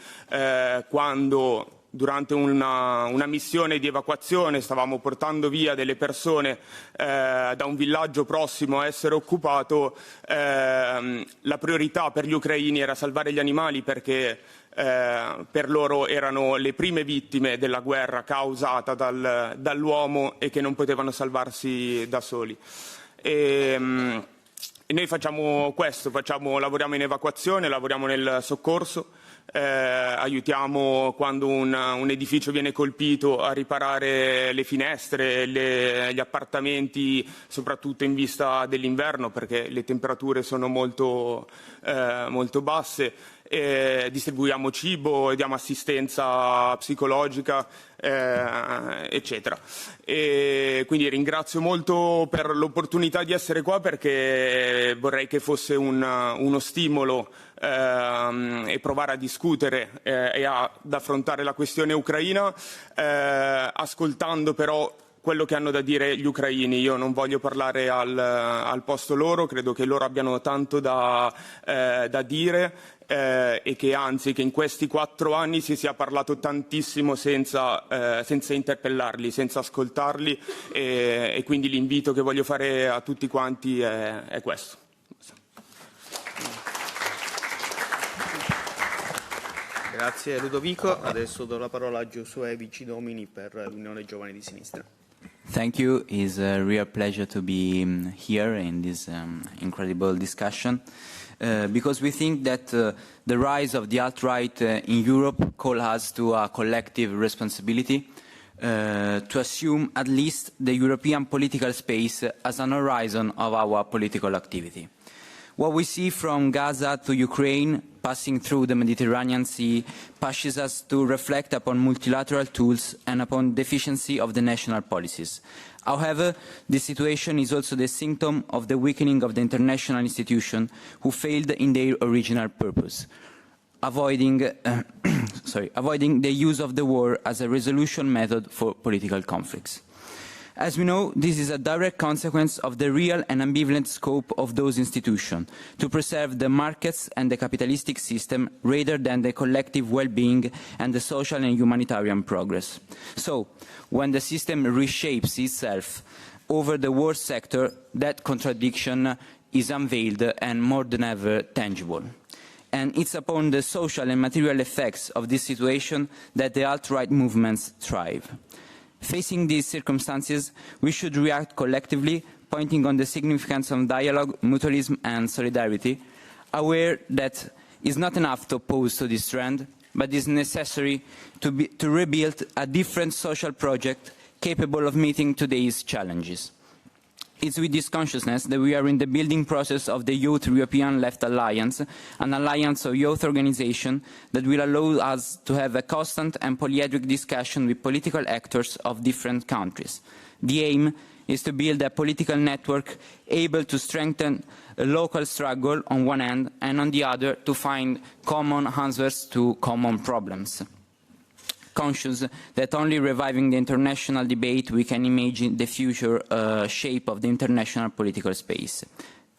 quando durante una missione di evacuazione stavamo portando via delle persone da un villaggio prossimo a essere occupato. La priorità per gli ucraini era salvare gli animali perché per loro erano le prime vittime della guerra causata dall'uomo e che non potevano salvarsi da soli. E noi facciamo questo, lavoriamo in evacuazione, lavoriamo nel soccorso. Aiutiamo quando un edificio viene colpito a riparare le finestre, gli appartamenti, soprattutto in vista dell'inverno perché le temperature sono molto basse. Distribuiamo cibo, diamo assistenza psicologica, eccetera. E quindi ringrazio molto per l'opportunità di essere qua perché vorrei che fosse uno stimolo e provare a discutere e ad affrontare la questione ucraina, ascoltando però quello che hanno da dire gli ucraini. Io non voglio parlare al posto loro, credo che loro abbiano tanto da dire e che anzi che in questi 4 anni si sia parlato tantissimo senza interpellarli, senza ascoltarli, e quindi l'invito che voglio fare a tutti quanti è questo. Grazie Ludovico. Adesso do la parola a Giosuè Vici Domini per l'Unione Giovani di Sinistra. Thank you. It's a real pleasure to be here in this incredible discussion because we think that the rise of the alt-right in Europe calls us to a collective responsibility to assume at least the European political space as an horizon of our political activity. What we see from Gaza to Ukraine, passing through the Mediterranean Sea, pushes us to reflect upon multilateral tools and upon the deficiency of the national policies. However, this situation is also the symptom of the weakening of the international institutions who failed in their original purpose, avoiding the use of the war as a resolution method for political conflicts. As we know, this is a direct consequence of the real and ambivalent scope of those institutions, to preserve the markets and the capitalistic system rather than the collective well-being and the social and humanitarian progress. So, when the system reshapes itself over the war sector, that contradiction is unveiled and more than ever tangible. And it's upon the social and material effects of this situation that the alt-right movements thrive. Facing these circumstances, we should react collectively, pointing on the significance of dialogue, mutualism and solidarity, aware that it's not enough to oppose to this trend, but is necessary to rebuild a different social project capable of meeting today's challenges. It's with this consciousness that we are in the building process of the Youth European Left Alliance, an alliance of youth organizations that will allow us to have a constant and polyhedric discussion with political actors of different countries. The aim is to build a political network able to strengthen a local struggle on one hand, and on the other to find common answers to common problems. Conscious that only reviving the international debate we can imagine the future shape of the international political space.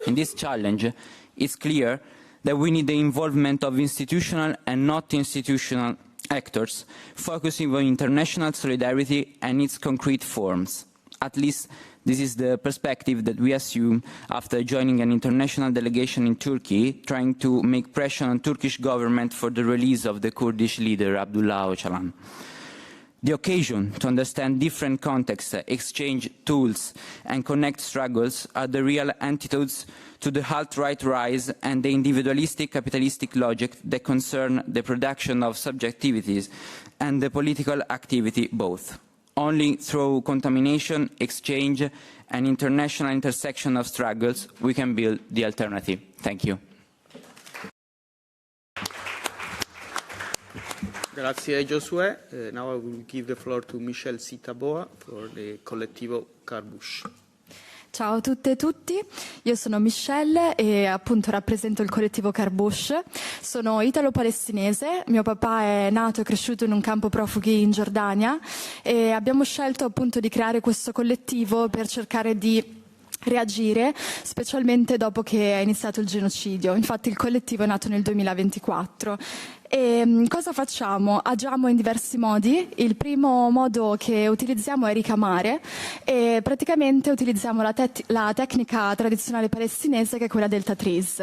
In this challenge, it's clear that we need the involvement of institutional and not institutional actors, focusing on international solidarity and its concrete forms. At least this is the perspective that we assume after joining an international delegation in Turkey, trying to make pressure on the Turkish government for the release of the Kurdish leader Abdullah Öcalan. The occasion to understand different contexts, exchange tools and connect struggles are the real antidotes to the alt-right rise and the individualistic capitalistic logic that concern the production of subjectivities and the political activity both. Only through contamination, exchange, and international intersection of struggles we can build the alternative. Thank you. Grazie Giosuè. Now I will give the floor to Michelle Sitaboa for the collettivo Carbush. Ciao a tutte e tutti, io sono Michelle e appunto rappresento il collettivo Carbush. Sono italo-palestinese, mio papà è nato e cresciuto in un campo profughi in Giordania e abbiamo scelto appunto di creare questo collettivo per cercare di reagire, specialmente dopo che è iniziato il genocidio. Infatti il collettivo è nato nel 2024. E cosa facciamo? Agiamo in diversi modi. Il primo modo che utilizziamo è ricamare e praticamente utilizziamo la tecnica tradizionale palestinese che è quella del tatriz.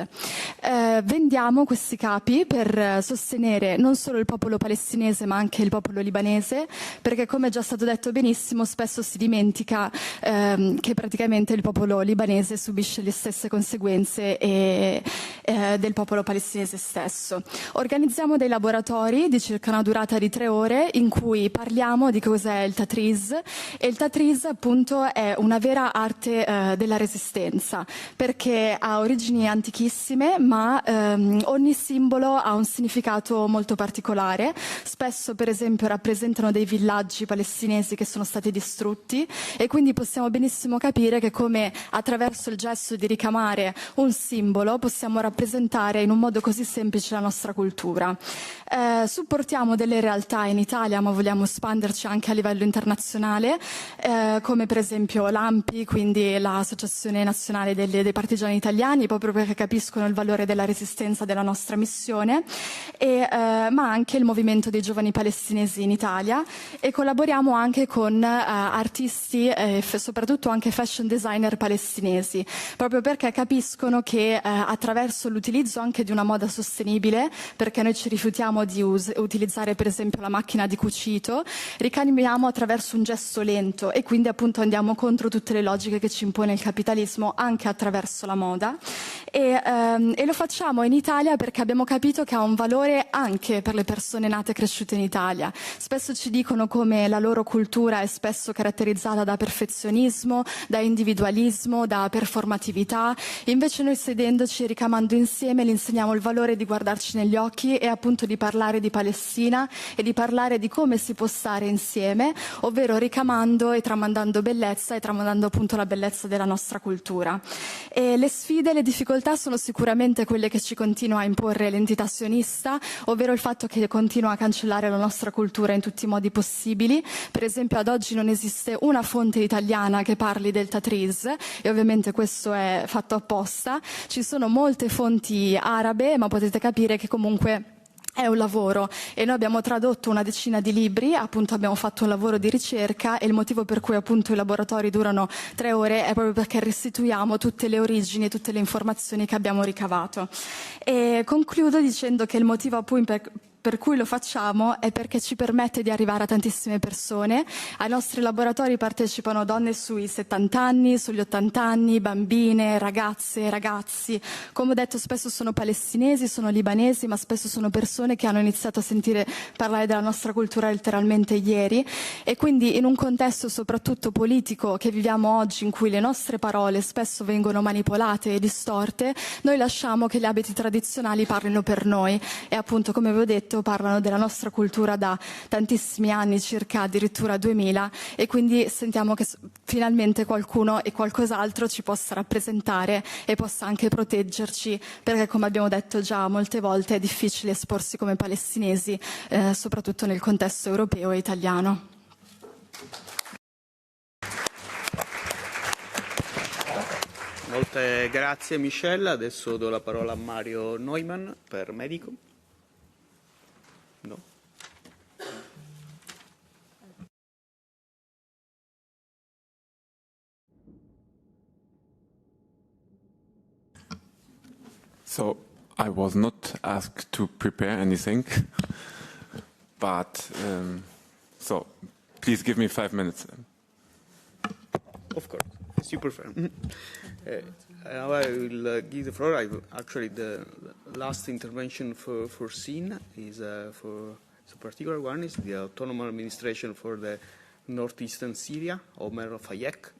Vendiamo questi capi per sostenere non solo il popolo palestinese ma anche il popolo libanese, perché come è già stato detto benissimo spesso si dimentica che praticamente il popolo libanese subisce le stesse conseguenze del popolo palestinese stesso. Organizziamo dei laboratori di circa una durata di 3 ore in cui parliamo di cos'è il tatriz, e il tatriz appunto è una vera arte della resistenza, perché ha origini antichissime ma ogni simbolo ha un significato molto particolare. Spesso per esempio rappresentano dei villaggi palestinesi che sono stati distrutti e quindi possiamo benissimo capire che come attraverso il gesto di ricamare un simbolo possiamo rappresentare in un modo così semplice la nostra cultura. Supportiamo delle realtà in Italia ma vogliamo espanderci anche a livello internazionale, come per esempio l'ANPI, quindi l'Associazione Nazionale dei Partigiani Italiani, proprio perché capiscono il valore della resistenza della nostra missione, ma anche il Movimento dei Giovani Palestinesi in Italia, e collaboriamo anche con artisti e soprattutto anche fashion designer palestinesi, proprio perché capiscono che attraverso l'utilizzo anche di una moda sostenibile, perché noi ci rifiutiamo di utilizzare per esempio la macchina di cucito, ricamiamo attraverso un gesto lento e quindi appunto andiamo contro tutte le logiche che ci impone il capitalismo anche attraverso la moda, e lo facciamo in Italia perché abbiamo capito che ha un valore anche per le persone nate e cresciute in Italia. Spesso ci dicono come la loro cultura è spesso caratterizzata da perfezionismo, da individualismo, da performatività, invece noi sedendoci e ricamando insieme gli insegniamo il valore di guardarci negli occhi e appunto di parlare di Palestina e di parlare di come si può stare insieme, ovvero ricamando e tramandando bellezza e tramandando appunto la bellezza della nostra cultura. E le sfide, le difficoltà sono sicuramente quelle che ci continua a imporre l'entità sionista, ovvero il fatto che continua a cancellare la nostra cultura in tutti i modi possibili. Per esempio ad oggi non esiste una fonte italiana che parli del tatriz e ovviamente questo è fatto apposta. Ci sono molte fonti arabe, ma potete capire che comunque è un lavoro e noi abbiamo tradotto una decina di libri, appunto abbiamo fatto un lavoro di ricerca, e il motivo per cui appunto i laboratori durano 3 ore è proprio perché restituiamo tutte le origini e tutte le informazioni che abbiamo ricavato. E concludo dicendo che il motivo appunto per cui lo facciamo è perché ci permette di arrivare a tantissime persone. Ai nostri laboratori partecipano donne sui 70 anni, sugli 80 anni, bambine, ragazze, ragazzi. Come ho detto, spesso sono palestinesi, sono libanesi, ma spesso sono persone che hanno iniziato a sentire parlare della nostra cultura letteralmente ieri, e quindi in un contesto soprattutto politico che viviamo oggi, in cui le nostre parole spesso vengono manipolate e distorte, noi lasciamo che gli abiti tradizionali parlino per noi, e appunto, come vi ho detto, parlano della nostra cultura da tantissimi anni, circa addirittura 2000, e quindi sentiamo che finalmente qualcuno e qualcos'altro ci possa rappresentare e possa anche proteggerci, perché come abbiamo detto già molte volte è difficile esporsi come palestinesi, soprattutto nel contesto europeo e italiano. Molte grazie Michelle, adesso do la parola a Mario Neumann per Medico. No. So I was not asked to prepare anything, but so please give me 5 minutes. Of course, as you prefer. Now I will give the floor. Actually, the last intervention for Sin is for The particular one is the Autonomous Administration for the Northeastern Syria, Omer Fayek.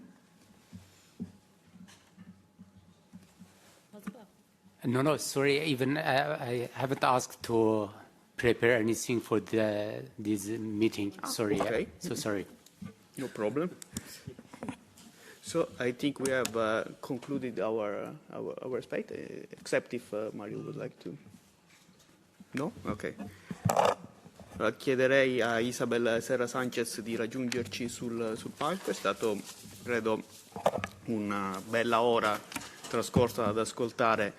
No, sorry, even I haven't asked to prepare anything for this meeting. Sorry, okay. So sorry. No problem. So I think we have concluded our aspect, except if Mario would like to. No? Ok. Allora, chiederei a Isabel Serra Sanchez di raggiungerci sul palco. È stato, credo, una bella ora trascorsa ad ascoltare,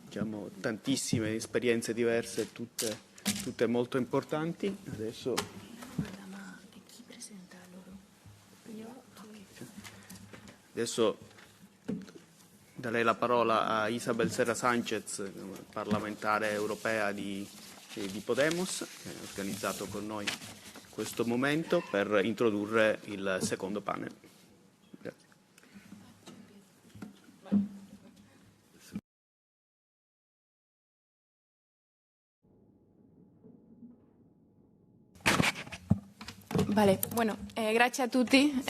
diciamo, tantissime esperienze diverse, tutte molto importanti. Adesso darei la parola a Isabel Serra Sanchez, parlamentare europea di Podemos, che ha organizzato con noi questo momento per introdurre il secondo panel. Grazie. Vale, bueno, grazie a tutti.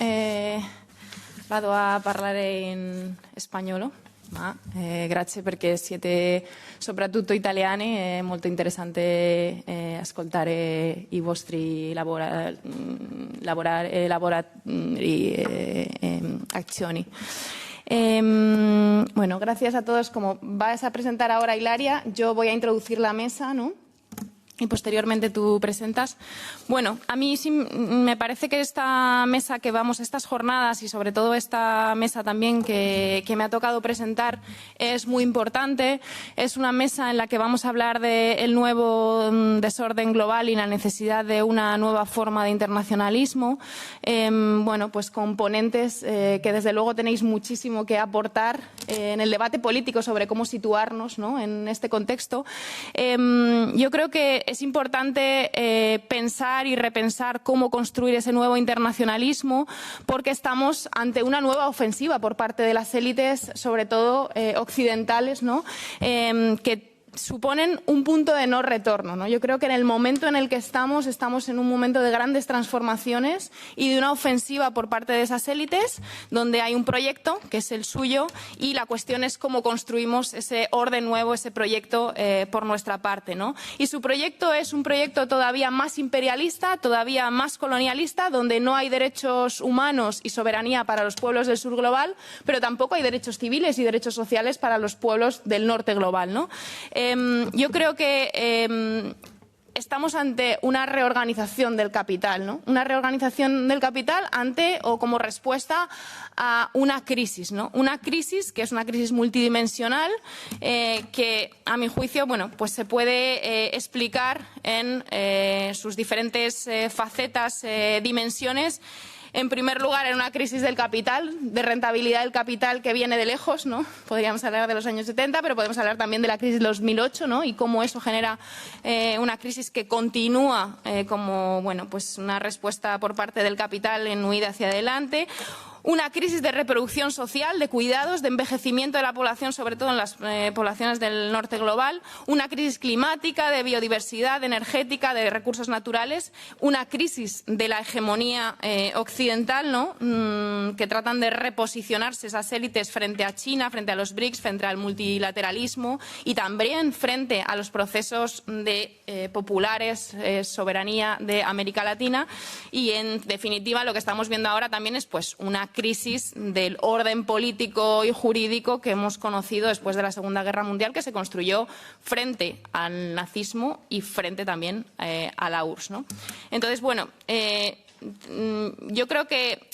Vado a parlare in spagnolo, ma grazie perché siete soprattutto italiani, è molto interessante ascoltare i vostri acciones. Bueno, gracias a todos. Como vas a presentar ahora Ilaria, yo voy a introducir la mesa, ¿no? Y posteriormente tú presentas. Bueno, a mí sí me parece que esta mesa que vamos, estas jornadas y sobre todo esta mesa también que me ha tocado presentar es muy importante. Es una mesa en la que vamos a hablar del nuevo desorden global y la necesidad de una nueva forma de internacionalismo. Bueno, pues componentes que desde luego tenéis muchísimo que aportar en el debate político sobre cómo situarnos, ¿no?, en este contexto. Yo creo que es importante pensar y repensar cómo construir ese nuevo internacionalismo, porque estamos ante una nueva ofensiva por parte de las élites, sobre todo occidentales, ¿no?, que suponen un punto de no retorno, ¿no? Yo creo que en el momento en el que estamos en un momento de grandes transformaciones y de una ofensiva por parte de esas élites, donde hay un proyecto que es el suyo y la cuestión es cómo construimos ese orden nuevo, ese proyecto por nuestra parte, ¿no? Y su proyecto es un proyecto todavía más imperialista, todavía más colonialista, donde no hay derechos humanos y soberanía para los pueblos del sur global, pero tampoco hay derechos civiles y derechos sociales para los pueblos del norte global, ¿no? Yo creo que estamos ante una reorganización del capital, ¿no? Una reorganización del capital ante o como respuesta a una crisis, ¿no? Una crisis que es una crisis multidimensional que, a mi juicio, bueno, pues se puede explicar en sus diferentes facetas, dimensiones. En primer lugar, en una crisis del capital, de rentabilidad del capital que viene de lejos, ¿no? Podríamos hablar de los años 70, pero podemos hablar también de la crisis de 2008, ¿no? Y cómo eso genera una crisis que continúa como, bueno, pues una respuesta por parte del capital en huida hacia adelante. Una crisis de reproducción social, de cuidados, de envejecimiento de la población, sobre todo en las poblaciones del norte global. Una crisis climática, de biodiversidad, energética, de recursos naturales. Una crisis de la hegemonía occidental, ¿no? Que tratan de reposicionarse esas élites frente a China, frente a los BRICS, frente al multilateralismo y también frente a los procesos de populares, soberanía de América Latina. Y, en definitiva, lo que estamos viendo ahora también es pues una crisis del orden político y jurídico que hemos conocido después de la Segunda Guerra Mundial, que se construyó frente al nazismo y frente también a la URSS, ¿no? Entonces, bueno, yo creo que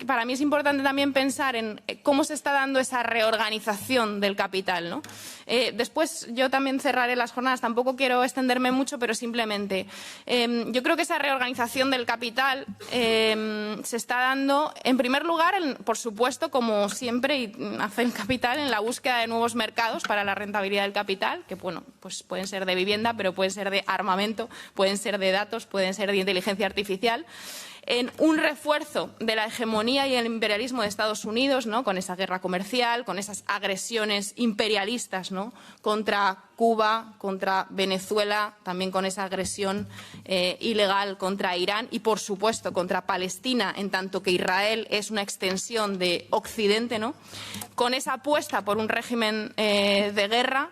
para mí es importante también pensar en cómo se está dando esa reorganización del capital, ¿no? Después yo también cerraré las jornadas, tampoco quiero extenderme mucho, pero simplemente yo creo que esa reorganización del capital se está dando, en primer lugar, por supuesto, como siempre hace el capital, en la búsqueda de nuevos mercados para la rentabilidad del capital, que bueno, pues pueden ser de vivienda, pero pueden ser de armamento, pueden ser de datos, pueden ser de inteligencia artificial. en un refuerzo de la hegemonía y el imperialismo de Estados Unidos, ¿no? Con esa guerra comercial, con esas agresiones imperialistas, ¿no? Contra Cuba, contra Venezuela, también con esa agresión ilegal contra Irán y, por supuesto, contra Palestina, en tanto que Israel es una extensión de Occidente, ¿no? Con esa apuesta por un régimen de guerra,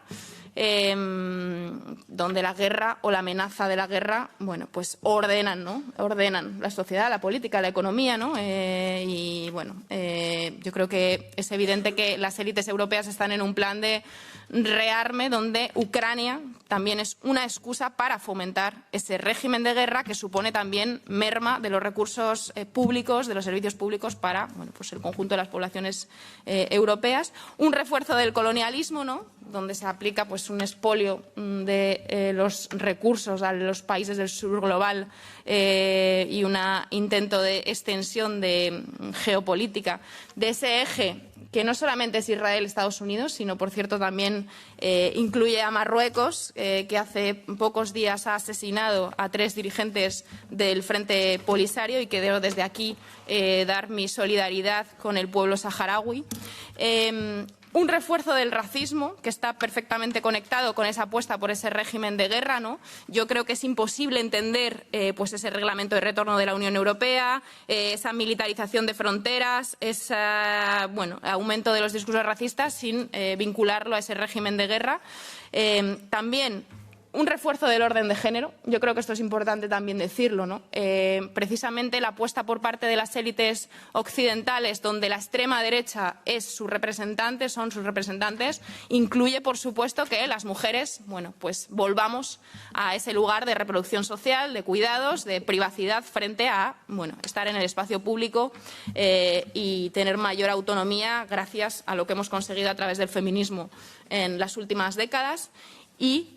donde la guerra o la amenaza de la guerra, bueno, pues ordenan, ¿no? Ordenan la sociedad, la política, la economía, ¿no? Y bueno, yo creo que es evidente que las élites europeas están en un plan de rearme donde Ucrania también es una excusa para fomentar ese régimen de guerra que supone también merma de los recursos públicos, de los servicios públicos para, bueno, pues el conjunto de las poblaciones europeas. Un refuerzo del colonialismo, ¿no? Donde se aplica pues un expolio de los recursos a los países del sur global y un intento de extensión de geopolítica de ese eje que no solamente es Israel, Estados Unidos, sino, por cierto, también incluye a Marruecos, que hace pocos días ha asesinado a 3 dirigentes del Frente Polisario y que debo desde aquí dar mi solidaridad con el pueblo saharaui. Un refuerzo del racismo que está perfectamente conectado con esa apuesta por ese régimen de guerra, ¿no? Yo creo que es imposible entender pues ese reglamento de retorno de la Unión Europea, esa militarización de fronteras, ese aumento de los discursos racistas sin vincularlo a ese régimen de guerra. También un refuerzo del orden de género. Yo creo que esto es importante también decirlo, ¿no? Precisamente la apuesta por parte de las élites occidentales, donde la extrema derecha es su representante, son sus representantes, incluye, por supuesto, que las mujeres, bueno, pues volvamos a ese lugar de reproducción social, de cuidados, de privacidad frente a, bueno, estar en el espacio público y tener mayor autonomía gracias a lo que hemos conseguido a través del feminismo en las últimas décadas. Y,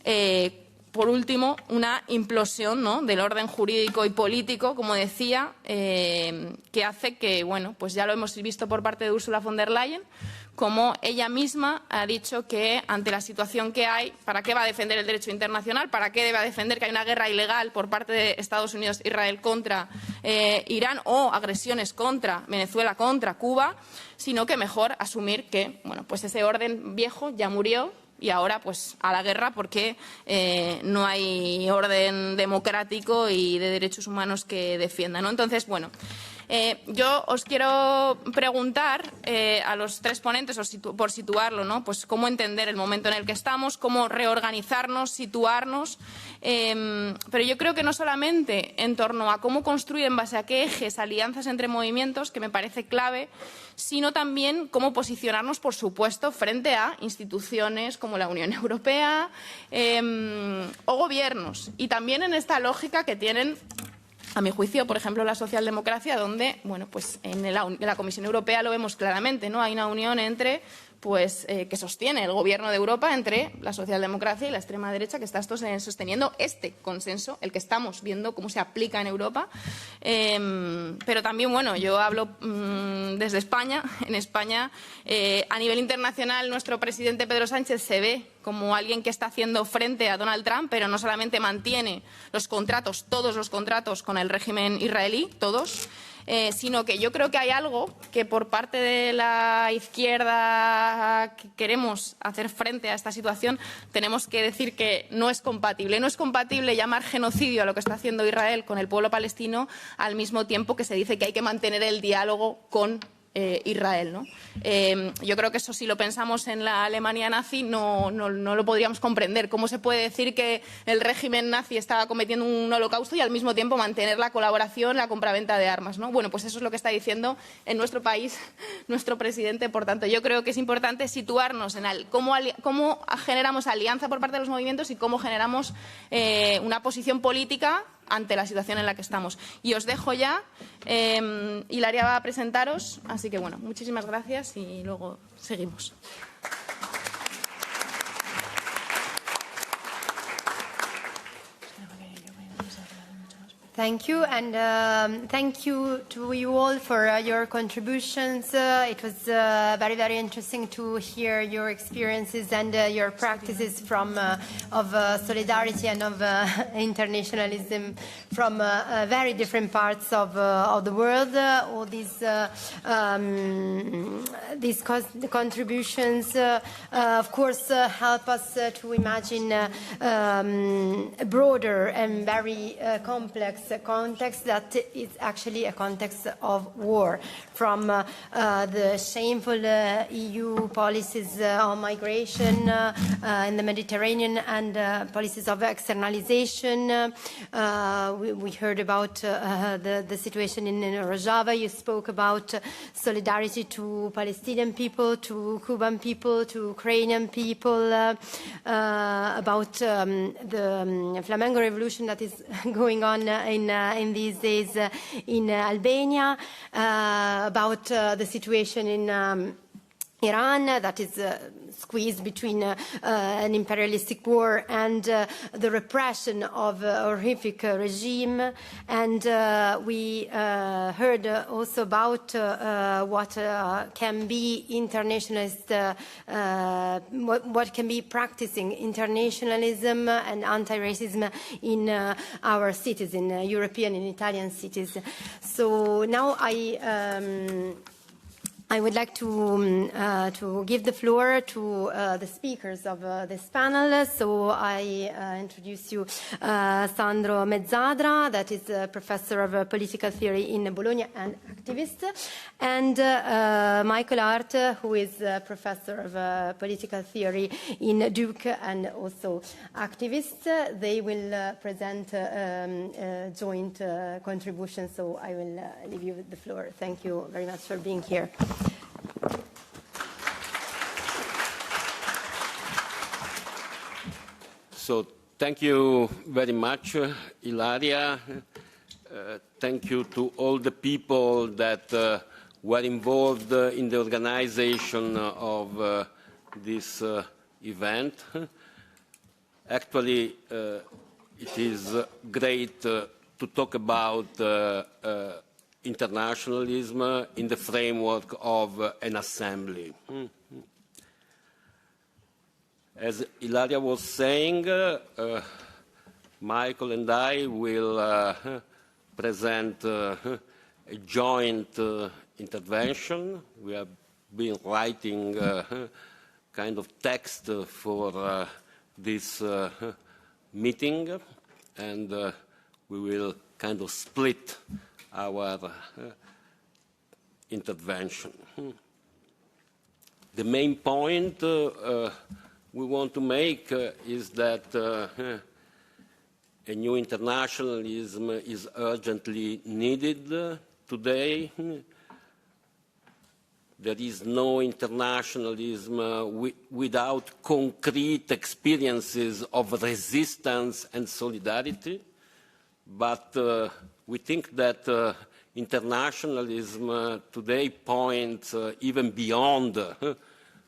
por último, una implosión, ¿no? Del orden jurídico y político, como decía, que hace que, bueno, pues ya lo hemos visto por parte de Ursula von der Leyen, como ella misma ha dicho que ante la situación que hay, ¿para qué va a defender el derecho internacional? ¿Para qué debe defender que hay una guerra ilegal por parte de Estados Unidos e Israel contra Irán o agresiones contra Venezuela, contra Cuba? Sino que mejor asumir que, bueno, pues ese orden viejo ya murió y ahora pues a la guerra porque no hay orden democrático y de derechos humanos que defienda, ¿no? Entonces, bueno, yo os quiero preguntar a los 3 ponentes, por situarlo, ¿no? Pues cómo entender el momento en el que estamos, cómo reorganizarnos, situarnos, pero yo creo que no solamente en torno a cómo construir en base a qué ejes alianzas entre movimientos, que me parece clave, sino también cómo posicionarnos, por supuesto, frente a instituciones como la Unión Europea o gobiernos, y también en esta lógica que tienen, a mi juicio, por ejemplo, la socialdemocracia, donde, bueno, pues en la Comisión Europea lo vemos claramente, ¿no? Hay una unión entre, pues, que sostiene el Gobierno de Europa entre la socialdemocracia y la extrema derecha, que está sosteniendo este consenso, el que estamos viendo cómo se aplica en Europa. Pero también, bueno, yo hablo desde España. En España, a nivel internacional, nuestro presidente Pedro Sánchez se ve como alguien que está haciendo frente a Donald Trump, pero no solamente mantiene los contratos, todos los contratos con el régimen israelí, todos, sino que yo creo que hay algo que por parte de la izquierda que queremos hacer frente a esta situación tenemos que decir que no es compatible. No es compatible llamar genocidio a lo que está haciendo Israel con el pueblo palestino al mismo tiempo que se dice que hay que mantener el diálogo con Israel, ¿no? Yo creo que eso, si lo pensamos en la Alemania nazi, no lo podríamos comprender. ¿Cómo se puede decir que el régimen nazi estaba cometiendo un holocausto y al mismo tiempo mantener la colaboración, la compraventa de armas, ¿no? Bueno, pues eso es lo que está diciendo en nuestro país nuestro presidente. Por tanto, yo creo que es importante situarnos en cómo generamos alianza por parte de los movimientos y cómo generamos una posición política ante la situación en la que estamos. Y os dejo ya. Ilaria va a presentaros, así que bueno, muchísimas gracias y luego seguimos. Thank you, and thank you to you all for your contributions. It was very, very interesting to hear your experiences and your practices of solidarity and of internationalism from very different parts of the world. All these contributions, of course, help us to imagine a broader and very complex context that is actually a context of war, from the shameful EU policies on migration in the Mediterranean and policies of externalization. We heard about the situation in Rojava. You spoke about solidarity to Palestinian people, to Cuban people, to Ukrainian people, about the Flamengo revolution that is going on in these days in Albania, about the situation in Iran that is squeezed between an imperialistic war and the repression of a horrific regime. And we heard also about what can be internationalist, what can be practicing internationalism and anti-racism in our cities, in European and Italian cities. So now I would like to give the floor to the speakers of this panel. So I introduce you Sandro MEZZADRA, that is a professor of political theory in Bologna and activist, and Michael HARDT, who is a professor of political theory in Duke and also activist. They will present a joint contribution, so I will leave you the floor. Thank you very much for being here. So thank you very much, Ilaria. Thank you to all the people that were involved in the organization of this event. Actually, it is great to talk about internationalism in the framework of an assembly. As Ilaria was saying, Michael and I will present a joint intervention. We have been writing kind of text for this meeting, and we will kind of split our intervention. The main point we want to make is that a new internationalism is urgently needed today. There is no internationalism without concrete experiences of resistance and solidarity, but we think that internationalism today points even beyond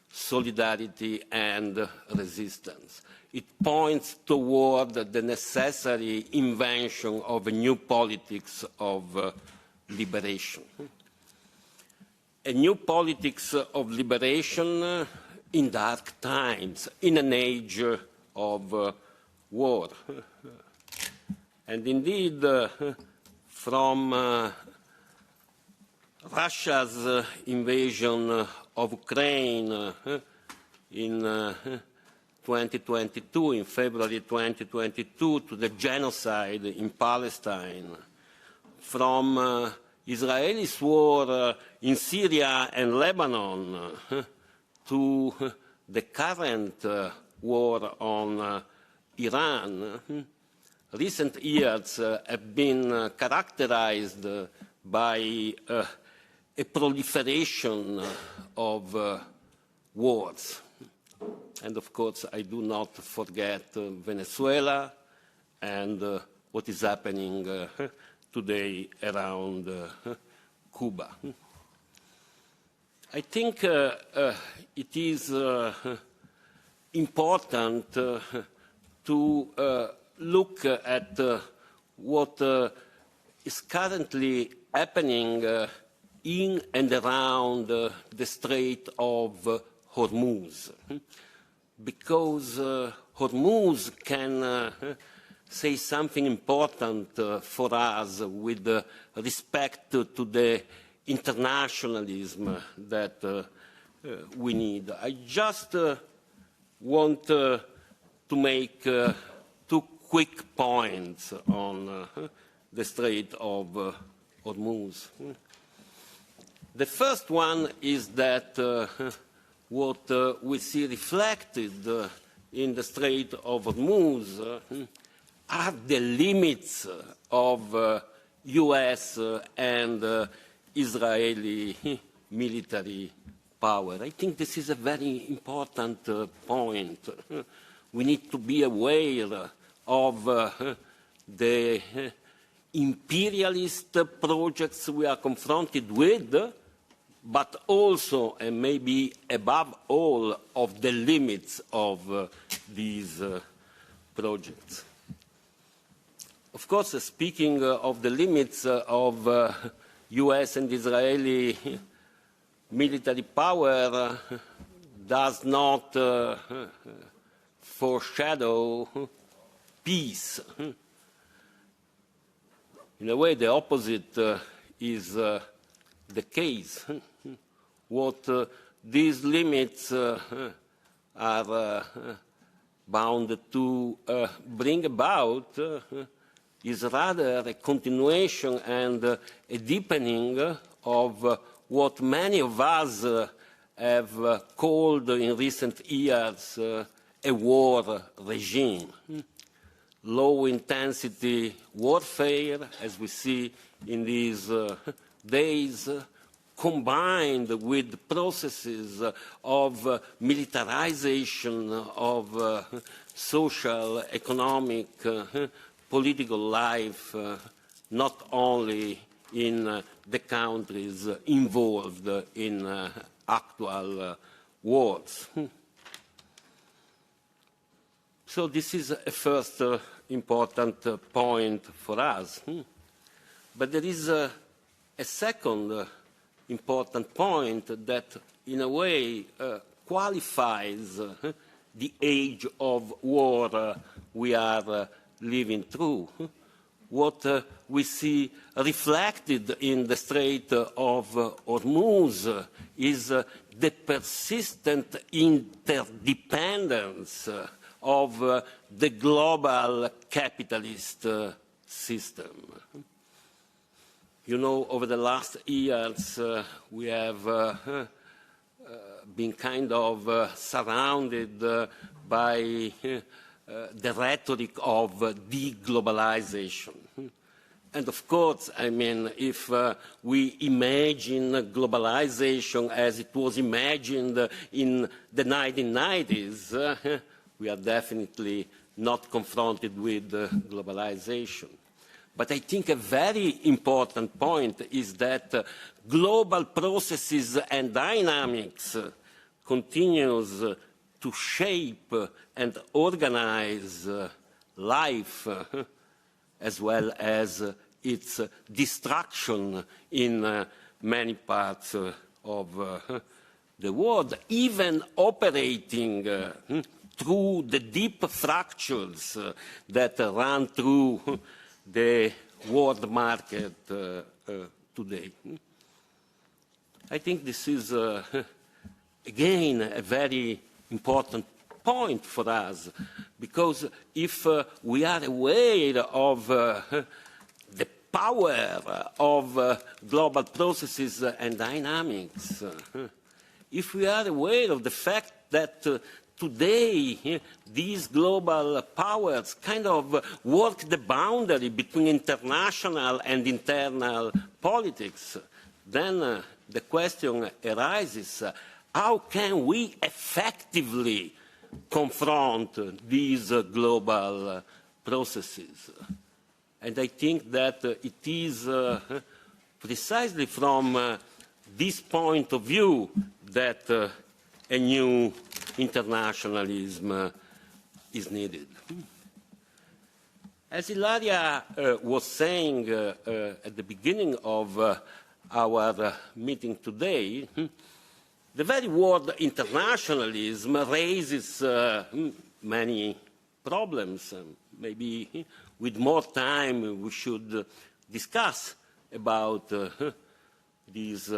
solidarity and resistance. It points toward the necessary invention of a new politics of liberation. A new politics of liberation in dark times, in an age of war. And indeed, from Russia's invasion of Ukraine in 2022, in February 2022, to the genocide in Palestine, from Israel's war in Syria and Lebanon to the current war on Iran, recent years have been characterized by a proliferation of wars. And of course, I do not forget Venezuela and what is happening today around Cuba. I think it is important to look at what is currently happening in and around the Strait of Hormuz, because Hormuz can say something important for us with respect to the internationalism that we need. I just want to make 2 quick points on the Strait of Hormuz. The first one is that what we see reflected in the Strait of Hormuz are the limits of US and Israeli military power. I think this is a very important point. We need to be aware of the imperialist projects we are confronted with, but also, and maybe above all, of the limits of these projects. Of course, speaking of the limits of US and Israeli military power does not foreshadow peace. In a way, the opposite is the case. What these limits are bound to bring about is rather a continuation and a deepening of what many of us have called in recent years a war regime. Low-intensity warfare, as we see in these days, combined with processes of militarization of social, economic, political life, not only in the countries involved in actual wars. So this is a first important point for us. But there is a second important point that, in a way, qualifies the age of war we are living through. What we see reflected in the Strait of Hormuz is the persistent interdependence of the global capitalist system. You know, over the last years, we have been kind of surrounded by the rhetoric of deglobalization. And of course, I mean, if we imagine globalization as it was imagined in the 1990s, we are definitely not confronted with globalization. But I think a very important point is that global processes and dynamics continues to shape and organize life as well as its destruction in many parts of the world, even operating through the deep fractures that run through the world market today. I think this is, again, a very important point for us, because if we are aware of the power of global processes and dynamics, if we are aware of the fact that today these global powers kind of work the boundary between international and internal politics, then the question arises, how can we effectively confront these global processes? And I think that it is precisely from this point of view that a new internationalism is needed. As Ilaria was saying at the beginning of our meeting today, the very word internationalism raises many problems. Maybe with more time we should discuss about these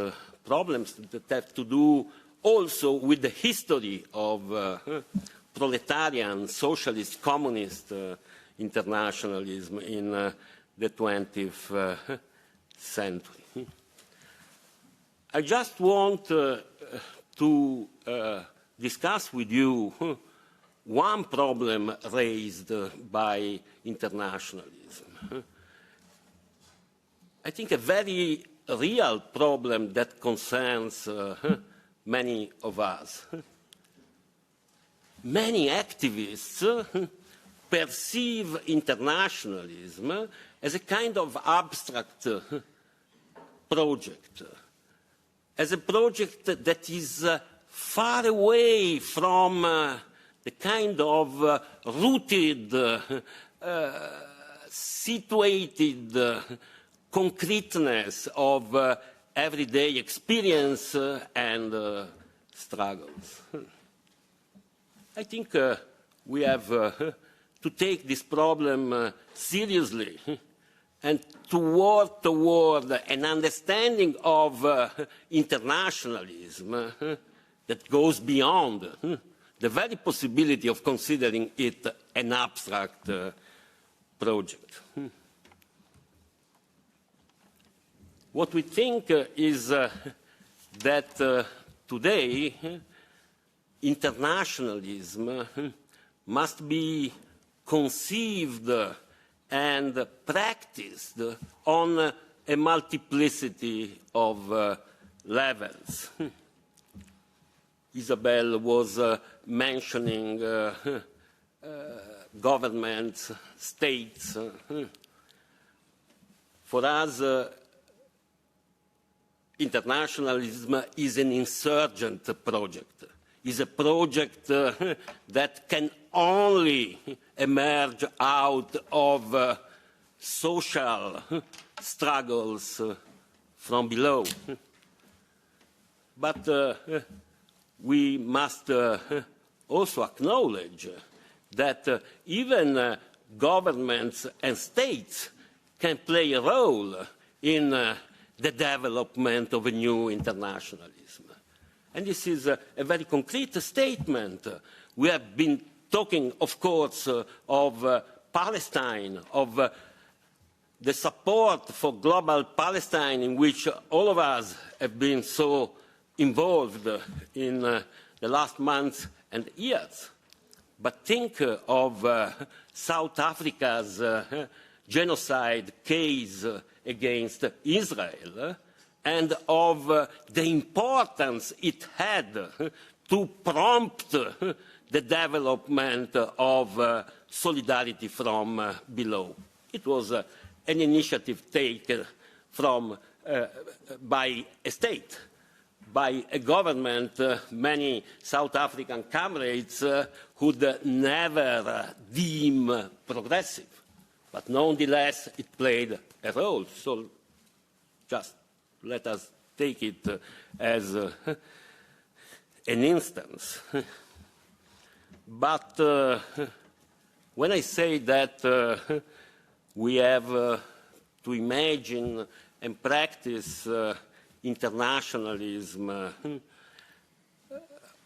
problems that have to do also with the history of proletarian, socialist, communist internationalism in the 20th century. I just want to discuss with you one problem raised by internationalism. I think a very real problem that concerns many of us. Many activists perceive internationalism as a kind of abstract project, as a project that is far away from the kind of rooted, situated concreteness of everyday experience and struggles. I think we have to take this problem seriously and to work toward an understanding of internationalism that goes beyond the very possibility of considering it an abstract project. What we think is that today internationalism must be conceived and practiced on a multiplicity of levels. ISABEL was mentioning governments, states. For us, internationalism is an insurgent project, is a project that can only emerge out of social struggles from below. But we must also acknowledge that even governments and states can play a role in the development of a new internationalism. And this is a very concrete statement. We have been talking, of course, of Palestine, of the support for global Palestine in which all of us have been so involved in the last months and years. But think of South Africa's genocide case against Israel and of the importance it had to prompt the development of solidarity from below. It was an initiative taken by a state, by a government many South African comrades would never deem progressive. But nonetheless, it played a role. So just let us take it as an instance. But when I say that we have to imagine and practice internationalism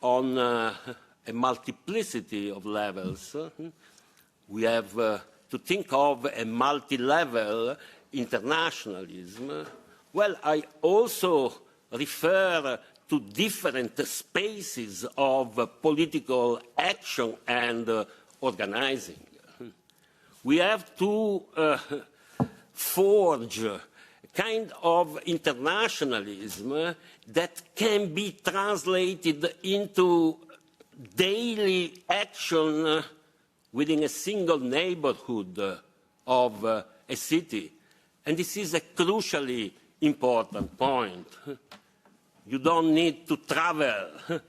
on a multiplicity of levels, we have to think of a multi-level internationalism. Well, I also refer to different spaces of political action and organizing. We have to forge a kind of internationalism that can be translated into daily action within a single neighborhood of a city. And this is a crucially important point. You don't need to travel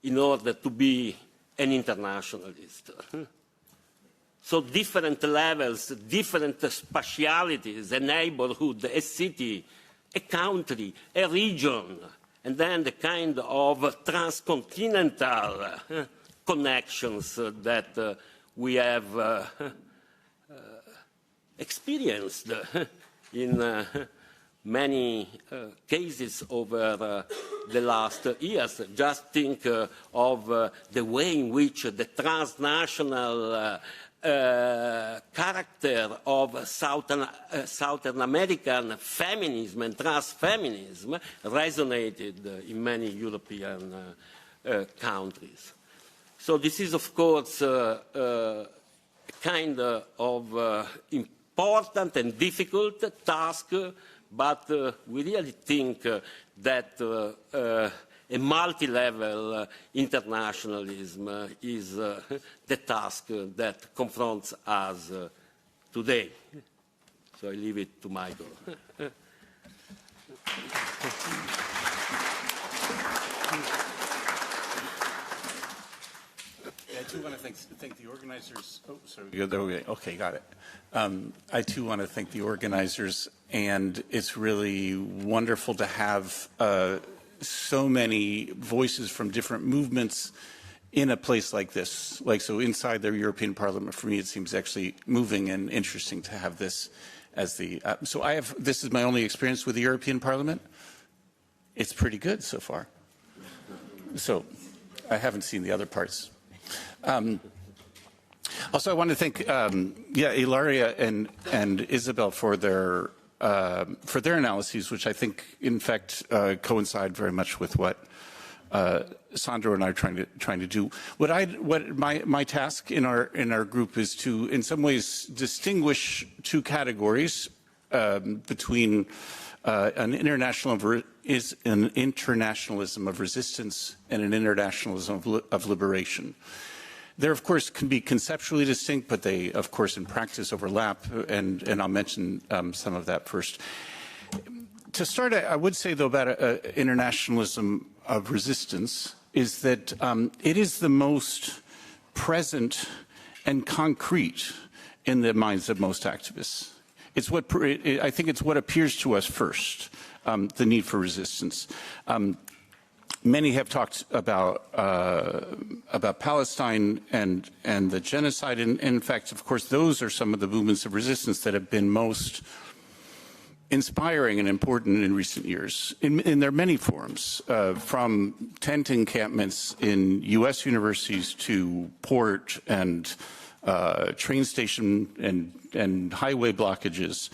in order to be an internationalist. So different levels, different spatialities, a neighborhood, a city, a country, a region, and then the kind of transcontinental connections that we have experienced in many cases over the last years. Just think of the way in which the transnational character of Southern American feminism and transfeminism resonated in many European countries. So this is, of course, a kind of important and difficult task, but we really think that a multi-level internationalism is the task that confronts us today. So I leave it to Michael. I too want to thank the organizers. Oh, sorry. Okay, got it. I too want to thank the organizers, and it's really wonderful to have so many voices from different movements in a place like this. Like, so inside the European Parliament, for me, it seems actually moving and interesting to have this as the, this is my only experience with the European Parliament. It's pretty good so far. So I haven't seen the other parts. Also, I want to thank, Ilaria and ISABEL for their analyses, which I think, in fact, coincide very much with what Sandro and I are trying to do. My task in our group is to, in some ways, distinguish two categories between an internationalism of resistance and an internationalism of liberation. There, of course, can be conceptually distinct, but they, of course, in practice overlap, and I'll mention some of that first. To start, I would say, though, about internationalism of resistance is that it is the most present and concrete in the minds of most activists. It's what I think it's what appears to us first, the need for resistance. Many have talked about Palestine and the genocide. And in fact, of course, those are some of the movements of resistance that have been most inspiring and important in recent years in their many forms, from tent encampments in U.S. universities to port and train station and highway blockages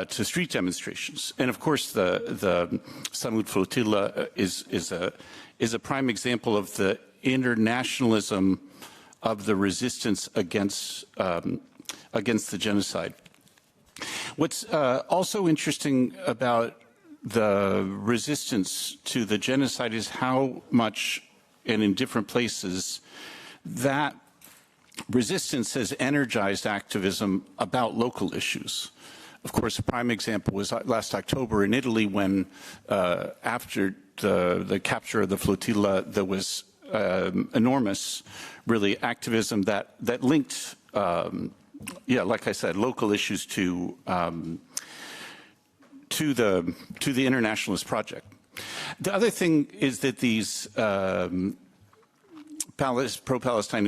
to street demonstrations. And of course, the Samut flotilla is a prime example of the internationalism of the resistance against the genocide. What's also interesting about the resistance to the genocide is how much, and in different places, that resistance has energized activism about local issues. Of course, a prime example was last October in Italy when, after the capture of the flotilla, there was enormous, really, activism that linked, like I said, local issues to the internationalist project. The other thing is that these pro-Palestine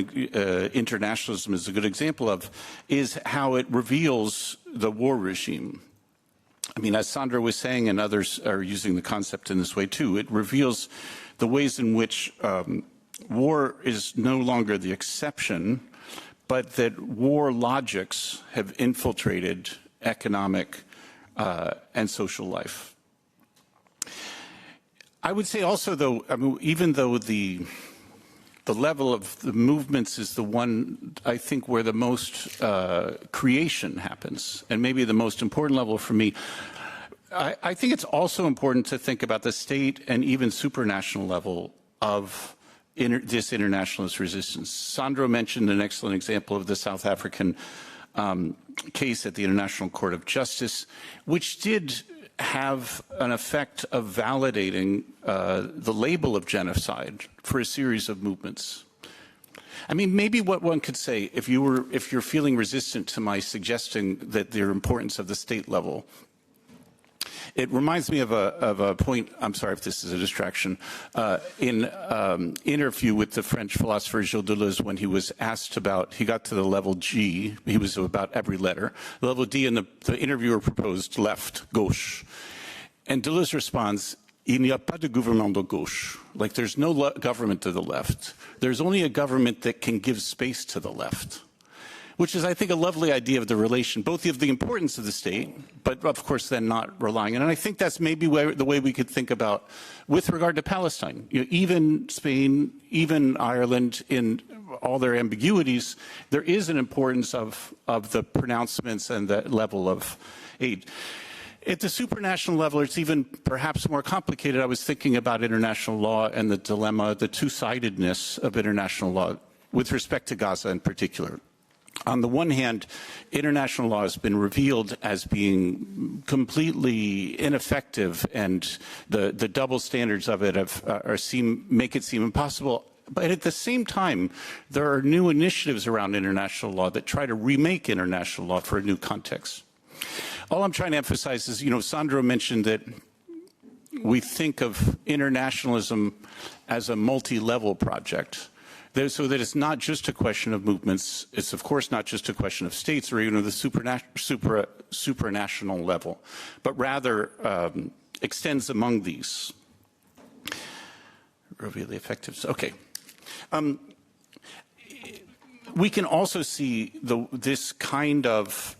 internationalism is a good example of, is how it reveals the war regime. I mean, as Sandro was saying, and others are using the concept in this way too, it reveals the ways in which war is no longer the exception, but that war logics have infiltrated economic and social life. I would say also, though, I mean, even though the level of the movements is the one, I think, where the most creation happens, and maybe the most important level for me, I think it's also important to think about the state and even supranational level of this internationalist resistance. Sandro mentioned an excellent example of the South African case at the International Court of Justice, which did have an effect of validating the label of genocide for a series of movements. I mean, maybe what one could say, if you're feeling resistant to my suggesting that the importance of the state level, it reminds me of a point, I'm sorry if this is a distraction, in interview with the French philosopher Gilles Deleuze when he was asked about, he got to the level G, he was about every letter, level D, and the interviewer proposed left, gauche. And Deleuze responds, il n'y a pas de gouvernement de gauche. Like there's no government to the left. There's only a government that can give space to the left. Which is, I think, a lovely idea of the relation, both of the importance of the state, but of course then not relying on it. And I think that's maybe the way we could think about, with regard to Palestine. You know, even Spain, even Ireland, in all their ambiguities, there is an importance of the pronouncements and the level of aid. At the supranational level, it's even perhaps more complicated. I was thinking about international law and the dilemma, the two-sidedness of international law with respect to Gaza in particular. On the one hand, international law has been revealed as being completely ineffective, and the double standards of it make it seem impossible. But at the same time, there are new initiatives around international law that try to remake international law for a new context. All I'm trying to emphasize is, you know, Sandro mentioned that we think of internationalism as a multi-level project. So that it's not just a question of movements, it's of course not just a question of states or even of the supranational level, but rather extends among these. Really effective, okay. We can also see this kind of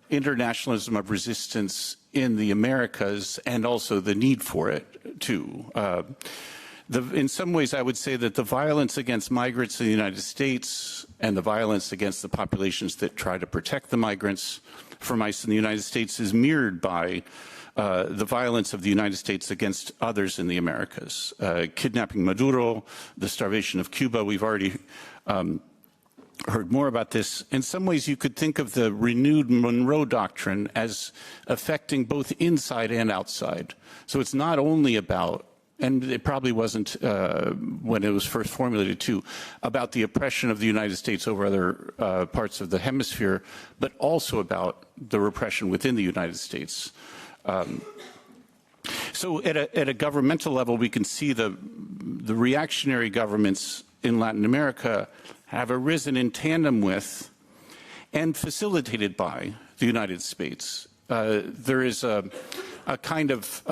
internationalism of resistance in the Americas and also the need for it too. In some ways, I would say that the violence against migrants in the United States and the violence against the populations that try to protect the migrants from ICE in the United States is mirrored by the violence of the United States against others in the Americas. Kidnapping Maduro, the starvation of Cuba, we've already heard more about this. In some ways, you could think of the renewed Monroe Doctrine as affecting both inside and outside. So it's not only about, and it probably wasn't when it was first formulated too, about the oppression of the United States over other parts of the hemisphere, but also about the repression within the United States. So at a governmental level, we can see the reactionary governments in Latin America have arisen in tandem with and facilitated by the United States. There is a kind of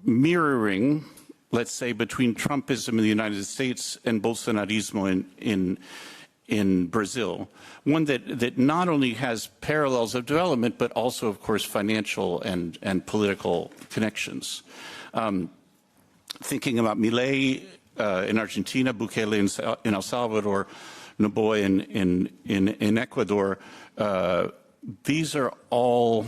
mirroring, let's say, between Trumpism in the United States and Bolsonarismo in Brazil, one that not only has parallels of development, but also, of course, financial and political connections. Thinking about Milei in Argentina, Bukele in El Salvador, Noboa in Ecuador, these are all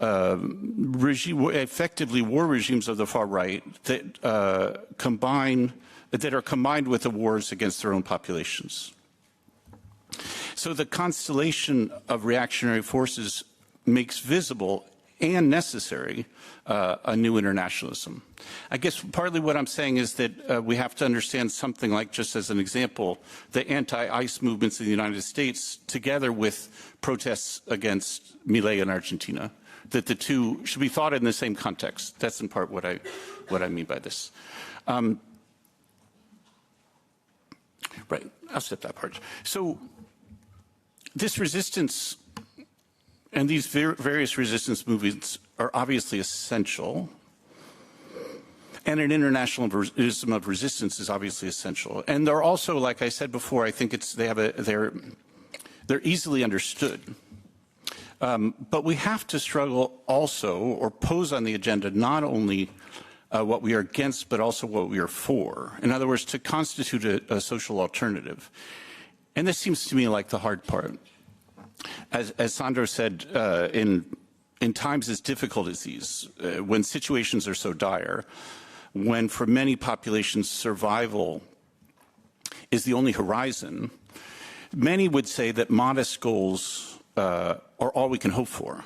effectively war regimes of the far right that are combined with the wars against their own populations. So the constellation of reactionary forces makes visible and necessary a new internationalism. I guess partly what I'm saying is that we have to understand something like, just as an example, the anti-ICE movements in the United States together with protests against Milei in Argentina, that the two should be thought in the same context. That's in part what I mean by this. Right, I'll skip that part. So this resistance and these various resistance movements are obviously essential, and an internationalism of resistance is obviously essential. And they're also, like I said before, I think they're easily understood. But we have to struggle also, or pose on the agenda, not only what we are against, but also what we are for. In other words, to constitute a social alternative. And this seems to me like the hard part. As Sandro said, in times as difficult as these, when situations are so dire, when for many populations survival is the only horizon, many would say that modest goals are all we can hope for.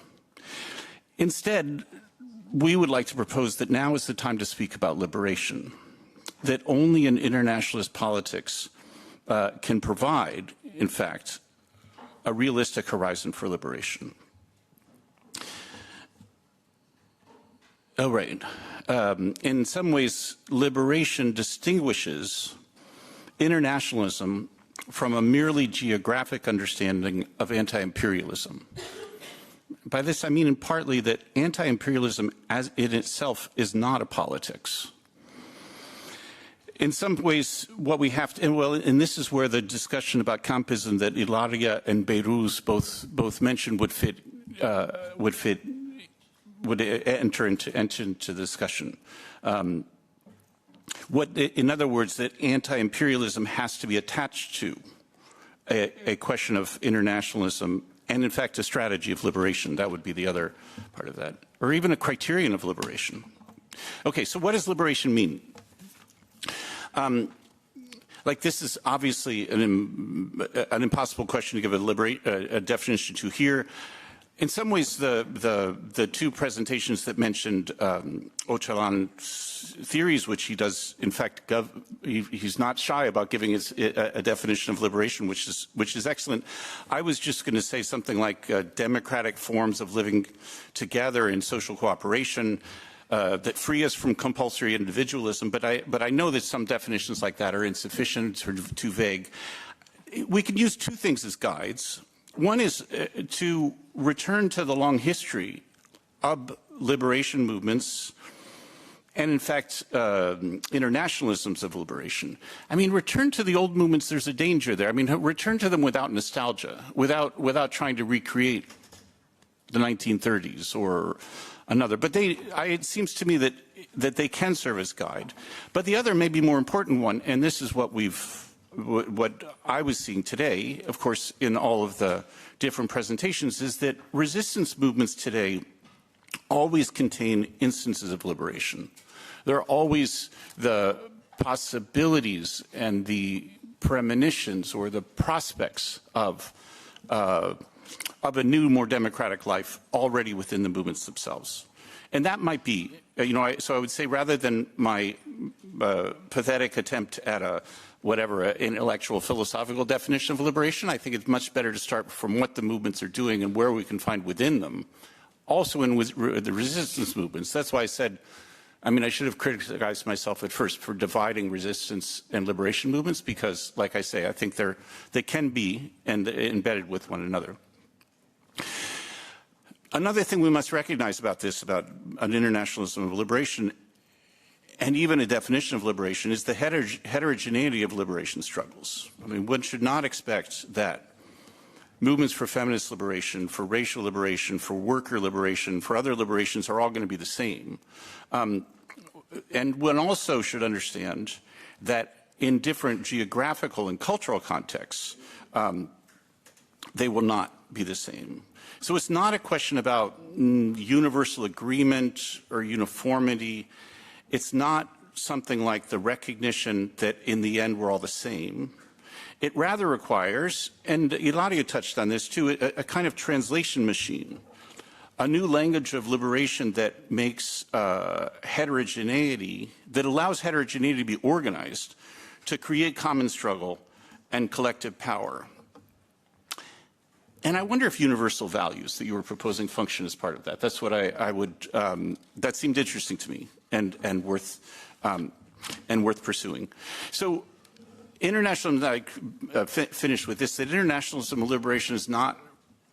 Instead, we would like to propose that now is the time to speak about liberation. that only an internationalist politics can provide, in fact, a realistic horizon for liberation. Oh, right. In some ways, liberation distinguishes internationalism from a merely geographic understanding of anti-imperialism. By this, I mean partly that anti-imperialism as in itself is not a politics. In some ways, what we have to, and this is where the discussion about campism that Ilaria and Beirut both mentioned would enter into discussion. In other words, that anti-imperialism has to be attached to a question of internationalism and, in fact, a strategy of liberation. That would be the other part of that, or even a criterion of liberation. Okay, so what does liberation mean? This is obviously an impossible question to give a definition to here. In some ways, the two presentations that mentioned Öcalan's theories, which he does, in fact, he's not shy about giving a definition of liberation, which is excellent. I was just going to say something like democratic forms of living together in social cooperation that free us from compulsory individualism. But I know that some definitions like that are insufficient or too vague. We can use two things as guides. One is to return to the long history of liberation movements and, in fact, internationalisms of liberation. I mean, return to the old movements, there's a danger there. I mean, return to them without nostalgia, without trying to recreate the 1930s or another. But it seems to me that they can serve as guide. But the other, maybe more important one, and this is what I was seeing today, of course, in all of the different presentations, is that resistance movements today always contain instances of liberation. There are always the possibilities and the premonitions or the prospects of a new, more democratic life already within the movements themselves. And that might be, so I would say rather than my pathetic attempt at an intellectual philosophical definition of liberation, I think it's much better to start from what the movements are doing and where we can find within them. Also in the resistance movements. That's why I said, I should have criticized myself at first for dividing resistance and liberation movements because, like I say, I think they can be embedded with one another. Another thing we must recognize about an internationalism of liberation and even a definition of liberation is the heterogeneity of liberation struggles. One should not expect that movements for feminist liberation, for racial liberation, for worker liberation, for other liberations are all going to be the same. And one also should understand that in different geographical and cultural contexts, they will not be the same. So it's not a question about universal agreement or uniformity. It's not something like the recognition that in the end we're all the same. It rather requires, and Ilaria touched on this too, a kind of translation machine, a new language of liberation that makes heterogeneity, that allows heterogeneity to be organized to create common struggle and collective power. And I wonder if universal values that you were proposing function as part of that. That's what I would, that seemed interesting to me and worth pursuing. So internationalism, I finished with this, that internationalism of liberation is not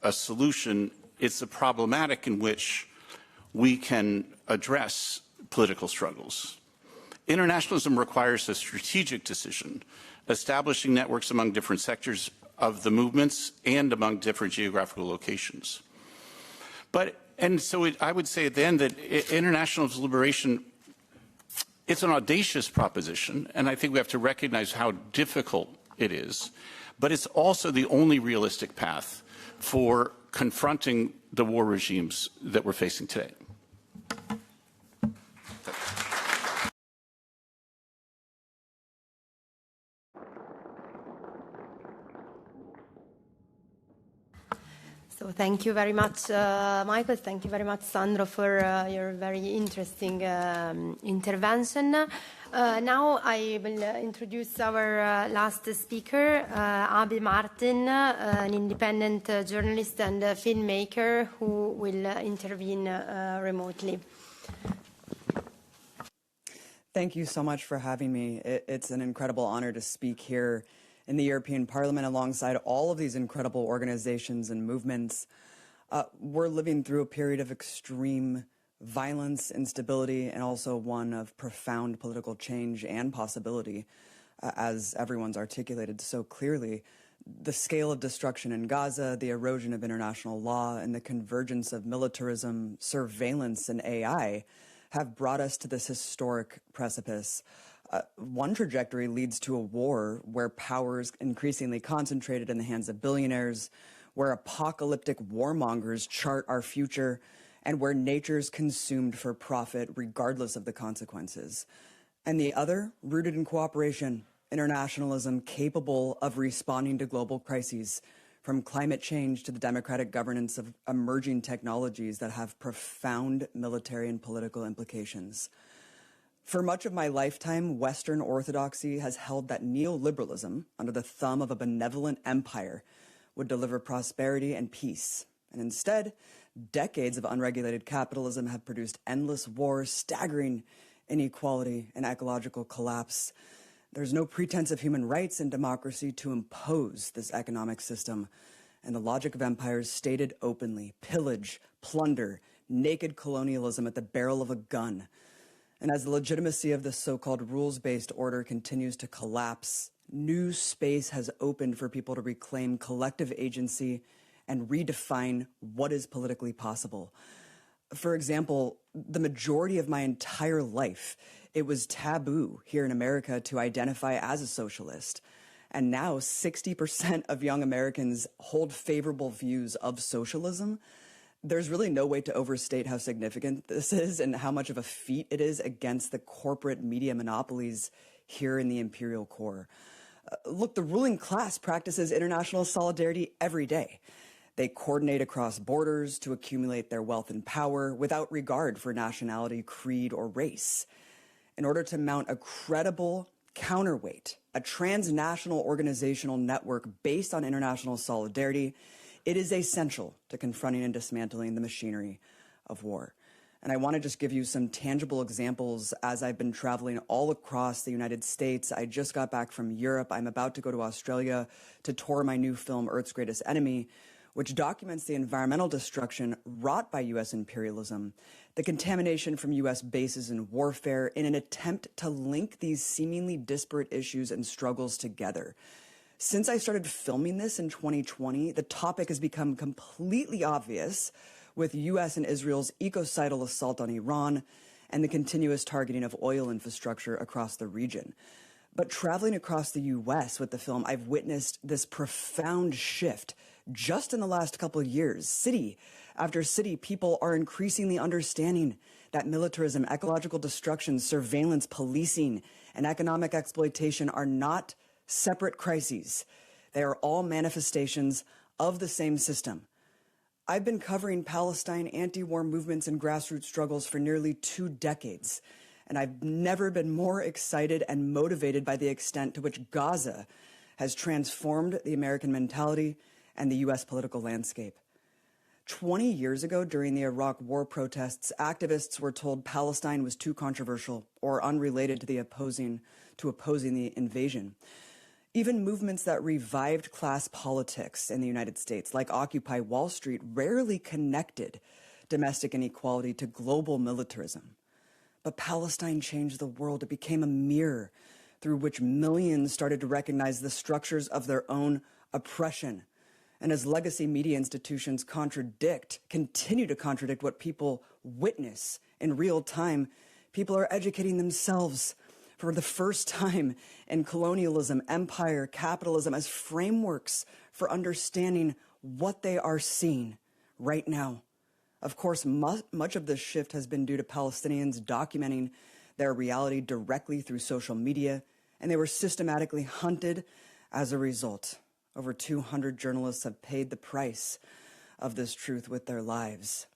a solution, it's a problematic in which we can address political struggles. Internationalism requires a strategic decision, establishing networks among different sectors of the movements and among different geographical locations. I would say at the end that internationalist liberation, it's an audacious proposition, and I think we have to recognize how difficult it is, but it's also the only realistic path for confronting the war regimes that we're facing today. So So thank you very much, Michael. Thank you very much, Sandro, for your very interesting intervention. Now I will introduce our last speaker, Abel Martin, an independent journalist and filmmaker who will intervene remotely. Thank you so much for having me. It's an incredible honor to speak here in the European Parliament alongside all of these incredible organizations and movements. We're living through a period of extreme violence, instability, and also one of profound political change and possibility, as everyone's articulated so clearly. The scale of destruction in Gaza, the erosion of international law, and the convergence of militarism, surveillance, and AI have brought us to this historic precipice. One trajectory leads to a war where power is increasingly concentrated in the hands of billionaires, where apocalyptic warmongers chart our future, and where nature's consumed for profit regardless of the consequences. And the other, rooted in cooperation, internationalism capable of responding to global crises, from climate change to the democratic governance of emerging technologies that have profound military and political implications. For much of my lifetime, Western orthodoxy has held that neoliberalism, under the thumb of a benevolent empire, would deliver prosperity and peace. And instead, decades of unregulated capitalism have produced endless wars, staggering inequality, and ecological collapse. There's no pretense of human rights and democracy to impose this economic system. And the logic of empires stated openly: pillage, plunder, naked colonialism at the barrel of a gun. And as the legitimacy of this so-called rules-based order continues to collapse, new space has opened for people to reclaim collective agency and redefine what is politically possible. For example, the majority of my entire life, it was taboo here in America to identify as a socialist. And now 60% of young Americans hold favorable views of socialism. There's really no way to overstate how significant this is and how much of a feat it is against the corporate media monopolies here in the imperial core. Look, the ruling class practices international solidarity every day. They coordinate across borders to accumulate their wealth and power without regard for nationality, creed, or race. In order to mount a credible counterweight, a transnational organizational network based on international solidarity, it is essential to confronting and dismantling the machinery of war. And I want to just give you some tangible examples as I've been traveling all across the United States. I just got back from Europe. I'm about to go to Australia to tour my new film, Earth's Greatest Enemy, which documents the environmental destruction wrought by U.S. imperialism, the contamination from U.S. bases in warfare, in an attempt to link these seemingly disparate issues and struggles together. Since I started filming this in 2020, the topic has become completely obvious with U.S. and Israel's ecocidal assault on Iran and the continuous targeting of oil infrastructure across the region. But traveling across the U.S. with the film, I've witnessed this profound shift just in the last couple of years. City after city, people are increasingly understanding that militarism, ecological destruction, surveillance, policing, and economic exploitation are not separate crises. They are all manifestations of the same system. I've been covering Palestine anti-war movements and grassroots struggles for nearly 2 decades, and I've never been more excited and motivated by the extent to which Gaza has transformed the American mentality and the U.S. political landscape. 20 years ago, during the Iraq war protests, activists were told Palestine was too controversial or unrelated to opposing the invasion. Even movements that revived class politics in the United States, like Occupy Wall Street, rarely connected domestic inequality to global militarism. But Palestine changed the world. It became a mirror through which millions started to recognize the structures of their own oppression. And as legacy media institutions continue to contradict what people witness in real time, people are educating themselves for the first time in colonialism, empire, capitalism as frameworks for understanding what they are seeing right now. Of course, much of this shift has been due to Palestinians documenting their reality directly through social media, and they were systematically hunted as a result. Over 200 journalists have paid the price. of this truth with their lives.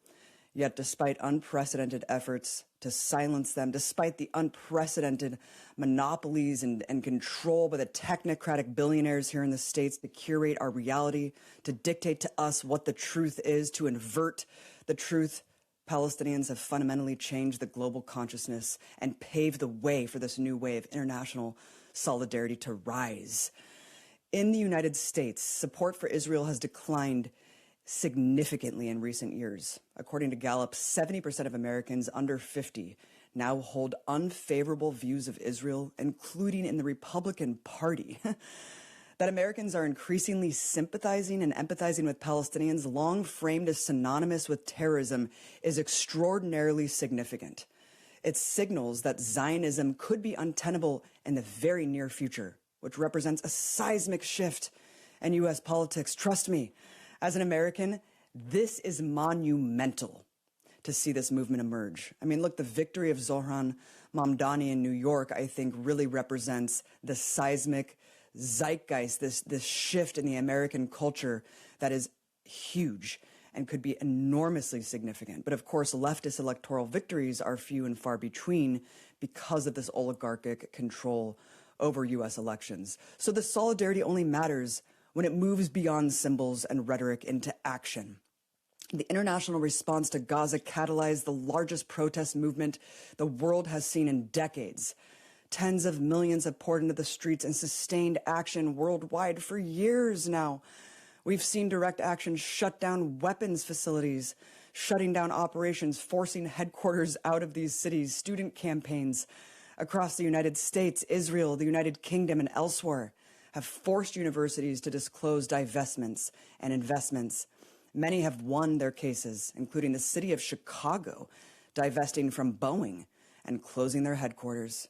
Yet despite unprecedented efforts to silence them, despite the unprecedented monopolies and control by the technocratic billionaires here in the States to curate our reality, to dictate to us what the truth is, to invert the truth, Palestinians have fundamentally changed the global consciousness and paved the way for this new way of international solidarity to rise. In the United States, support for Israel has declined significantly in recent years. According to Gallup, 70% of Americans under 50 now hold unfavorable views of Israel, including in the Republican Party. That Americans are increasingly sympathizing and empathizing with Palestinians, long framed as synonymous with terrorism, is extraordinarily significant. It signals that Zionism could be untenable in the very near future, which represents a seismic shift in U.S. politics. Trust me, as an American, this is monumental to see this movement emerge. I mean, look, the victory of Zohran Mamdani in New York, I think, really represents the seismic zeitgeist, this shift in the American culture that is huge and could be enormously significant. But of course, leftist electoral victories are few and far between because of this oligarchic control over U.S. elections. So the solidarity only matters when it moves beyond symbols and rhetoric into action. The international response to Gaza catalyzed the largest protest movement the world has seen in decades. Tens of millions have poured into the streets in sustained action worldwide for years now. We've seen direct action shut down weapons facilities, shutting down operations, forcing headquarters out of these cities, student campaigns across the United States, Israel, the United Kingdom, and elsewhere have forced universities to disclose divestments and investments. Many have won their cases, including the city of Chicago, divesting from Boeing and closing their headquarters.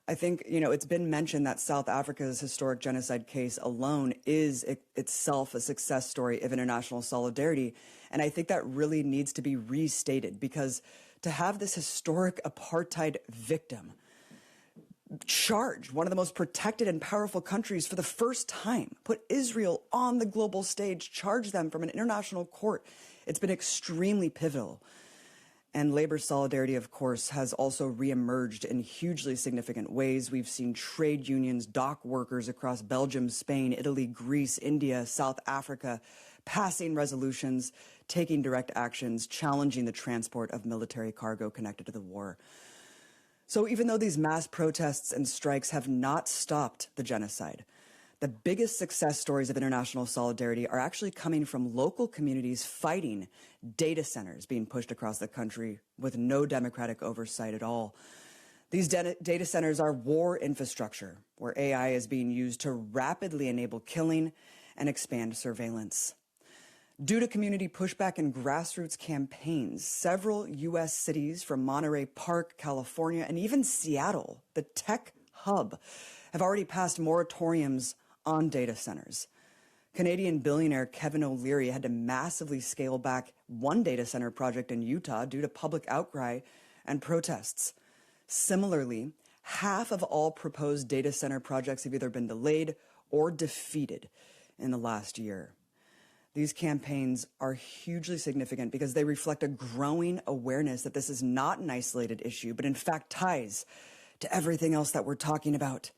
I think, it's been mentioned that South Africa's historic genocide case alone is itself a success story of international solidarity. And I think that really needs to be restated, because to have this historic apartheid victim charge one of the most protected and powerful countries for the first time, put Israel on the global stage, charge them from an international court, it's been extremely pivotal. And labor solidarity, of course, has also reemerged in hugely significant ways. We've seen trade unions, dock workers across Belgium, Spain, Italy, Greece, India, South Africa, passing resolutions, taking direct actions, challenging the transport of military cargo connected to the war. So even though these mass protests and strikes have not stopped the genocide, the biggest success stories of international solidarity are actually coming from local communities fighting data centers being pushed across the country with no democratic oversight at all. These data centers are war infrastructure where AI is being used to rapidly enable killing and expand surveillance. Due to community pushback and grassroots campaigns, several U.S. cities from Monterey Park, California, and even Seattle, the tech hub, have already passed moratoriums on data centers. Canadian billionaire Kevin O'Leary had to massively scale back one data center project in Utah due to public outcry and protests. Similarly, half of all proposed data center projects have either been delayed or defeated in the last year. These campaigns are hugely significant because they reflect a growing awareness that this is not an isolated issue, but in fact ties to everything else that we're talking about.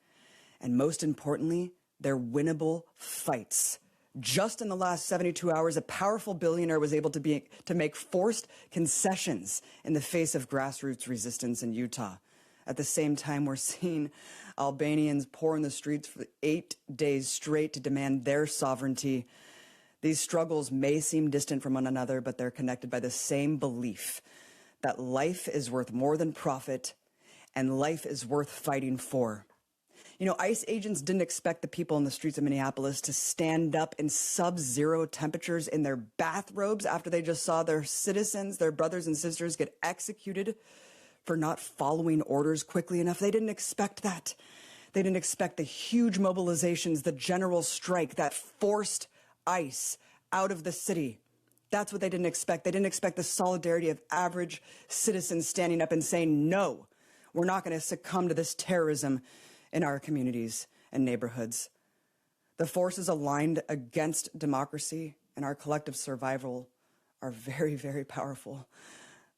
And most importantly, they're winnable fights. Just in the last 72 hours, a powerful billionaire was able to make forced concessions in the face of grassroots resistance in Utah. At the same time, we're seeing Albanians pour in the streets for 8 days straight to demand their sovereignty. These struggles may seem distant from one another, but they're connected by the same belief that life is worth more than profit and life is worth fighting for. ICE agents didn't expect the people in the streets of Minneapolis to stand up in sub-zero temperatures in their bathrobes after they just saw their citizens, their brothers and sisters, get executed for not following orders quickly enough. They didn't expect that. They didn't expect the huge mobilizations, the general strike that forced ICE out of the city. That's what they didn't expect. They didn't expect the solidarity of average citizens standing up and saying, no, we're not going to succumb to this terrorism in our communities and neighborhoods. The forces aligned against democracy and our collective survival are very, very powerful.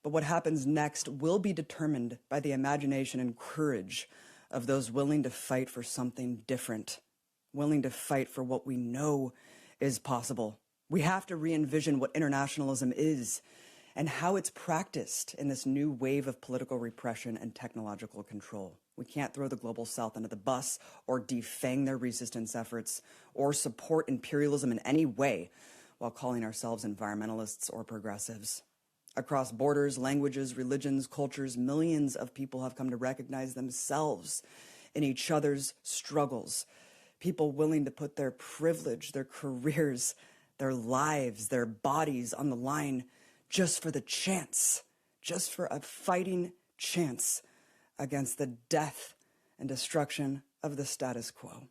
But what happens next will be determined by the imagination and courage of those willing to fight for something different, willing to fight for what we know is possible. We have to re-envision what internationalism is and how it's practiced in this new wave of political repression and technological control. We can't throw the global south under the bus or defang their resistance efforts or support imperialism in any way while calling ourselves environmentalists or progressives. Across borders, languages, religions, cultures, millions of people have come to recognize themselves in each other's struggles. People willing to put their privilege, their careers, their lives, their bodies on the line just for the chance, just for a fighting chance against the death and destruction of the status quo.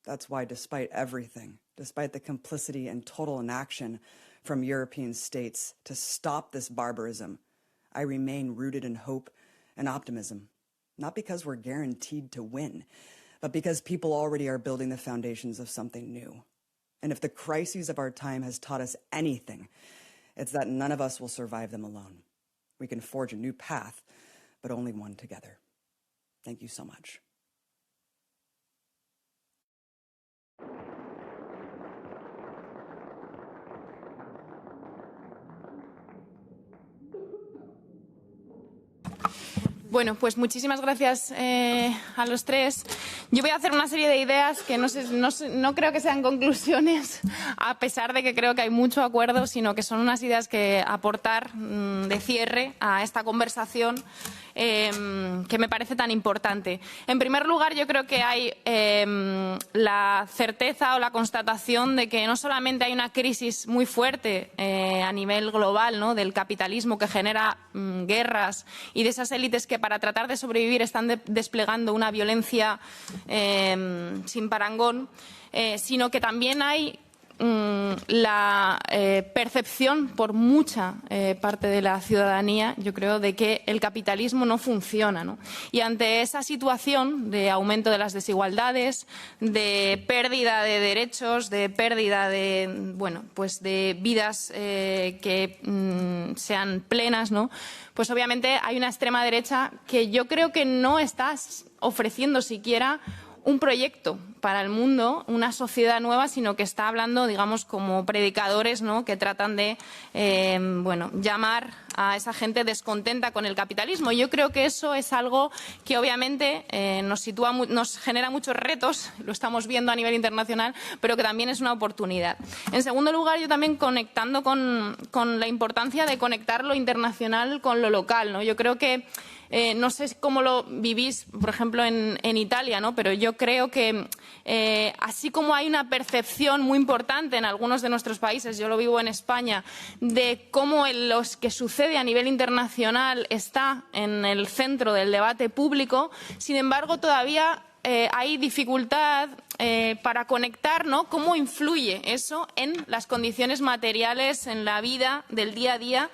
That's why, despite everything, despite the complicity and total inaction from European states to stop this barbarism, I remain rooted in hope and optimism, not because we're guaranteed to win, but because people already are building the foundations of something new. And if the crises of our time has taught us anything, it's that none of us will survive them alone. We can forge a new path, but only one together. Thank you so much. Bueno, pues muchísimas gracias a los tres. Yo voy a hacer una serie de ideas que no creo que sean conclusiones, a pesar de que creo que hay mucho acuerdo, sino que son unas ideas que aportar de cierre a esta conversación que me parece tan importante. En primer lugar, yo creo que hay la certeza o la constatación de que no solamente hay una crisis muy fuerte a nivel global, ¿no?, del capitalismo que genera guerras y de esas élites que para tratar de sobrevivir están desplegando una violencia sin parangón, sino que también hay la percepción por mucha parte de la ciudadanía, yo creo, de que el capitalismo no funciona, ¿no? Y ante esa situación de aumento de las desigualdades, de pérdida de derechos, de pérdida de, bueno, pues de vidas que sean plenas, ¿no?, pues obviamente hay una extrema derecha que yo creo que no está ofreciendo siquiera un proyecto para el mundo, una sociedad nueva, sino que está hablando, digamos, como predicadores, ¿no?, que tratan de bueno, llamar a esa gente descontenta con el capitalismo. Y yo creo que eso es algo que obviamente nos genera muchos retos, lo estamos viendo a nivel internacional, pero que también es una oportunidad. En segundo lugar, yo también conectando con la importancia de conectar lo internacional con lo local, ¿no? Yo creo que no sé cómo lo vivís, por ejemplo, en Italia, ¿no?, pero yo creo que así como hay una percepción muy importante en algunos de nuestros países, yo lo vivo en España, de cómo lo que sucede a nivel internacional está en el centro del debate público, sin embargo, todavía hay dificultad para conectar, ¿no?, cómo influye eso en las condiciones materiales, en la vida del día a día,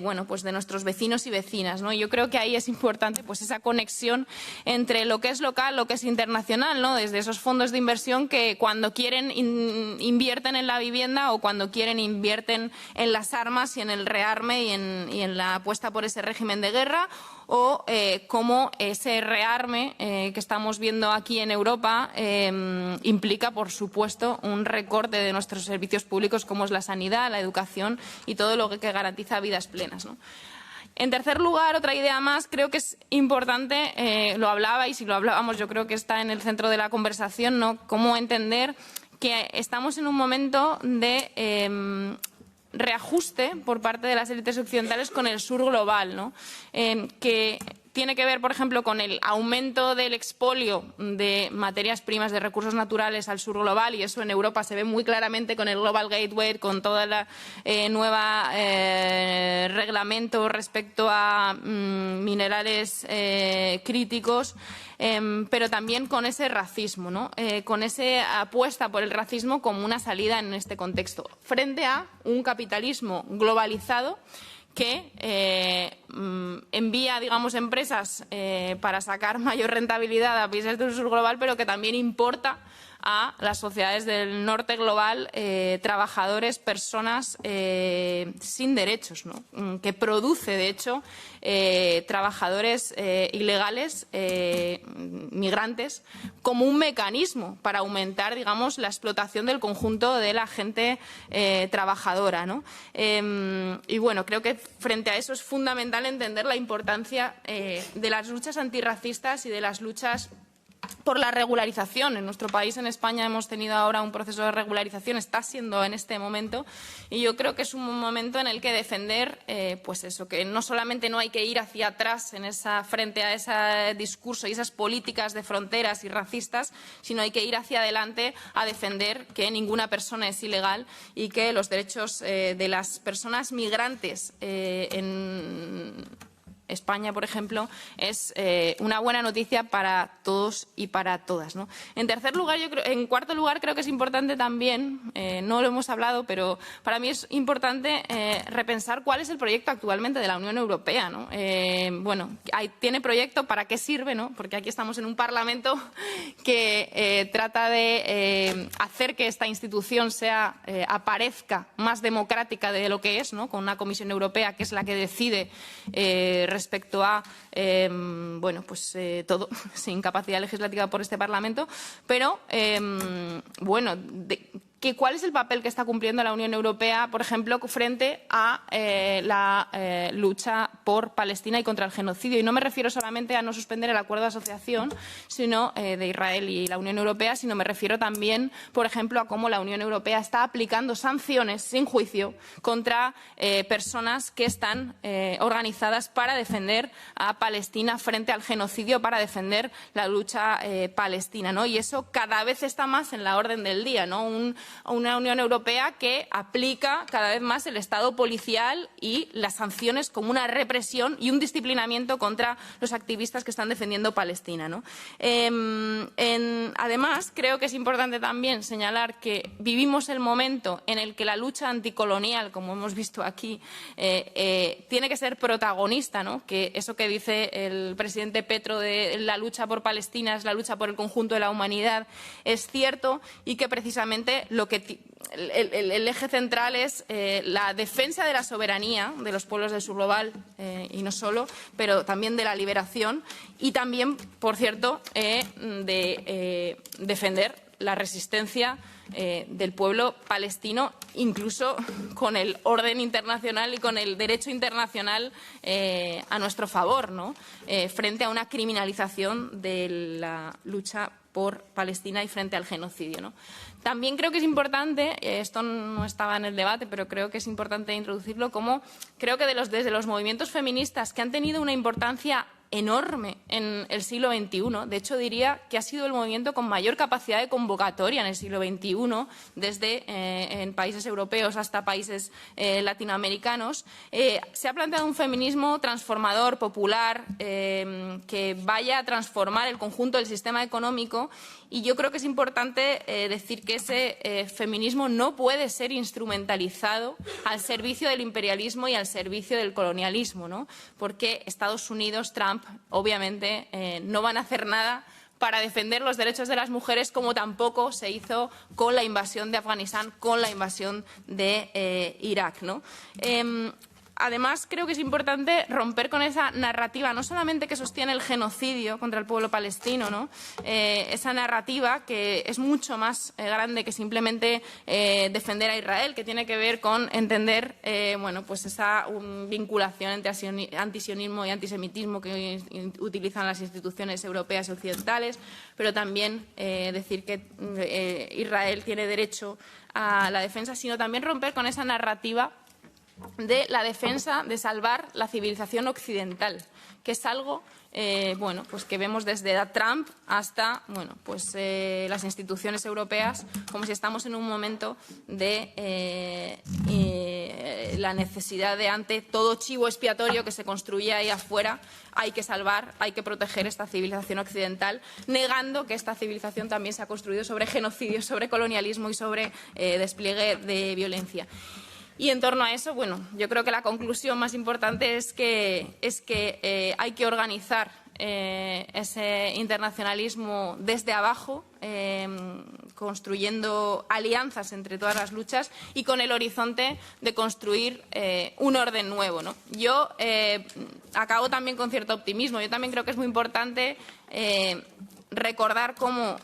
bueno, pues de nuestros vecinos y vecinas, ¿no? Yo creo que ahí es importante, pues, esa conexión entre lo que es local, lo que es internacional, ¿no?, desde esos fondos de inversión que cuando quieren invierten en la vivienda o cuando quieren invierten en las armas y en el rearme y en la apuesta por ese régimen de guerra, o cómo ese rearme que estamos viendo aquí en Europa implica, por supuesto, un recorte de nuestros servicios públicos como es la sanidad, la educación y todo lo que garantiza vidas plenas, ¿no? En tercer lugar, otra idea más, creo que es importante, lo hablabais y lo hablábamos, yo creo que está en el centro de la conversación, ¿no?, cómo entender que estamos en un momento de reajuste por parte de las élites occidentales con el sur global, ¿no?, que tiene que ver, por ejemplo, con el aumento del expolio de materias primas, de recursos naturales al sur global, y eso en Europa se ve muy claramente con el Global Gateway, con toda la nueva reglamento respecto a minerales críticos, pero también con ese racismo, ¿no?, con esa apuesta por el racismo como una salida en este contexto, frente a un capitalismo globalizado que envía, digamos, empresas para sacar mayor rentabilidad a países del sur global, pero que también importa a las sociedades del norte global, trabajadores, personas sin derechos, ¿no? Que produce, de hecho, trabajadores ilegales, migrantes, como un mecanismo para aumentar, digamos, la explotación del conjunto de la gente trabajadora, ¿no? Y bueno, creo que frente a eso es fundamental entender la importancia de las luchas antirracistas y de las luchas por la regularización. En nuestro país, en España, hemos tenido ahora un proceso de regularización, está siendo en este momento, y yo creo que es un momento en el que defender, pues eso, que no solamente no hay que ir hacia atrás frente a ese discurso y esas políticas de fronteras y racistas, sino hay que ir hacia adelante a defender que ninguna persona es ilegal y que los derechos de las personas migrantes en España, por ejemplo, es una buena noticia para todos y para todas, ¿no? En cuarto lugar, creo que es importante también, no lo hemos hablado, pero para mí es importante repensar cuál es el proyecto actualmente de la Unión Europea, ¿no? Bueno, tiene proyecto, ¿para qué sirve, no? Porque aquí estamos en un Parlamento que trata de hacer que esta institución aparezca más democrática de lo que es, ¿no? Con una Comisión Europea que es la que decide respecto a todo, sin capacidad legislativa por este Parlamento, pero bueno, ¿cuál es el papel que está cumpliendo la Unión Europea, por ejemplo, frente a la lucha por Palestina y contra el genocidio? Y no me refiero solamente a no suspender el acuerdo de asociación de Israel y la Unión Europea, sino me refiero también, por ejemplo, a cómo la Unión Europea está aplicando sanciones sin juicio contra personas que están organizadas para defender a Palestina frente al genocidio, para defender la lucha palestina, ¿no? Y eso cada vez está más en la orden del día, ¿no? Una Unión Europea que aplica cada vez más el Estado policial y las sanciones como una represión y un disciplinamiento contra los activistas que están defendiendo Palestina, ¿no? Además, creo que es importante también señalar que vivimos el momento en el que la lucha anticolonial, como hemos visto aquí, tiene que ser protagonista, ¿no? Que eso que dice el presidente Petro de la lucha por Palestina es la lucha por el conjunto de la humanidad, es cierto, y que precisamente el eje central es la defensa de la soberanía de los pueblos del sur global y no solo, pero también de la liberación y también, por cierto, de defender la resistencia del pueblo palestino, incluso con el orden internacional y con el derecho internacional a nuestro favor, ¿no? Frente a una criminalización de la lucha por Palestina y frente al genocidio, ¿no? También creo que es importante, esto no estaba en el debate, pero creo que es importante introducirlo, como creo que desde los movimientos feministas que han tenido una importancia enorme en el siglo XXI. De hecho, diría que ha sido el movimiento con mayor capacidad de convocatoria en el siglo XXI, desde en países europeos hasta países latinoamericanos. Se ha planteado un feminismo transformador, popular, que vaya a transformar el conjunto del sistema económico. Y yo creo que es importante decir que ese feminismo no puede ser instrumentalizado al servicio del imperialismo y al servicio del colonialismo, ¿no? Porque Estados Unidos, Trump, obviamente, no van a hacer nada para defender los derechos de las mujeres, como tampoco se hizo con la invasión de Afganistán, con la invasión de Irak, ¿no? Además, creo que es importante romper con esa narrativa, no solamente que sostiene el genocidio contra el pueblo palestino, ¿no? Esa narrativa que es mucho más grande que simplemente defender a Israel, que tiene que ver con entender esa vinculación entre antisionismo y antisemitismo que utilizan las instituciones europeas y occidentales, pero también decir que Israel tiene derecho a la defensa, sino también romper con esa narrativa de la defensa de salvar la civilización occidental, que es algo que vemos desde Trump hasta las instituciones europeas, como si estamos en un momento de la necesidad de, ante todo chivo expiatorio que se construye ahí afuera, hay que salvar, hay que proteger esta civilización occidental, negando que esta civilización también se ha construido sobre genocidio, sobre colonialismo y sobre despliegue de violencia. Y en torno a eso, yo creo que la conclusión más importante es que hay que organizar ese internacionalismo desde abajo, construyendo alianzas entre todas las luchas y con el horizonte de construir un orden nuevo, ¿no? Yo acabo también con cierto optimismo. Yo también creo que es muy importante recordar cómo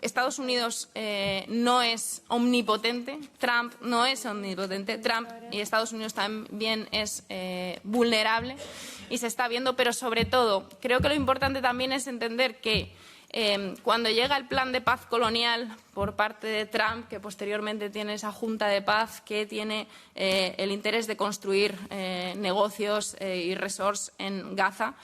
Estados Unidos no es omnipotente, Trump no es omnipotente, Trump y Estados Unidos también es vulnerable y se está viendo, pero sobre todo creo que lo importante también es entender que cuando llega el plan de paz colonial por parte de Trump, que posteriormente tiene esa junta de paz que tiene el interés de construir negocios y resorts en Gaza,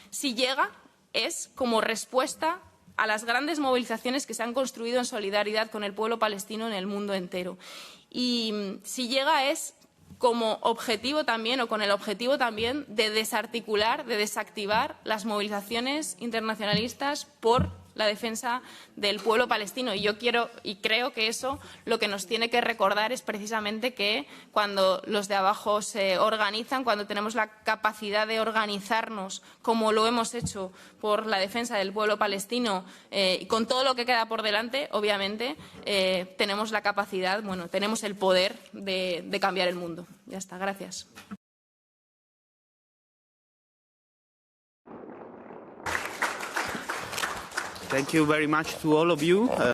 si llega es como respuesta a las grandes movilizaciones que se han construido en solidaridad con el pueblo palestino en el mundo entero. Y si llega es como objetivo también, o con el objetivo también, de desarticular, de desactivar las movilizaciones internacionalistas por la defensa del pueblo palestino. Y yo quiero y creo que eso lo que nos tiene que recordar es precisamente que cuando los de abajo se organizan, cuando tenemos la capacidad de organizarnos como lo hemos hecho por la defensa del pueblo palestino y con todo lo que queda por delante, obviamente tenemos la capacidad, bueno, tenemos el poder de cambiar el mundo. Ya está, gracias. Thank you very much to all of you.